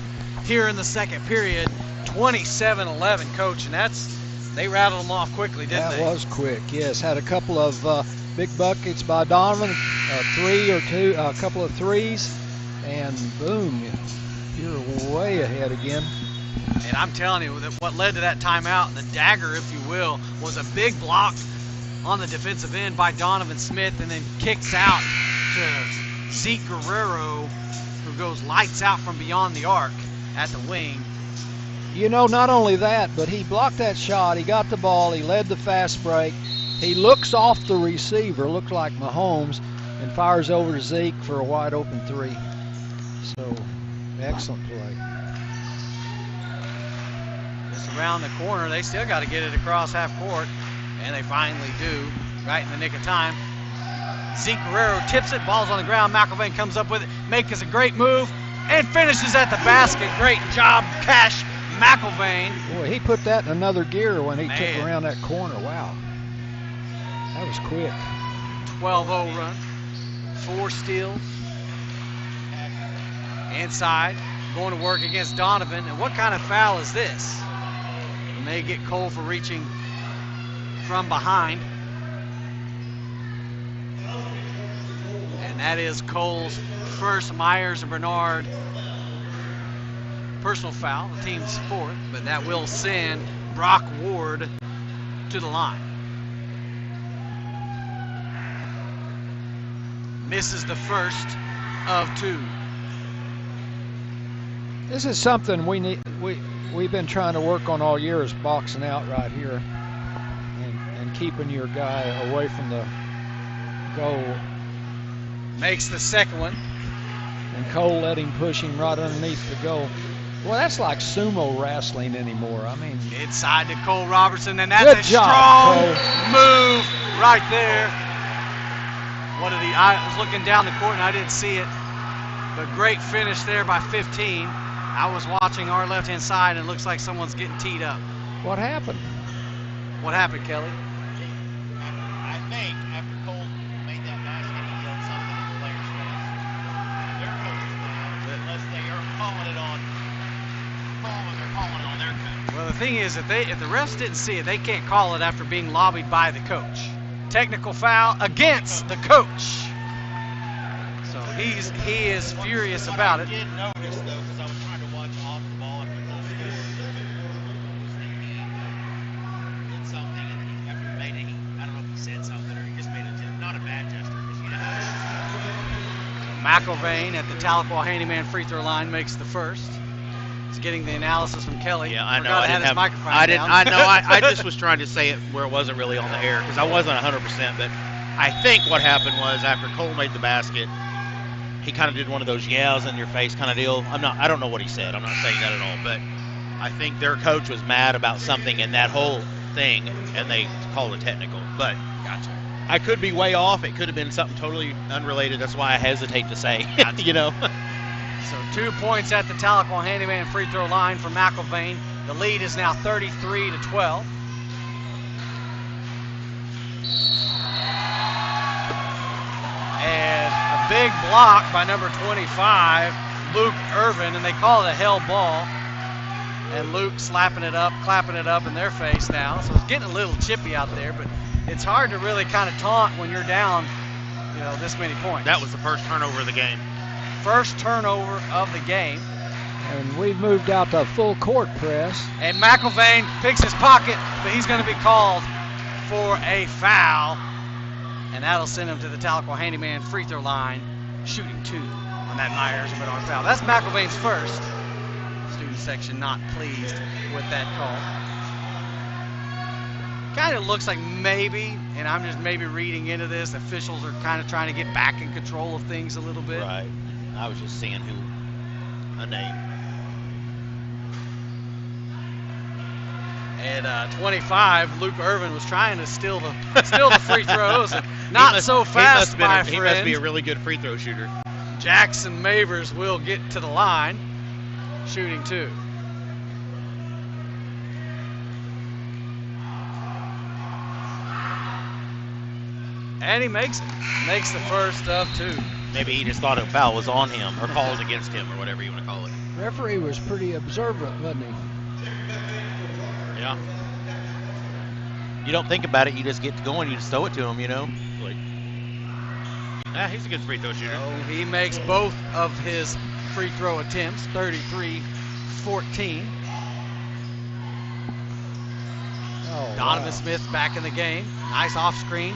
here in the second period, 27-11, Coach, and they rattled them off quickly, didn't they? That was quick, yes. Had a couple of big buckets by Donovan, a couple of threes, and boom, you're way ahead again. And I'm telling you, that what led to that timeout, the dagger, if you will, was a big block on the defensive end by Donovan Smith, and then kicks out to Zeke Guerrero, who goes lights out from beyond the arc at the wing. You know, not only that, but he blocked that shot. He got the ball. He led the fast break. He looks off the receiver, looks like Mahomes, and fires over to Zeke for a wide open 3. So, excellent play. Just around the corner, they still got to get it across half court, and they finally do, right in the nick of time. Zeke Guerrero tips it, ball's on the ground. McElvain comes up with it, makes a great move, and finishes at the basket. Great job, Cash McElvain. Boy, he put that in another gear when he took around that corner. Wow. That was quick. 12-0 run. 4 steals. Inside, going to work against Donovan. And what kind of foul is this? And they get Cole for reaching from behind. And that is Cole's first Myers-Bernard personal foul, the team's fourth, but that will send Brock Ward to the line. Misses the first of 2. This is something we've been trying to work on all year, is boxing out right here and keeping your guy away from the goal. Makes the second one. And Cole let him push him right underneath the goal. Well, that's like sumo wrestling anymore. I mean, inside to Cole Robertson, and that's good a job, strong Cole. move right there. I was looking down the court and I didn't see it, but great finish there by 15. I was watching our left-hand side and it looks like someone's getting teed up. What happened? What happened, Kelly? I think after Cole made that basket, he yelled something at the players' face. Their coaches now, unless they are calling it on Cole and they're calling it on their coach. Well, the thing is, if the refs didn't see it, they can't call it after being lobbied by the coach. Technical foul against the coach. So he is furious about it. I did notice though, because I was trying to watch off the ball after Cole did something, and after he made it, I don't know if he said something or he just made a not a bad gesture, because you know. McIlvain at the Tahlequah handyman free throw line makes the first. He's getting the analysis from Kelly. Yeah, I know. I didn't his have microphone I didn't. down. I know. I just was trying to say it where it wasn't really on the air because I wasn't 100%. But I think what happened was after Cole made the basket, he kind of did one of those yells in your face kind of deal. I don't know what he said. I'm not saying that at all. But I think their coach was mad about something in that whole thing, and they called it technical. But gotcha. I could be way off. It could have been something totally unrelated. That's why I hesitate to say. You know. So 2 points at the Tahlequah handyman free throw line for McIlvain. The lead is now 33-12. And a big block by number 25, Luke Irvin, and they call it a hell ball. And Luke slapping it up, clapping it up in their face now. So it's getting a little chippy out there, but it's hard to really kind of taunt when you're down, this many points. That was the first turnover of the game. First turnover of the game. And we've moved out to full court press. And McIlvain picks his pocket, but he's going to be called for a foul. And that'll send him to the Tahlequah handyman free throw line, shooting 2 on that Myers and Bernard foul. That's McIlvain's first. Student section not pleased with that call. Kind of looks like maybe, and I'm just maybe reading into this, officials are kind of trying to get back in control of things a little bit. Right. I was just seeing a name. At 25, Luke Irvin was trying to steal the free throws, and not so fast, my friend. He must be a really good free throw shooter. Jackson Mavers will get to the line, shooting 2. And he makes the first of 2. Maybe he just thought a foul was on him or called against him or whatever you want to call it. Referee was pretty observant, wasn't he? Yeah. You don't think about it. You just get going. You just throw it to him, Like, he's a good free throw shooter. Oh, he makes both of his free throw attempts, 33-14. Oh, Donovan wow. Smith back in the game. Nice off screen.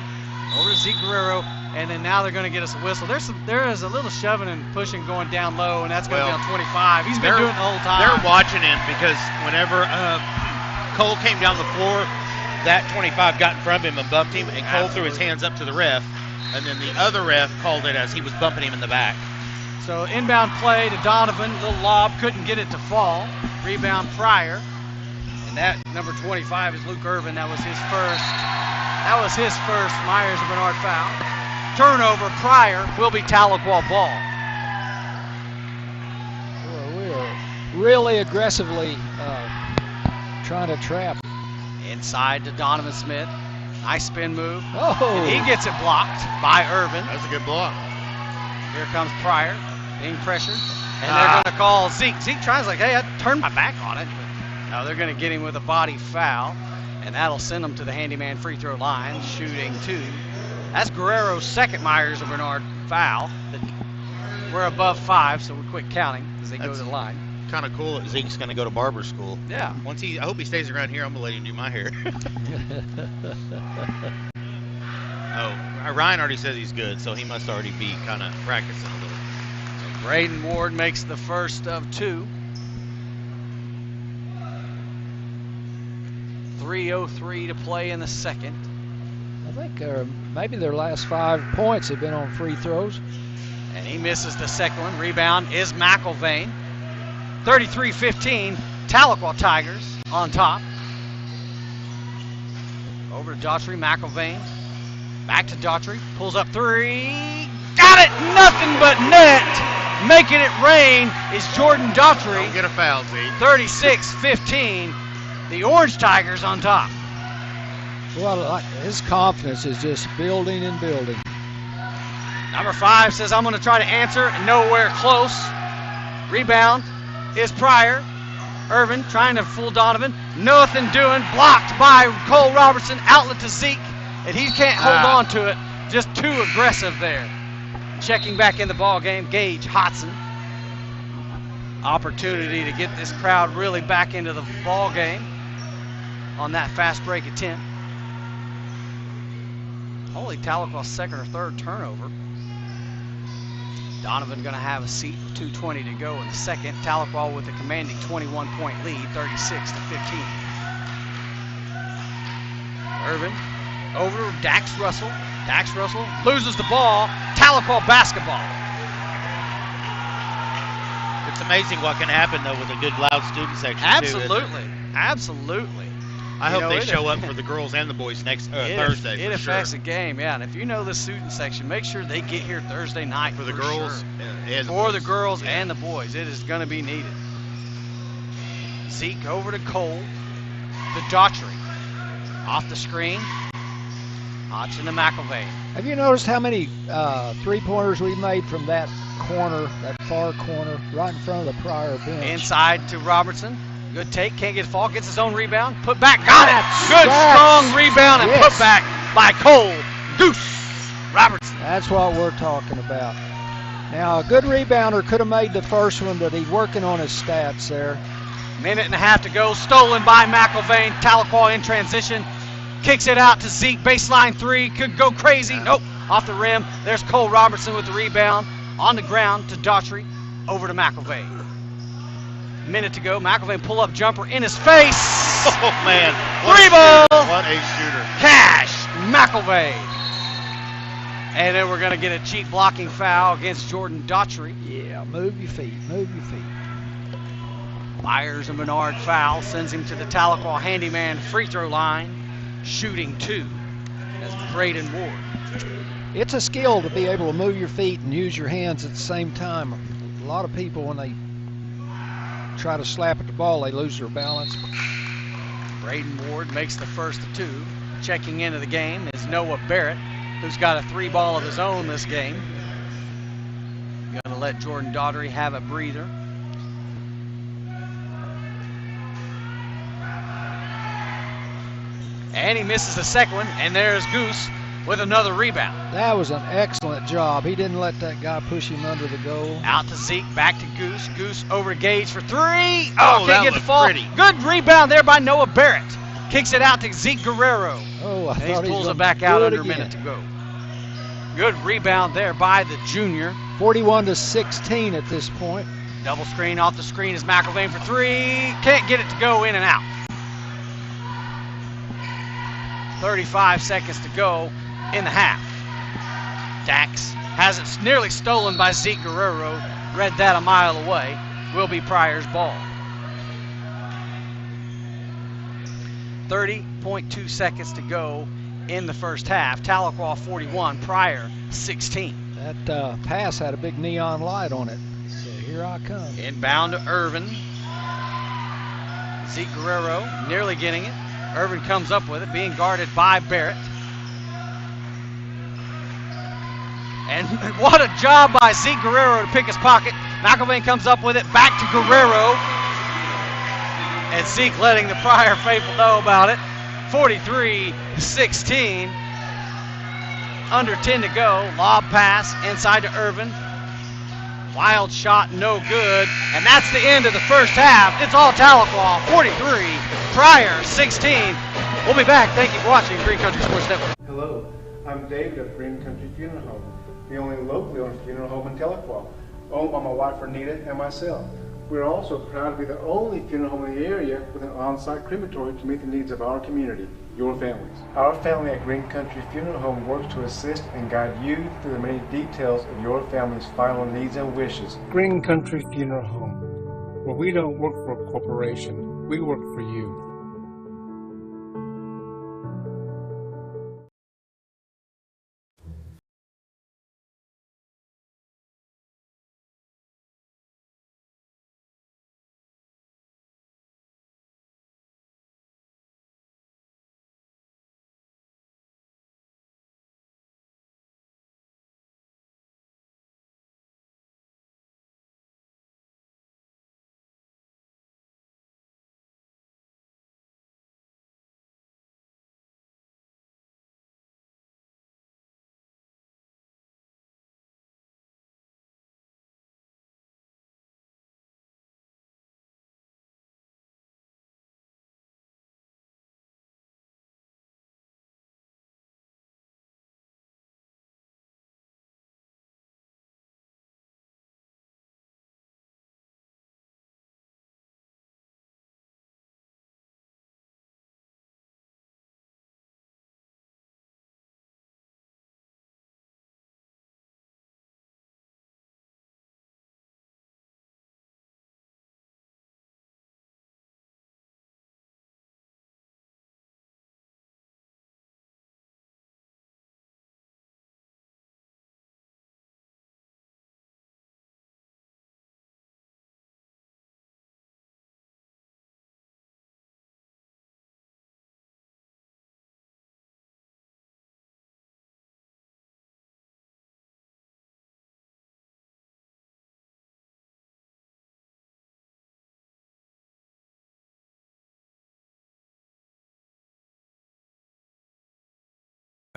Over to Zeke Guerrero. And then now they're going to get us a whistle. There is a little shoving and pushing going down low, and that's going to be on 25. He's been doing it the whole time. They're watching him because whenever Cole came down the floor, that 25 got in front of him and bumped him, and Cole threw his hands up to the ref, and then the other ref called it as he was bumping him in the back. So inbound play to Donovan, little lob, couldn't get it to fall. Rebound Pryor, and that number 25 is Luke Irvin. That was his first Myers and Bernard foul. Turnover, Pryor will be Tahlequah ball. Well, we are really aggressively trying to trap. Inside to Donovan Smith. Nice spin move. Oh! And he gets it blocked by Irvin. That's a good block. Here comes Pryor, being pressured. And they're going to call Zeke. Zeke tries like, hey, I turned my back on it. But no, they're going to get him with a body foul. And that'll send him to the handyman free throw line, shooting 2. That's Guerrero's second Myers and Bernard foul. We're above 5, so we quit counting as they go to the line. kind of cool that Zeke's going to go to barber school. Yeah. I hope he stays around here. I'm going to let him do my hair. Oh, Ryan already says he's good, so he must already be kind of practicing a little. So Braden Ward makes the first of 2. 3:03 to play in the second. I think maybe their last 5 points have been on free throws. And he misses the second one. Rebound is McElvain. 33-15, Tahlequah Tigers on top. Over to Daughtry, McElvain. Back to Daughtry, pulls up 3. Got it! Nothing but net! Making it rain is Jordan Daughtry. Don't get a foul, Zeke. 36-15, the Orange Tigers on top. Well, his confidence is just building and building. Number 5 says, I'm going to try to answer, nowhere close. Rebound is Pryor. Irvin trying to fool Donovan. Nothing doing. Blocked by Cole Robertson. Outlet to Zeke. And he can't hold on to it. Just too aggressive there. Checking back in the ball game, Gage Hodson. Opportunity to get this crowd really back into the ball game on that fast break attempt. Holy Tahlequah's second or third turnover. Donovan going to have a seat with 2:20 to go in the second. Tahlequah with a commanding 21-point lead, 36-15. Irvin over to Dax Russell. Dax Russell loses the ball. Tahlequah basketball. It's amazing what can happen, though, with a good, loud student section, Absolutely. Absolutely. I hope they show up for the girls and the boys next Thursday. It affects the game, yeah. And if you know the student section, make sure they get here Thursday night for the girls and the girls and the boys. It is going to be needed. Zeke over to Cole. To Daughtry. Off the screen. Hodgson to McElvain. Have you noticed how many three-pointers we made from that corner, that far corner, right in front of the Pryor bench? Inside to Robertson. Good take, can't get a fall, gets his own rebound. Put back, got it! Good, strong rebound and put back by Cole Goose Robertson. That's what we're talking about. Now, a good rebounder could have made the first one, but he's working on his stats there. Minute and a half to go, stolen by McElvain. Tahlequah in transition. Kicks it out to Zeke, baseline 3, could go crazy. Nope, off the rim. There's Cole Robertson with the rebound. On the ground to Daughtry, over to McElvain. Minute to go, McElvain pull-up jumper in his face. Oh, man. Three ball. What a shooter. Cash McElvain. And then we're going to get a cheap blocking foul against Jordan Daughtry. Yeah, move your feet, move your feet. Myers a Menard foul, sends him to the Tahlequah handyman free throw line. Shooting 2 as Braden Ward. It's a skill to be able to move your feet and use your hands at the same time. A lot of people, when they try to slap at the ball, they lose their balance. Braden Ward makes the first of 2. Checking into the game is Noah Barrett, who's got a 3-ball of his own this game. Gonna let Jordan Daughtry have a breather. And he misses the second one, and there's Goose with another rebound. That was an excellent job. He didn't let that guy push him under the goal. Out to Zeke, back to Goose. Goose over Gage for 3. Oh, that can't get the looked fall. pretty. Good rebound there by Noah Barrett. Kicks it out to Zeke Guerrero. Oh, I and thought he pulls was it back out do under it a minute again. to go. Good rebound there by the junior. 41-16 at this point. Double screen off the screen is McElvain for 3. Can't get it to go, in and out. 35 seconds to go in the half. Dax has it nearly stolen by Zeke Guerrero. Read that a mile away. Will be Pryor's ball. 30.2 seconds to go in the first half. Tahlequah 41, Pryor 16. That pass had a big neon light on it. So here I come. Inbound to Irvin. Zeke Guerrero nearly getting it. Irvin comes up with it, being guarded by Barrett. And what a job by Zeke Guerrero to pick his pocket. McElvain comes up with it, back to Guerrero. And Zeke letting the Pryor faithful know about it. 43-16. Under 10 to go. Lob pass inside to Irvin. Wild shot, no good. And that's the end of the first half. It's all Tahlequah 43, Pryor 16. We'll be back. Thank you for watching Green Country Sports Network. Hello, I'm David of Green Country Funeral Home, the only locally owned funeral home in Tahlequah, owned by my wife Renita and myself. We're also proud to be the only funeral home in the area with an on-site crematory to meet the needs of our community, your families. Our family at Green Country Funeral Home works to assist and guide you through the many details of your family's final needs and wishes. Green Country Funeral Home, where we don't work for a corporation, we work for you.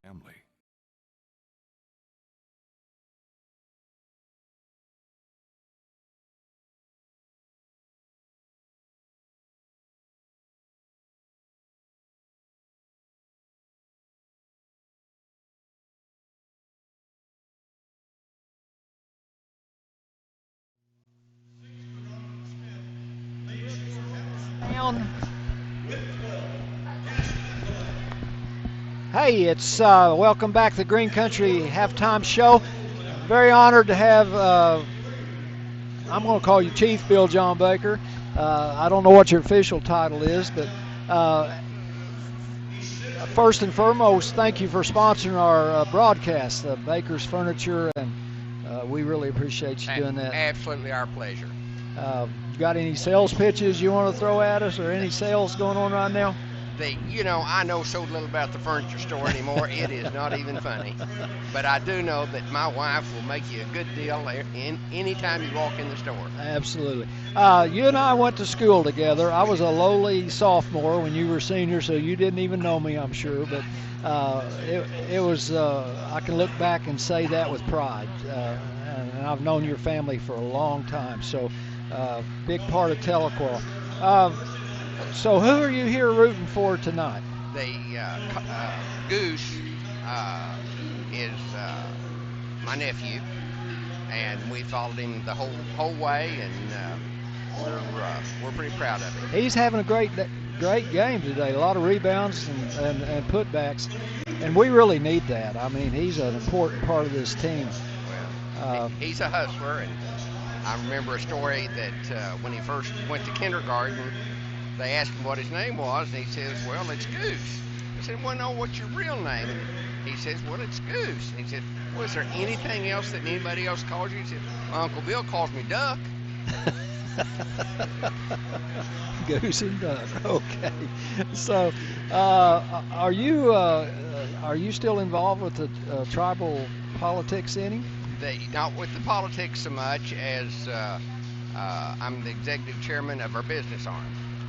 Family. Hey, it's welcome back to the Green Country Halftime Show. Very honored to have, I'm going to call you Chief Bill John Baker. I don't know what your official title is, but first and foremost, thank you for sponsoring our broadcast, Baker's Furniture, and we really appreciate you doing that. Absolutely our pleasure. You got any sales pitches you want to throw at us, or any sales going on right now? I know so little about the furniture store anymore, it is not even funny. But I do know that my wife will make you a good deal any time you walk in the store. Absolutely. You and I went to school together. I was a lowly sophomore when you were senior, so you didn't even know me, I'm sure. But it was, I can look back and say that with pride. And I've known your family for a long time, so big part of Tahlequah. So who are you here rooting for tonight? The Goose is my nephew, and we followed him the whole way, and we're pretty proud of him. He's having a great game today. A lot of rebounds and putbacks, and we really need that. I mean, he's an important part of this team. Well, he's a hustler, and I remember a story that when he first went to kindergarten, they asked him what his name was, and he says, well, it's Goose. I said, well, no, what's your real name? And he says, well, it's Goose. And he said, well, is there anything else that anybody else calls you? He said, well, Uncle Bill calls me Duck. Goose and Duck, okay. So are you still involved with the tribal politics any? Not with the politics so much as I'm the executive chairman of our business arm.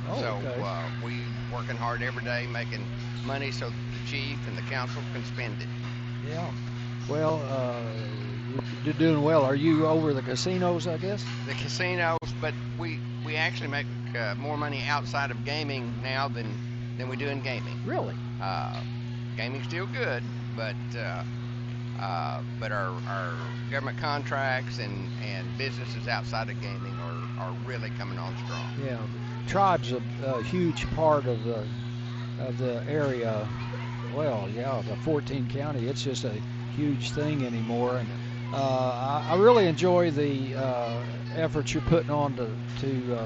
Oh, so okay. We working hard every day making money so the chief and the council can spend it. Yeah. Well, You're doing well. Are you over the casinos, I guess? The casinos, but we actually make more money outside of gaming now than we do in gaming. Really? Gaming's still good, but our government contracts and businesses outside of gaming are really coming on strong. Yeah, Tribe's a huge part of the area. Well, yeah, the 14 county. It's just a huge thing anymore, and I really enjoy the efforts you're putting on to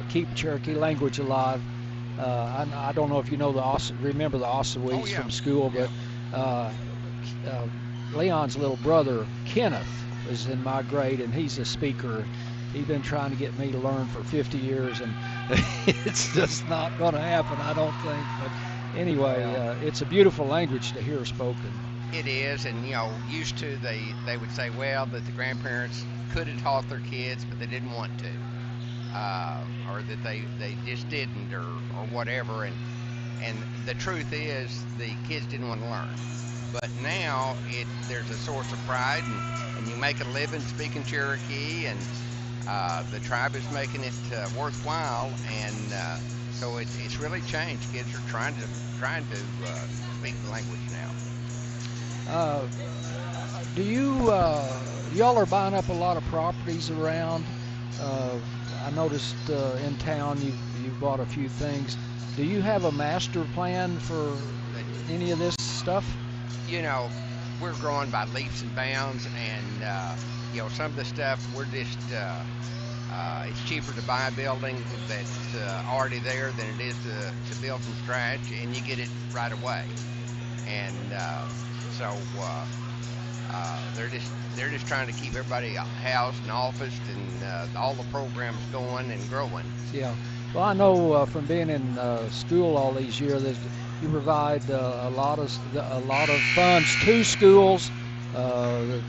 keep Cherokee language alive. I don't know if you know remember the Ossawees from school, but Leon's little brother Kenneth is in my grade, and he's a speaker. He's been trying to get me to learn for 50 years, and it's just not going to happen, I don't think. But anyway, it's a beautiful language to hear spoken. It is, and used to they would say, well, that the grandparents could have taught their kids, but they didn't want to, or that they just didn't, or whatever. And the truth is, the kids didn't want to learn. But now there's a source of pride, and you make a living speaking Cherokee, and the tribe is making it worthwhile, and so it's really changed. Kids are trying to speak the language now. Do y'all are buying up a lot of properties around? I noticed in town you bought a few things. Do you have a master plan for any of this stuff? We're growing by leaps and bounds, and some of the stuff we're just it's cheaper to buy a building that's already there than it is to build from scratch, and you get it right away. And so they're just trying to keep everybody housed and officed, and all the programs going and growing. Yeah. Well, I know from being in school all these years that you provide a lot of funds to schools. The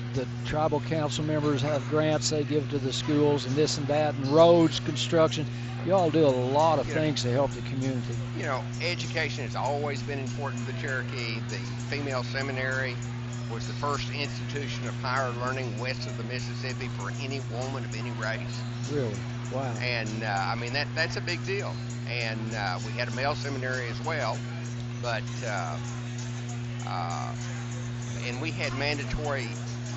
tribal council members have grants they give to the schools, and this and that, and roads, construction. You all do a lot of things to help the community. Education has always been important to the Cherokee. The female seminary was the first institution of higher learning west of the Mississippi for any woman of any race. Really? Wow. And that's a big deal. And we had a male seminary as well, but and we had mandatory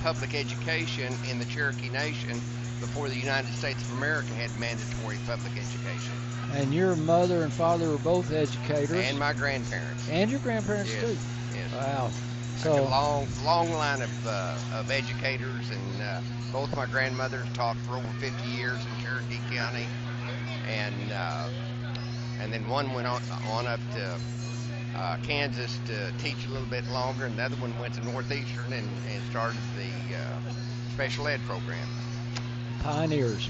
public education in the Cherokee Nation before the United States of America had mandatory public education. And your mother and father were both educators. And my grandparents. And your grandparents too. Yes. Wow. So a long line of educators, and both my grandmothers taught for over 50 years in Cherokee County, and then one went on up to Kansas to teach a little bit longer, and the other one went to Northeastern and started the special ed program. Pioneers.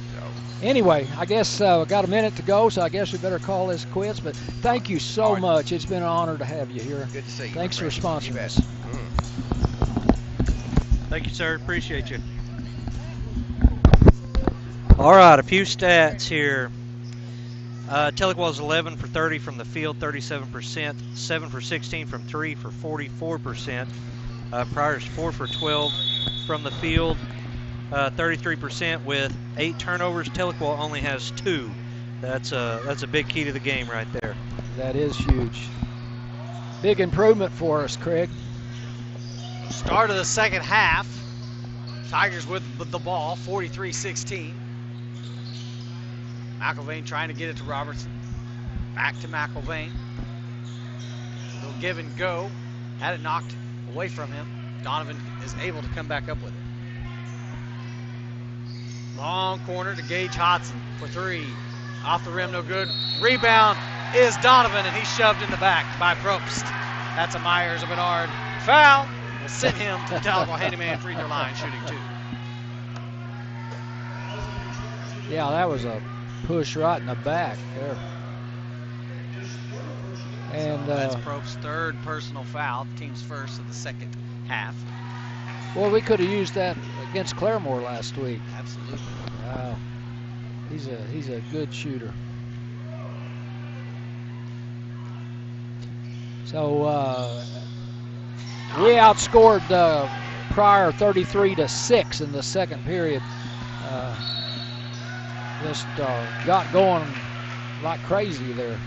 Anyway, I guess we got a minute to go, so I guess we better call this quits. But thank you so much. It's been an honor to have you here. Good to see you. Thanks for sponsoring us. Thank you, sir. Appreciate you. All right, a few stats here. Tahlequah was 11 for 30 from the field, 37%. 7 for 16 from 3 for 44%. Pryor's 4 for 12 from the field, 33% with 8 turnovers. Tahlequah only has 2. That's a big key to the game right there. That is huge. Big improvement for us, Craig. Start of the second half. Tigers with the ball, 43-16. McElvain trying to get it to Robertson. Back to McElvain. A little give and go. Had it knocked away from him. Donovan is able to come back up with it. Long corner to Gage Hodson for 3. Off the rim, no good. Rebound is Donovan, and he's shoved in the back by Probst. That's a Myers, a Bernard foul. Will send him to the Tahlequah Handyman free throw line, shooting 2. Yeah, that was a push right in the back there. And that's Probst's 3rd personal foul, team's first of the second half. Well, we could have used that against Claremore last week. Absolutely. Wow. He's a good shooter. So we outscored Pryor 33-6 in the second period. Just got going like crazy there.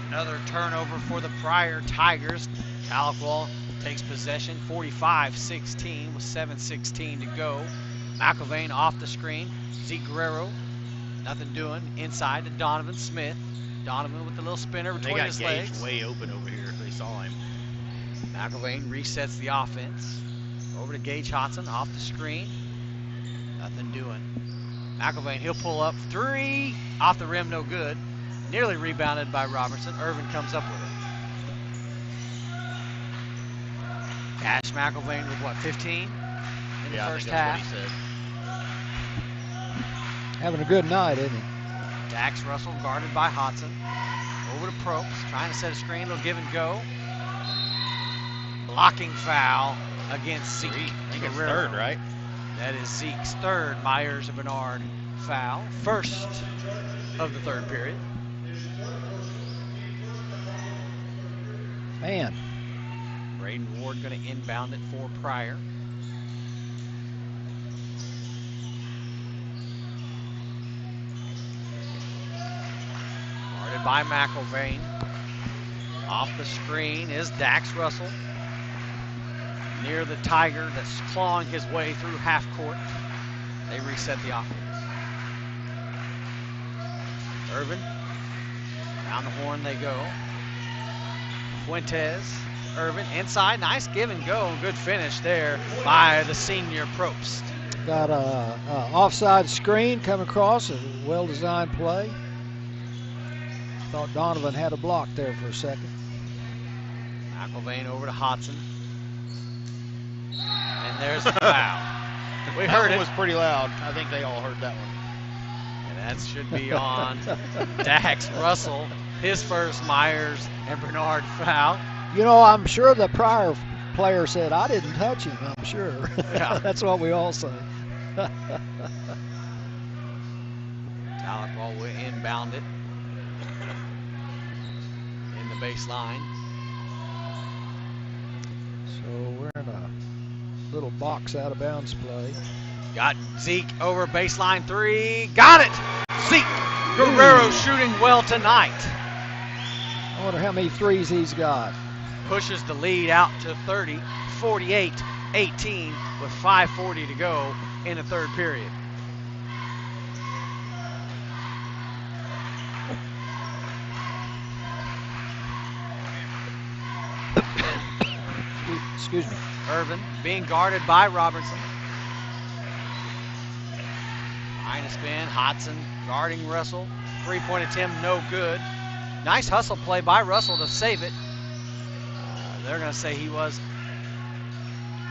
Another turnover for the Pryor Tigers. Tahlequah takes possession, 45-16 with 7:16 to go. McIlvain off the screen. Zeke Guerrero, nothing doing. Inside to Donovan Smith. Donovan with the little spinner between his legs. They got Gage way open over here if they saw him. McIlvain resets the offense. Over to Gage Hodson off the screen. Nothing doing. McIlvain, he'll pull up. 3 off the rim, no good. Nearly rebounded by Robertson. Irvin comes up with it. Cash McIlvain with what, 15 in the first half? That's what he said. Having a good night, isn't he? Dax Russell guarded by Hodson. Over to Probst, trying to set a screen, little give and go. Blocking foul against Zeke. I think it's third, right? That is Zeke's third Myers and Bernard foul. First of the third period. Man. Braden Ward going to inbound it for Pryor. Guarded by McIlvain. Off the screen is Dax Russell. Near the Tiger that's clawing his way through half court. They reset the offense. Irvin. Down the horn they go. Fuentes. Irvin inside. Nice give and go. Good finish there by the senior Probst. Got a offside screen come across. A well-designed play. Thought Donovan had a block there for a second. McIlvain over to Hodson. And there's the foul. We heard it. That was pretty loud. I think they all heard that one. And that should be on Dax Russell. His first Myers and Bernard foul. You know, I'm sure the Pryor player said, I didn't touch him, I'm sure. Yeah. That's what we all say. Tahlequah will inbound it. In the baseline. So we're in a little box out of bounds play. Got Zeke over baseline 3. Got it! Zeke Guerrero shooting well tonight. I wonder how many threes he's got. Pushes the lead out to 30, 48-18 with 5:40 to go in the third period. Excuse me. Irvin being guarded by Robertson. Trying to spin. Hodson guarding Russell. 3-point attempt, no good. Nice hustle play by Russell to save it. They're going to say he was.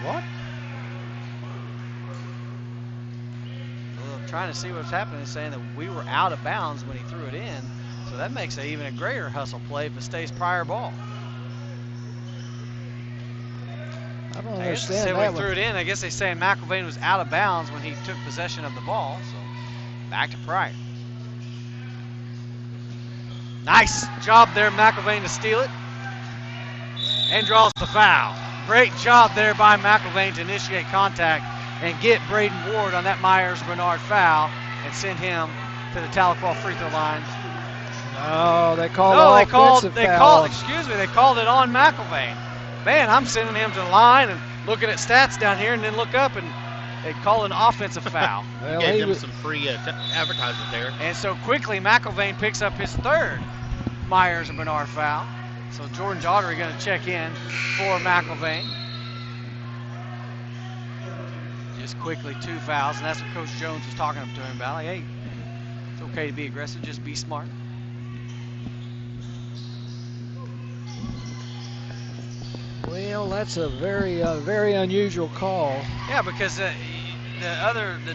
What? Well, trying to see what's happening, saying that we were out of bounds when he threw it in. So that makes it even a greater hustle play if it stays Pryor ball. I don't I guess understand they that threw it in. I guess they're saying McIlvain was out of bounds when he took possession of the ball. So back to Pryor. Nice job there, McIlvain, to steal it. And draws the foul. Great job there by McIlvain to initiate contact and get Braden Ward on that Myers-Bernard foul and send him to the Tahlequah free throw line. No, they called they called it on McIlvain. Man, I'm sending him to the line and looking at stats down here and then look up and they call an offensive foul. Well, gave them some free advertisement there. And so quickly McIlvain picks up his third Myers and Bernard foul. So Jordan Daughtery going to check in for McIlvain. Just quickly 2 fouls, and that's what Coach Jones was talking to him about. Like, hey, it's okay to be aggressive, just be smart. Well, that's a very unusual call. Yeah, because the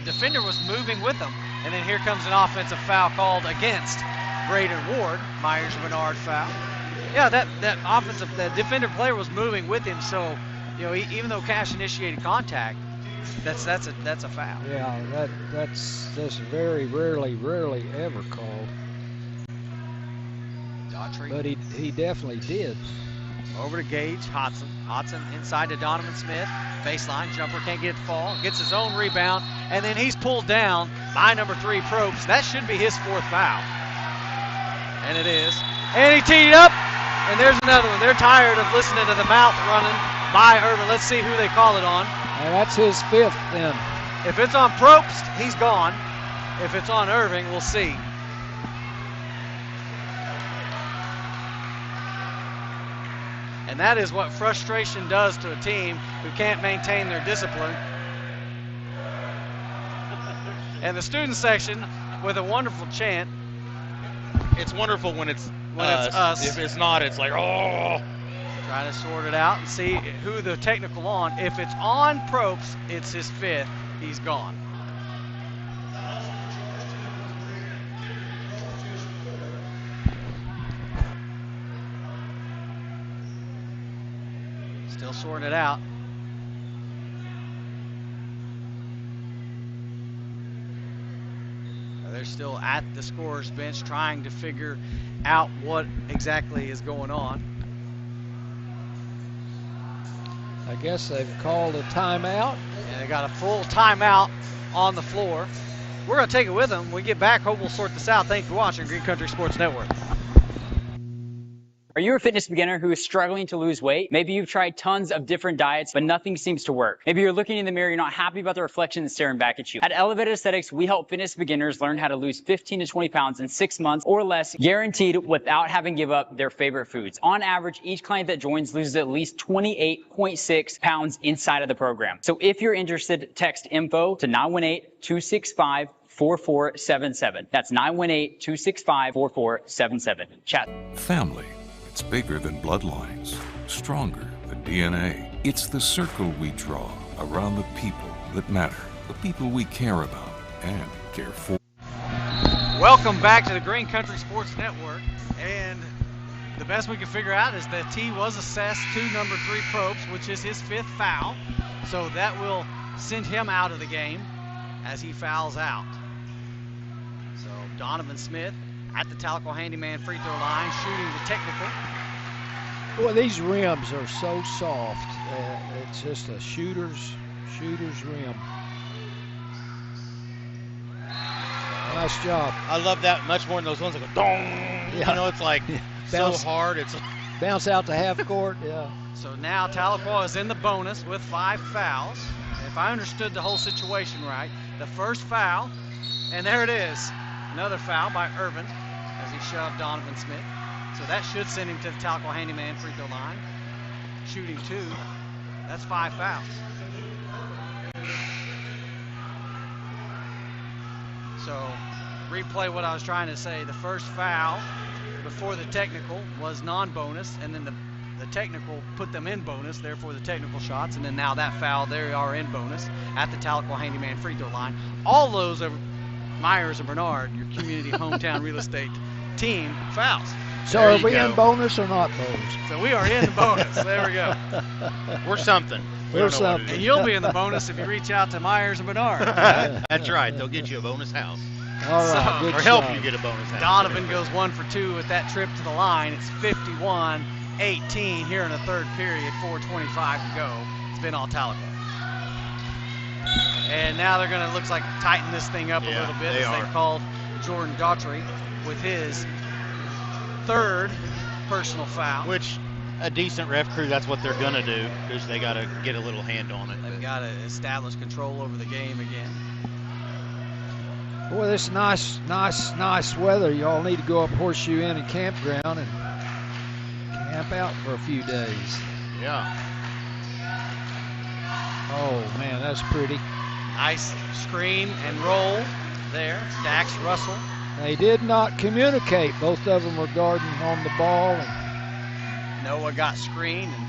defender was moving with them, and then here comes an offensive foul called against Braden Ward, Myers and Bernard foul. Yeah, that defender player was moving with him, so even though Cash initiated contact, that's a foul. Yeah, that's very rarely ever called. Daughtry. But he definitely did. Over to Gage Hodson. Hodson inside to Donovan Smith. Baseline jumper, can't get it to fall. Gets his own rebound, and then he's pulled down by number 3, Probst. That should be his 4th foul. And it is. And he teed it up, and there's another one. They're tired of listening to the mouth running by Irvin. Let's see who they call it on. And that's his 5th then. If it's on Probst, he's gone. If it's on Irving, we'll see. And that is what frustration does to a team who can't maintain their discipline. And the student section with a wonderful chant. It's wonderful when it's us. If it's not, it's like, oh. Trying to sort it out and see who the technical on. If it's on Probst, it's his 5th. He's gone. Still sorting it out. They're still at the scorer's bench trying to figure out what exactly is going on. I guess they've called a timeout. And they got a full timeout on the floor. We're going to take it with them. When we get back, hope we'll sort this out. Thanks for watching Green Country Sports Network. Are you a fitness beginner who is struggling to lose weight? Maybe you've tried tons of different diets, but nothing seems to work. Maybe you're looking in the mirror, you're not happy about the reflection that's staring back at you. At Elevated Aesthetics, we help fitness beginners learn how to lose 15 to 20 pounds in 6 months or less, guaranteed without having to give up their favorite foods. On average, each client that joins loses at least 28.6 pounds inside of the program. So if you're interested, text info to 918-265-4477. That's 918-265-4477. Chat. Family. It's bigger than bloodlines, stronger than DNA. It's the circle we draw around the people that matter, the people we care about and care for. Welcome back to the Green Country Sports Network. And the best we can figure out is that T was assessed to number 3 Probst, which is his 5th foul. So that will send him out of the game as he fouls out. So Donovan Smith at the Tahlequah Handyman free throw line, shooting the technical. Boy, these rims are so soft. It's just a shooter's rim. Nice job. I love that much more than those ones that go dong. Yeah. You know, it's like so hard. It's bounce out to half court. Yeah. So now Tahlequah is in the bonus with 5 fouls. If I understood the whole situation right, the first foul, and there it is, another foul by Irvin as he shoved Donovan Smith. So that should send him to the Tahlequah Handyman free throw line. Shooting 2. That's 5 fouls. So replay what I was trying to say. The first foul before the technical was non-bonus, and then the technical put them in bonus, therefore the technical shots, and then now that foul, they are in bonus at the Tahlequah Handyman free throw line. All those are Myers and Bernard, your community hometown real estate team, fouls. So are we in bonus or not bonus? So we are in the bonus. There we go. We're something. We're something. And you'll be in the bonus if you reach out to Myers and Bernard. That's right. They'll get you a bonus house. All right. Good or help job. you get a bonus house. Donovan goes 1 for 2 with that trip to the line. It's 51-18 here in the third period. 4:25 to go. It's been all Tahlequah. And now they're going to, looks like, tighten this thing up a little bit as they called Jordan Daughtry with his 3rd personal foul. Which a decent ref crew, that's what they're going to do, because they got to get a little hand on it. They've got to establish control over the game again. Boy, this nice weather. Y'all need to go up Horseshoe Inn and Campground and camp out for a few days. Yeah. Oh, man, that's pretty. Nice screen and roll there. Dax Russell. They did not communicate. Both of them were guarding on the ball. And Noah got screened, and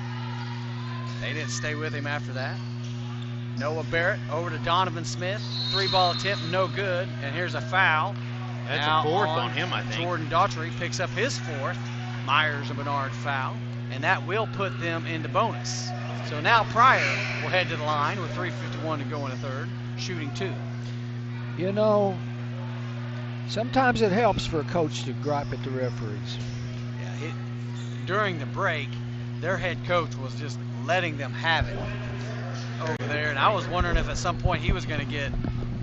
they didn't stay with him after that. Noah Barrett over to Donovan Smith. 3-ball attempt, no good. And here's a foul. That's now a 4th on him, I think. Jordan Daughtry picks up his 4th. Myers and Bernard foul. And that will put them into bonus. So now Pryor will head to the line with 3:51 to go in the third, shooting 2. You know, sometimes it helps for a coach to gripe at the referees. Yeah, during the break, their head coach was just letting them have it over there. And I was wondering if at some point he was going to get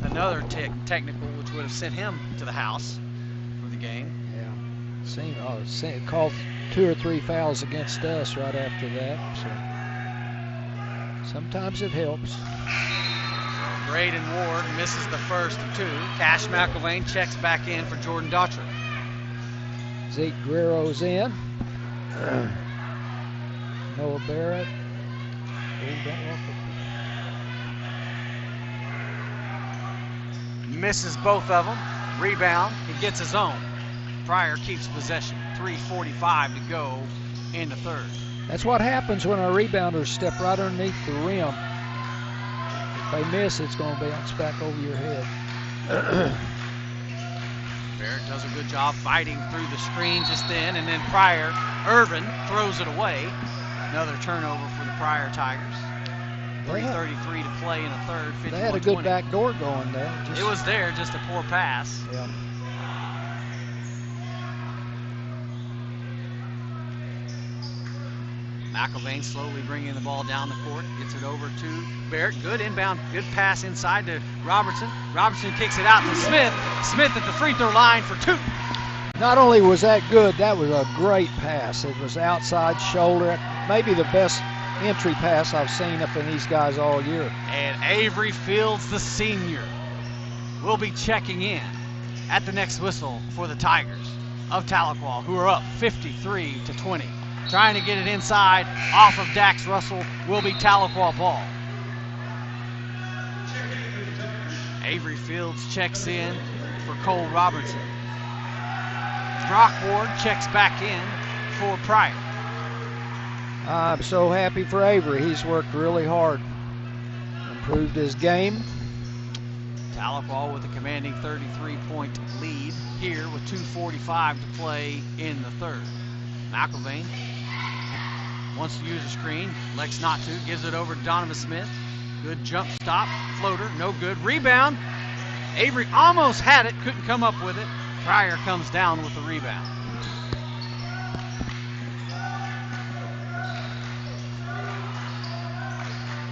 another technical, which would have sent him to the house for the game. Yeah. Called 2 or 3 fouls against us right after that. So sometimes it helps. Braden Ward misses the first of 2. Cash McIlvain checks back in for Jordan Daughtry. Zeke Guerrero's in. Noah Barrett. Misses both of them. Rebound. He gets his own. Pryor keeps possession. 3:45 to go in the third. That's what happens when our rebounders step right underneath the rim. If they miss, it's going to bounce back over your head. Barrett does a good job fighting through the screen just then, and then Pryor, Irvin throws it away. Another turnover for the Pryor Tigers. 3:33 to play in the third. They had a good back door going there. It was there, just a poor pass. Yeah. McIlvain slowly bringing the ball down the court, gets it over to Barrett. Good inbound, good pass inside to Robertson. Robertson kicks it out to Smith. Smith at the free throw line for 2. Not only was that good, that was a great pass. It was outside shoulder, maybe the best entry pass I've seen up in these guys all year. And Avery Fields, the senior, will be checking in at the next whistle for the Tigers of Tahlequah, who are up 53-20. Trying to get it inside off of Dax Russell will be Tahlequah ball. Avery Fields checks in for Cole Robertson. Brock Ward checks back in for Pryor. I'm so happy for Avery. He's worked really hard. Improved his game. Tahlequah with a commanding 33-point lead here with 2:45 to play in the third. McIlvain wants to use a screen, elects not to, gives it over to Donovan Smith. Good jump stop, floater, no good. Rebound. Avery almost had it, couldn't come up with it. Pryor comes down with the rebound.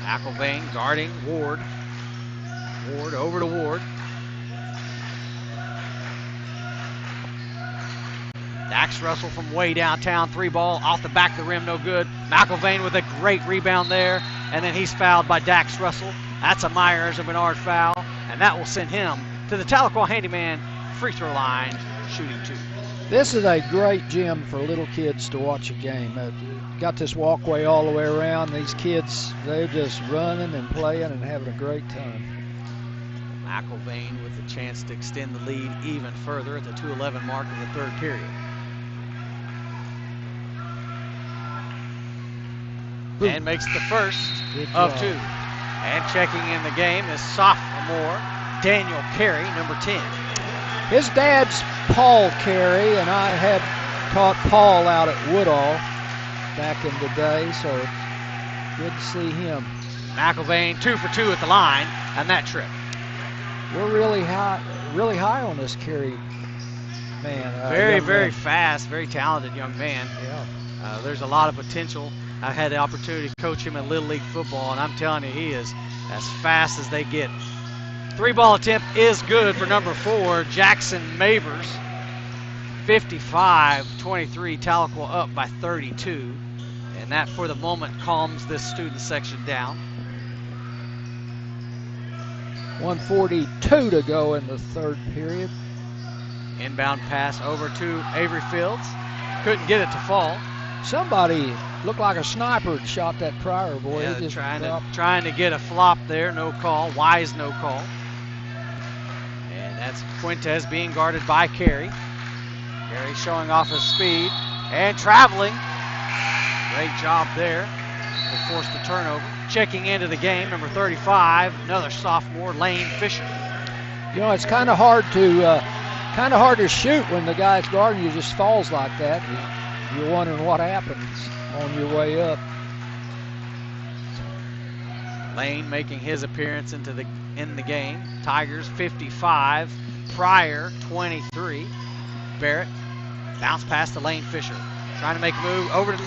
McIlvain guarding Ward. Ward over to Ward. Dax Russell from way downtown, 3 ball off the back of the rim, no good. McIlvain with a great rebound there, and then he's fouled by Dax Russell. That's a Myers and Bernard foul, and that will send him to the Tahlequah Handyman free throw line, shooting 2. This is a great gym for little kids to watch a game. Got this walkway all the way around. These kids, they're just running and playing and having a great time. McIlvain with a chance to extend the lead even further at the 2:11 mark of the third period. And makes the first of 2. And checking in the game is sophomore Daniel Carey, number 10. His dad's Paul Carey, and I had taught Paul out at Woodall back in the day, so good to see him. McIlvain 2 for 2 at the line, and that trip. We're really high on this Carey man. Very fast, very talented young man. Yeah. There's a lot of potential. I had the opportunity to coach him in Little League football, and I'm telling you, he is as fast as they get. 3-ball attempt is good for number 4, Jackson Mavers. 55-23, Tahlequah up by 32. And that, for the moment, calms this student section down. 1:42 to go in the third period. Inbound pass over to Avery Fields. Couldn't get it to fall. Somebody looked like a sniper had shot that Pryor boy. Yeah, he just trying to get a flop there. No call. Wise no call. And that's Fuentes being guarded by Carey. Carey showing off his speed and traveling. Great job there to force the turnover. Checking into the game, number 35, another sophomore, Lane Fisher. You know, it's kind of hard to shoot when the guy's guarding you just falls like that. You're wondering what happens on your way up. Lane making his appearance in the game. Tigers 55, Pryor 23. Barrett bounce pass to Lane Fisher. trying to make a move over to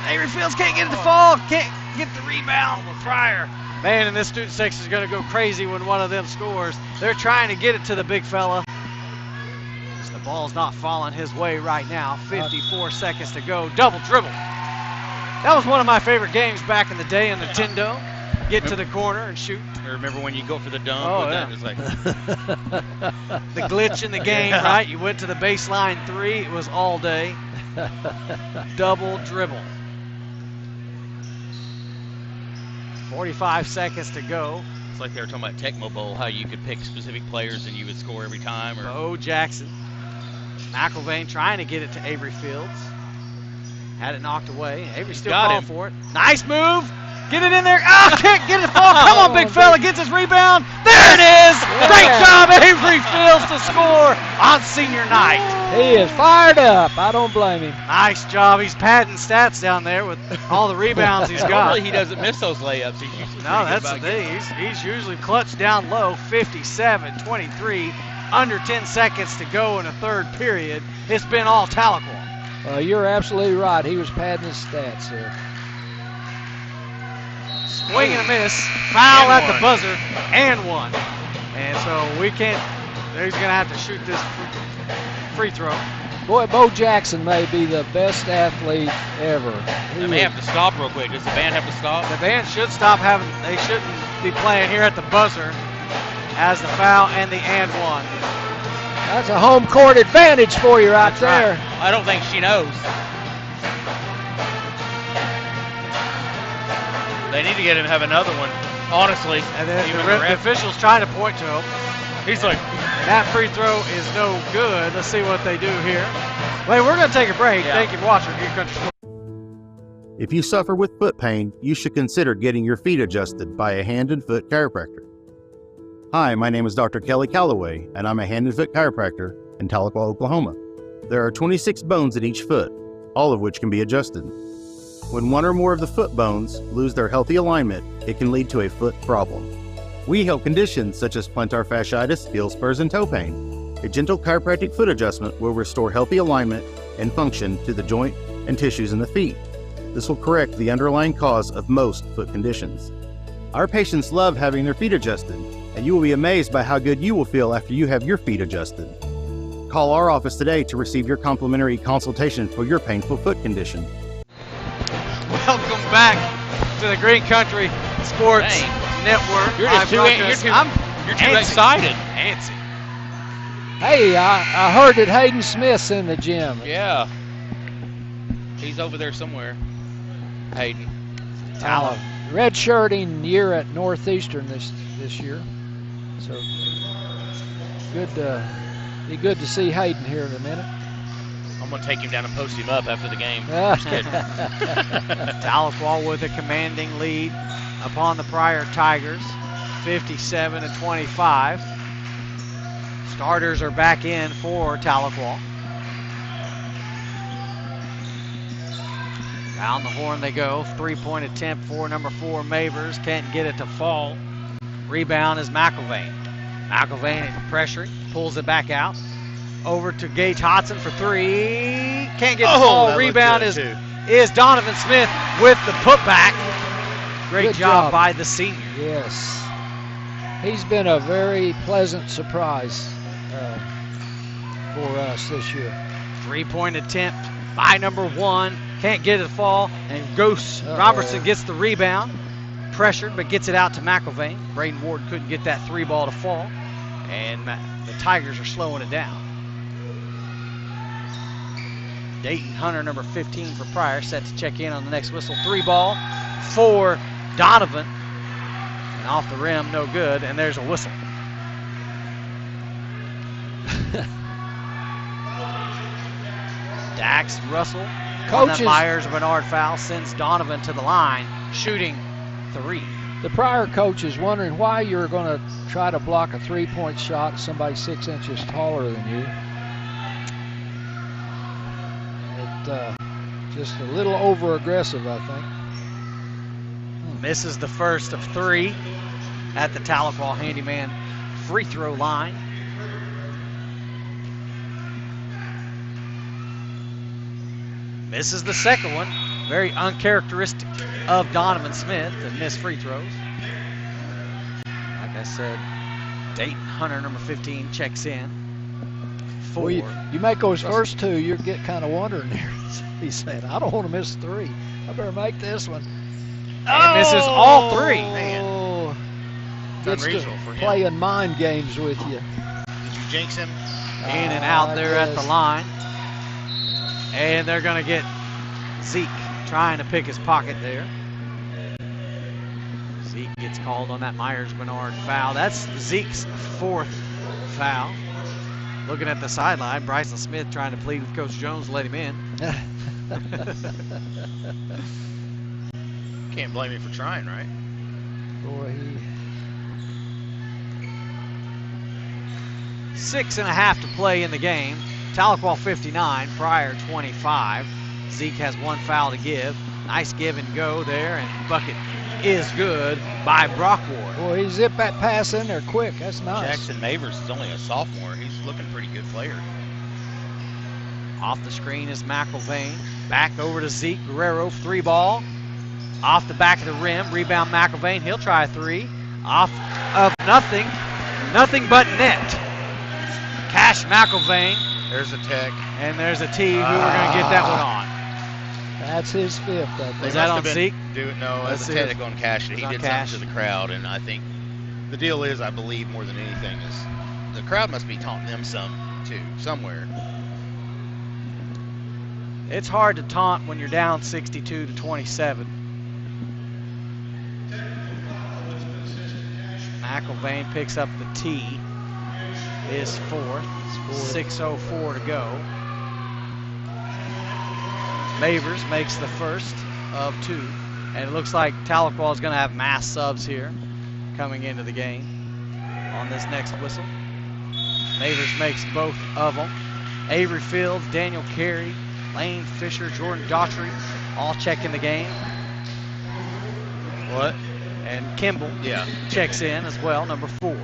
Avery Fields. Can't get it to fall. Can't get the rebound with Pryor. Man, and this student section is going to go crazy when one of them scores. They're trying to get it to the big fella. The ball's not falling his way right now. 54 seconds to go. Double dribble. That was one of my favorite games back in the day in Nintendo. Get to the corner and shoot. I remember when you go for the dunk? Oh, that yeah. was like The glitch in the game, Yeah. right? You went to the baseline three. It was all day. Double dribble. 45 seconds to go. It's like they were talking about Tecmo Bowl, how you could pick specific players and you would score every time. Or Bo Jackson. McIlvain trying to get it to Avery Fields. Had it knocked away. Avery still got calling him. for it. Nice move. Get it in there. Oh, can't get it to fall. Come on, big fella. Gets his rebound. There it is. Great job, Avery Fields, to score on senior night. He is fired up. I don't blame him. Nice job. He's padding stats down there with all the rebounds he's got. Normally he doesn't miss those layups. He's usually No, pretty good that's the about thing. He's usually clutched down low. 57-23. Under 10 seconds to go in the third period. It's been all Tahlequah. You're absolutely right. He was padding his stats there. Swing and a miss. Foul And at the one. buzzer. And one. And so we can't. He's going to have to shoot this free throw. Boy, Bo Jackson may be the best athlete ever. They may have to stop real quick. Does the band have to stop? The band should stop having. They shouldn't be playing here at the buzzer as the foul and the and one. That's a home court advantage for you right there. Right. I don't think she knows. They need to get him to have another one, honestly. And then Even the ref- official's trying to point to him. He's like, That free throw is no good. Let's see what they do here. Wait, we're going to take a break. Yeah. Thank you for watching Green Country Sports. If you suffer with foot pain, you should consider getting your feet adjusted by a hand and foot chiropractor. Hi, my name is Dr. Kelly Calloway, and I'm a hand and foot chiropractor in Tahlequah, Oklahoma. There are 26 bones in each foot, all of which can be adjusted. When one or more of the foot bones lose their healthy alignment, it can lead to a foot problem. We help conditions such as plantar fasciitis, heel spurs, and toe pain. A gentle chiropractic foot adjustment will restore healthy alignment and function to the joint and tissues in the feet. This will correct the underlying cause of most foot conditions. Our patients love having their feet adjusted, and you will be amazed by how good you will feel after you have your feet adjusted. Call our office today to receive your complimentary consultation for your painful foot condition. Welcome back to the Green Country Sports Network. You're just you're too excited. Antsy. Hey, I heard that Hayden Smith's in the gym. Yeah. He's over there somewhere. Hayden. Redshirting year at Northeastern this year. So be good to see Hayden here in a minute. I'm going to take him down and post him up after the game. Just kidding. Tahlequah with a commanding lead upon the Pryor Tigers, 57-25. Starters are back in for Tahlequah. Down the horn they go. 3-point attempt for number 4, Mavers. Can't get it to fall. Rebound is McIlvain. McIlvain pressuring, pulls it back out. Over to Gage Hodson for 3. Can't get the ball. Rebound is Donovan Smith with the putback. Great job by the senior. Yes. He's been a very pleasant surprise for us this year. 3-point attempt by number 1. Can't get it to fall. And Ghost Robertson gets the rebound. Pressured, but gets it out to McIlvain. Braden Ward couldn't get that 3 ball to fall. And the Tigers are slowing it down. Dayton Hunter, number 15 for Pryor, set to check in on the next whistle. 3 ball for Donovan. And off the rim, no good, and there's a whistle. Dax Russell, Coaches, Myers-Bernard foul, sends Donovan to the line, shooting 3. The Pryor coach is wondering why you're going to try to block a 3-point shot at somebody 6 inches taller than you. Just a little over-aggressive, I think. Misses the first of 3 at the Tahlequah Handyman free throw line. Misses the second one. Very uncharacteristic of Donovan Smith to miss free throws. Like I said, Dayton Hunter, number 15, checks in. 4. Well, you make those first two, you get kind of wondering there. He said, I don't want to miss 3. I better make this one. And misses all 3. Oh, gets to unreasonable for him. playing mind games with you. Did you jinx him? In and out there at the line. And they're going to get Zeke trying to pick his pocket there. Zeke gets called on that Myers-Bernard foul. That's Zeke's 4th foul. Looking at the sideline, Bryson Smith trying to plead with Coach Jones to let him in. Can't blame him for trying, right? Boy, 6.5 to play in the game. Tahlequah 59, Pryor 25. Zeke has 1 foul to give. Nice give and go there, and bucket is good by Brockward. Boy, he zipped that pass in there quick. That's nice. Jackson Mavers is only a sophomore. He's looking pretty good player. Off the screen is McElvain. Back over to Zeke. Guerrero, 3 ball. Off the back of the rim. Rebound McElvain. He'll try a 3. Off of nothing. Nothing but net. Cash McElvain. There's a tech. And there's a T who we're going to get that one on. That's his 5th, I think. Was that on Zeke? No, that's a technical on Cash. He did Cash. something to the crowd, and I think the deal is, I believe more than anything, is the crowd must be taunting them some too, somewhere. It's hard to taunt when you're down 62 to 27. McElvain picks up the T. His 4th. 6:04 to go. Mavers makes the first of 2. And it looks like Tahlequah is going to have mass subs here coming into the game on this next whistle. Mavers makes both of them. Avery Fields, Daniel Carey, Lane Fisher, Jordan Daughtry all checking the game. What? And Kimball checks in as well, number 4.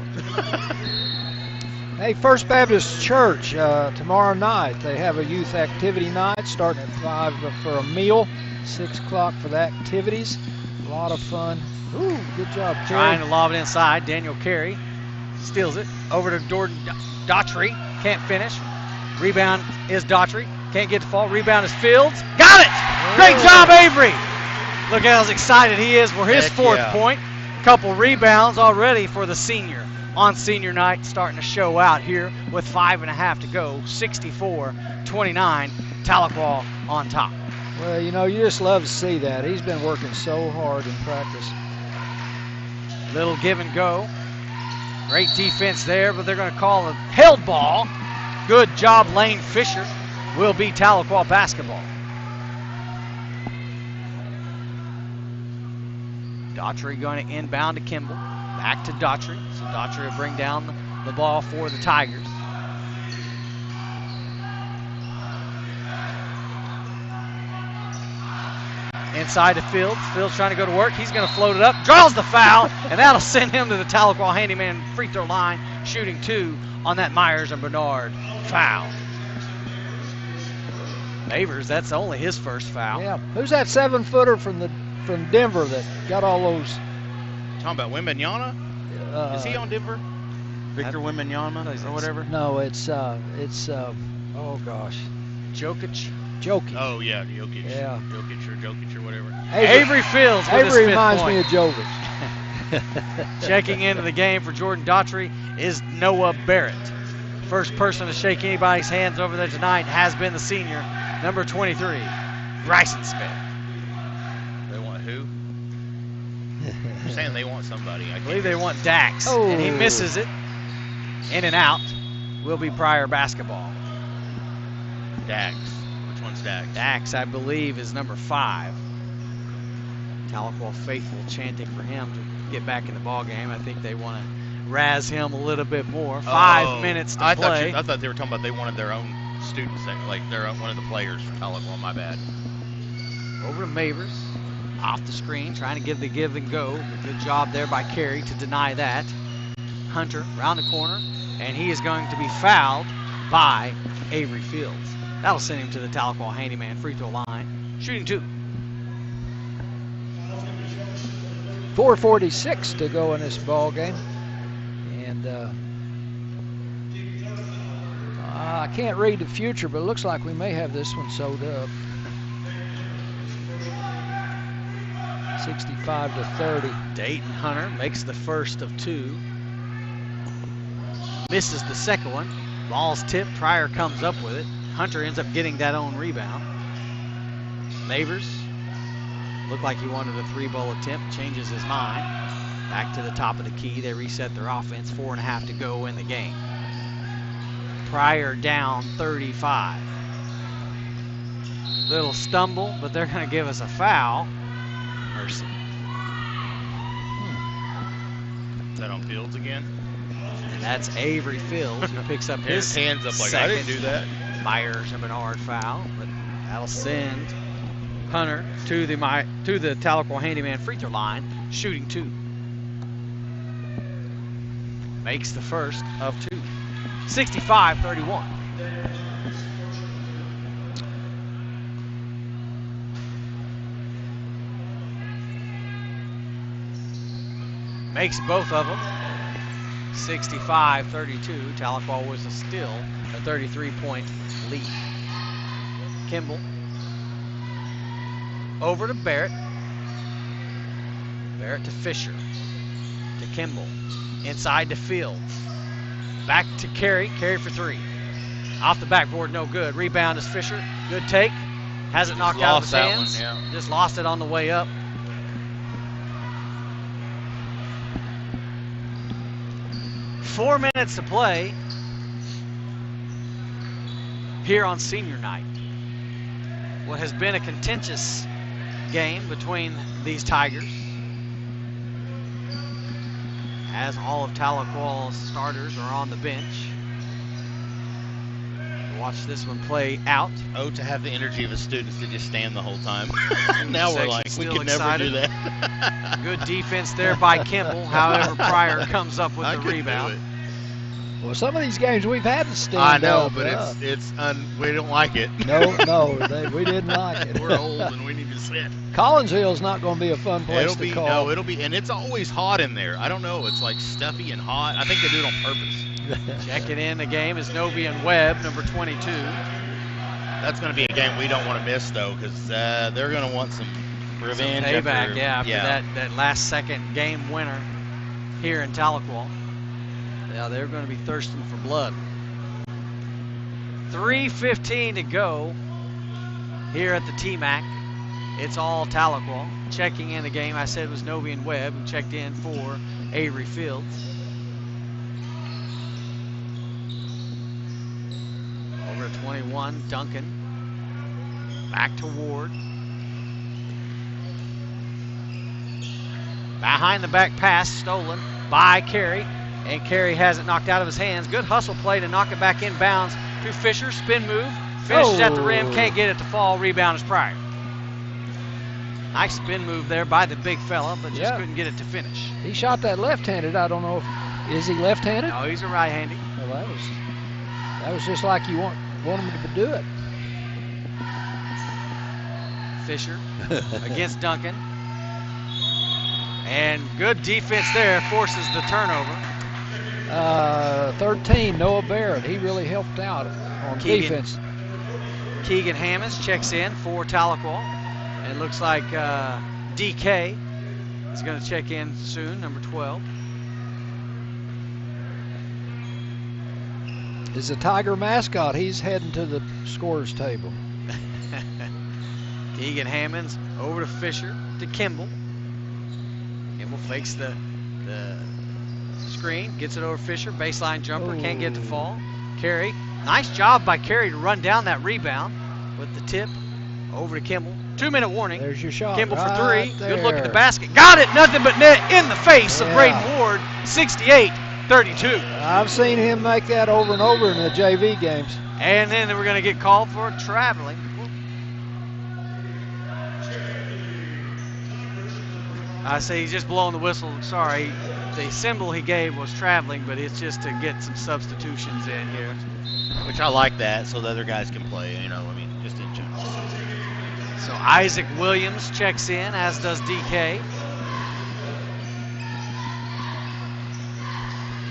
Hey, First Baptist Church, tomorrow night, they have a youth activity night starting at 5 for a meal, 6 o'clock for the activities. A lot of fun. Ooh, good job, Carey. Trying to lob it inside. Daniel Carey steals it over to Jordan Daughtry. Can't finish. Rebound is Daughtry. Can't get the fall. Rebound is Fields. Got it! Great job, Avery! Look how excited he is for his 4th point. A couple rebounds already for the senior on senior night, starting to show out here with 5.5 to go. 64-29, Tahlequah on top. Well, you know, you just love to see that. He's been working so hard in practice. Little give and go. Great defense there, but they're going to call a held ball. Good job, Lane Fisher. Will be Tahlequah basketball. Daughtry going to inbound to Kimball. Back to Daughtry. So Daughtry will bring down the ball for the Tigers. Inside to Fields. Fields trying to go to work. He's going to float it up. Draws the foul, and that'll send him to the Tahlequah handyman free throw line, shooting 2 on that Myers and Bernard foul. Mavers, that's only his first foul. Yeah. Who's that 7-footer from Denver that got all those? Talking about Wembanyama? Is he on Denver? Victor Wembanyama or whatever? No, it's oh gosh, Jokic. Oh yeah, Jokic. Yeah. Jokic or whatever. Avery Fields with his 5th reminds point. me of Jokic. Checking into the game for Jordan Daughtry is Noah Barrett. First person to shake anybody's hands over there tonight has been the senior, number 23, Bryson Smith. They want who? They're saying they want somebody. I believe they want Dax, Oh. and he misses it. In and out will be Pryor basketball. Dax. Which one's Dax? Dax, I believe, is number 5. Tahlequah faithful chanting for him to get back in the ball game. I think they want to razz him a little bit more. 5 minutes to play. I thought they were talking about they wanted their own students, like their own, one of the players from Tahlequah. My bad. Over to Mavers. Off the screen, trying to give the give and go. Good job there by Carey to deny that. Hunter around the corner, and he is going to be fouled by Avery Fields. That'll send him to the Tahlequah Handyman free throw line. Shooting 2. 4:46 to go in this ball game. And I can't read the future, but it looks like we may have this one sewed up. 65-30. Dayton Hunter makes the first of 2. Misses the second one. Ball's tipped. Pryor comes up with it. Hunter ends up getting that own rebound. Neighbors looked like he wanted a 3-ball attempt. Changes his mind. Back to the top of the key. They reset their offense. 4.5 to go in the game. Pryor down 35. Little stumble, but they're going to give us a foul. Mercy. Is that on Fields again? And that's Avery Fields who picks up his hands up like, second. I didn't do that. Myers and Bernard foul, but that'll send Hunter to the Tahlequah Handyman free throw line, shooting 2. Makes the first of 2. 65-31. Makes both of them. 65-32. Tahlequah was still a 33-point lead. Kimball over to Barrett. Barrett to Fisher. To Kimball. Inside to Fields. Back to Carey. Carey for 3. Off the backboard, no good. Rebound is Fisher. Good take. Has it knocked out of his hands. Just lost it on the way up. Four minutes to play here on senior night. What has been a contentious game between these Tigers, as all of Tahlequah's starters are on the bench. Watch this one play out. Oh, to have the energy of the students to just stand the whole time. Now we're like, we could never do that. Good defense there by Kimball. However, Pryor comes up with the rebound. Well, some of these games we've had to stand I know, up, but we don't like it. No, we didn't like it. We're old and we need to sit. Collinsville's not going to be a fun place to call. No, it'll be, and it's always hot in there. I don't know, it's like stuffy and hot. I think they do it on purpose. Checking in the game is Novian Webb, number 22. That's going to be a game we don't want to miss, though, because they're going to want some revenge. Some payback, after that last second game winner here in Tahlequah. Yeah, they're going to be thirsting for blood. 3:15 to go here at the TMAC. It's all Tahlequah. Checking in the game, I said, was Novian Webb, who checked in for Avery Fields. Over to 21, Duncan. Back to Ward. Behind the back pass, stolen by Carey. And Carey has it knocked out of his hands. Good hustle play to knock it back inbounds to Fisher. Spin move. Finishes at the rim. Can't get it to fall. Rebound is Pryor. Nice spin move there by the big fella, but just couldn't get it to finish. He shot that left-handed. I don't know if is he left-handed? No, he's a right-handed. Well, that was just like you want him to do it. Fisher against Duncan. And good defense there, forces the turnover. 13, Noah Barrett. He really helped out on defense. Keegan Hammonds checks in for Tahlequah. And it looks like DK is going to check in soon, number 12. Is the Tiger mascot. He's heading to the scorer's table. Keegan Hammonds over to Fisher to Kimball. Kimball fakes the screen, gets it over Fisher, baseline jumper, can't get it to fall. Carey, nice job by Carey to run down that rebound with the tip over to Kimball. 2-minute warning. There's your shot. Kimball for right 3. there. Good look at the basket. Got it. Nothing but net in the face of Braden Ward. 68-32. I've seen him make that over and over in the JV games. And then we're going to get called for traveling. I say he's just blowing the whistle. Sorry, the symbol he gave was traveling, but it's just to get some substitutions in here. Which I like that, so the other guys can play, you know, I mean, just in general. So Isaac Williams checks in, as does DK.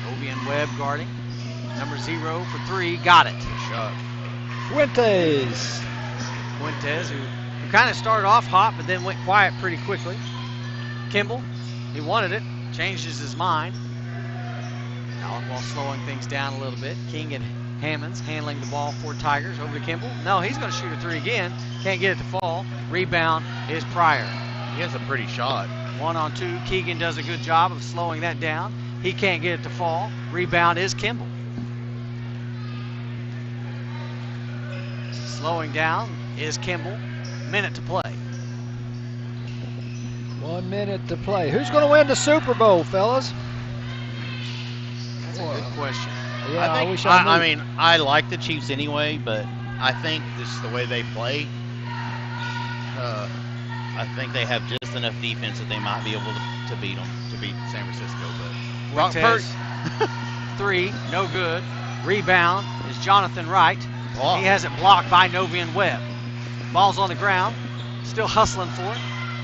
Obian Webb guarding. Number 0 for 3, got it. Good shot. Fuentes, who kind of started off hot, but then went quiet pretty quickly. Kimball, he wanted it, changes his mind. Tahlequah slowing things down a little bit. King and Hammonds handling the ball for Tigers. Over to Kimball. No, he's going to shoot a 3 again. Can't get it to fall. Rebound is Pryor. He has a pretty shot. 1-on-2. Keegan does a good job of slowing that down. He can't get it to fall. Rebound is Kimball. Slowing down is Kimball. Minute to play. 1 minute to play. Who's going to win the Super Bowl, fellas? That's a good question. Yeah, I wish I knew. I mean, I like the Chiefs anyway, but I think this is the way they play. I think they have just enough defense that they might be able to beat them, to beat San Francisco. But Fuentes, 3, no good. Rebound is Jonathan Wright. He has it blocked by Novian Webb. Ball's on the ground, still hustling for it.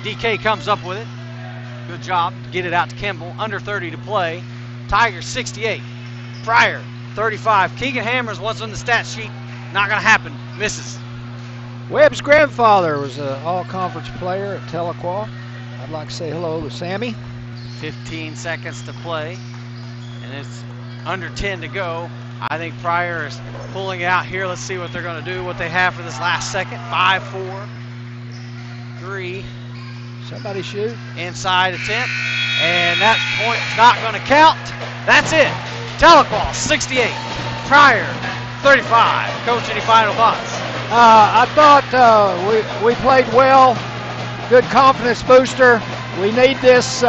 DK comes up with it. Good job to get it out to Kimball. Under 30 to play. Tigers 68. Pryor 35. Keegan Hammers once on the stat sheet. Not going to happen. Misses. Webb's grandfather was an all-conference player at Tahlequah. I'd like to say hello to Sammy. 15 seconds to play, and it's under 10 to go. I think Pryor is pulling it out here. Let's see what they're going to do, what they have for this last second. 5, 4, 3. Somebody shoot. Inside attempt, and that point is not going to count. That's it. Tahlequah 68, Pryor 35. Coach, any final thoughts? I thought we played well. Good confidence booster. We need this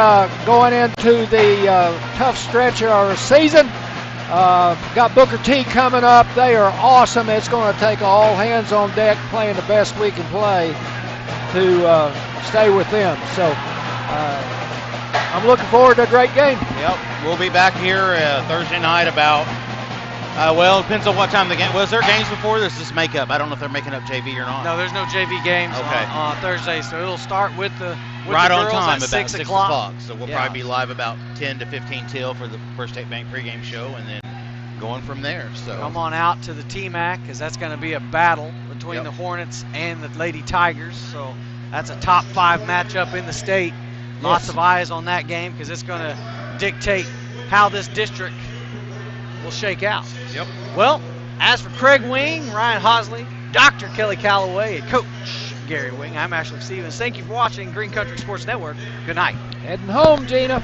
going into the tough stretch of our season. Got Booker T coming up. They are awesome. It's going to take all hands on deck playing the best we can play to stay with them. So I'm looking forward to a great game. Yep, we'll be back here Thursday night about, well, it depends on what time the game. Was there games before this? Is makeup? I don't know if they're making up JV or not. No, there's no JV games on Thursday, so it'll start with the right the on girls time, at about 6 o'clock. So we'll probably be live about 10 to 15 till for the First State Bank pregame show, and then going from there. So come on out to the T-Mac, because that's going to be a battle between the Hornets and the Lady Tigers. So that's a top 5 matchup in the state. Lots of eyes on that game, because it's going to dictate how this district will shake out. Yep. Well, as for Craig Wing, Ryan Hosley, Dr. Kelly Calloway, and Coach Gary Wing, I'm Ashley Stevens. Thank you for watching Green Country Sports Network. Good night. Heading home, Gina.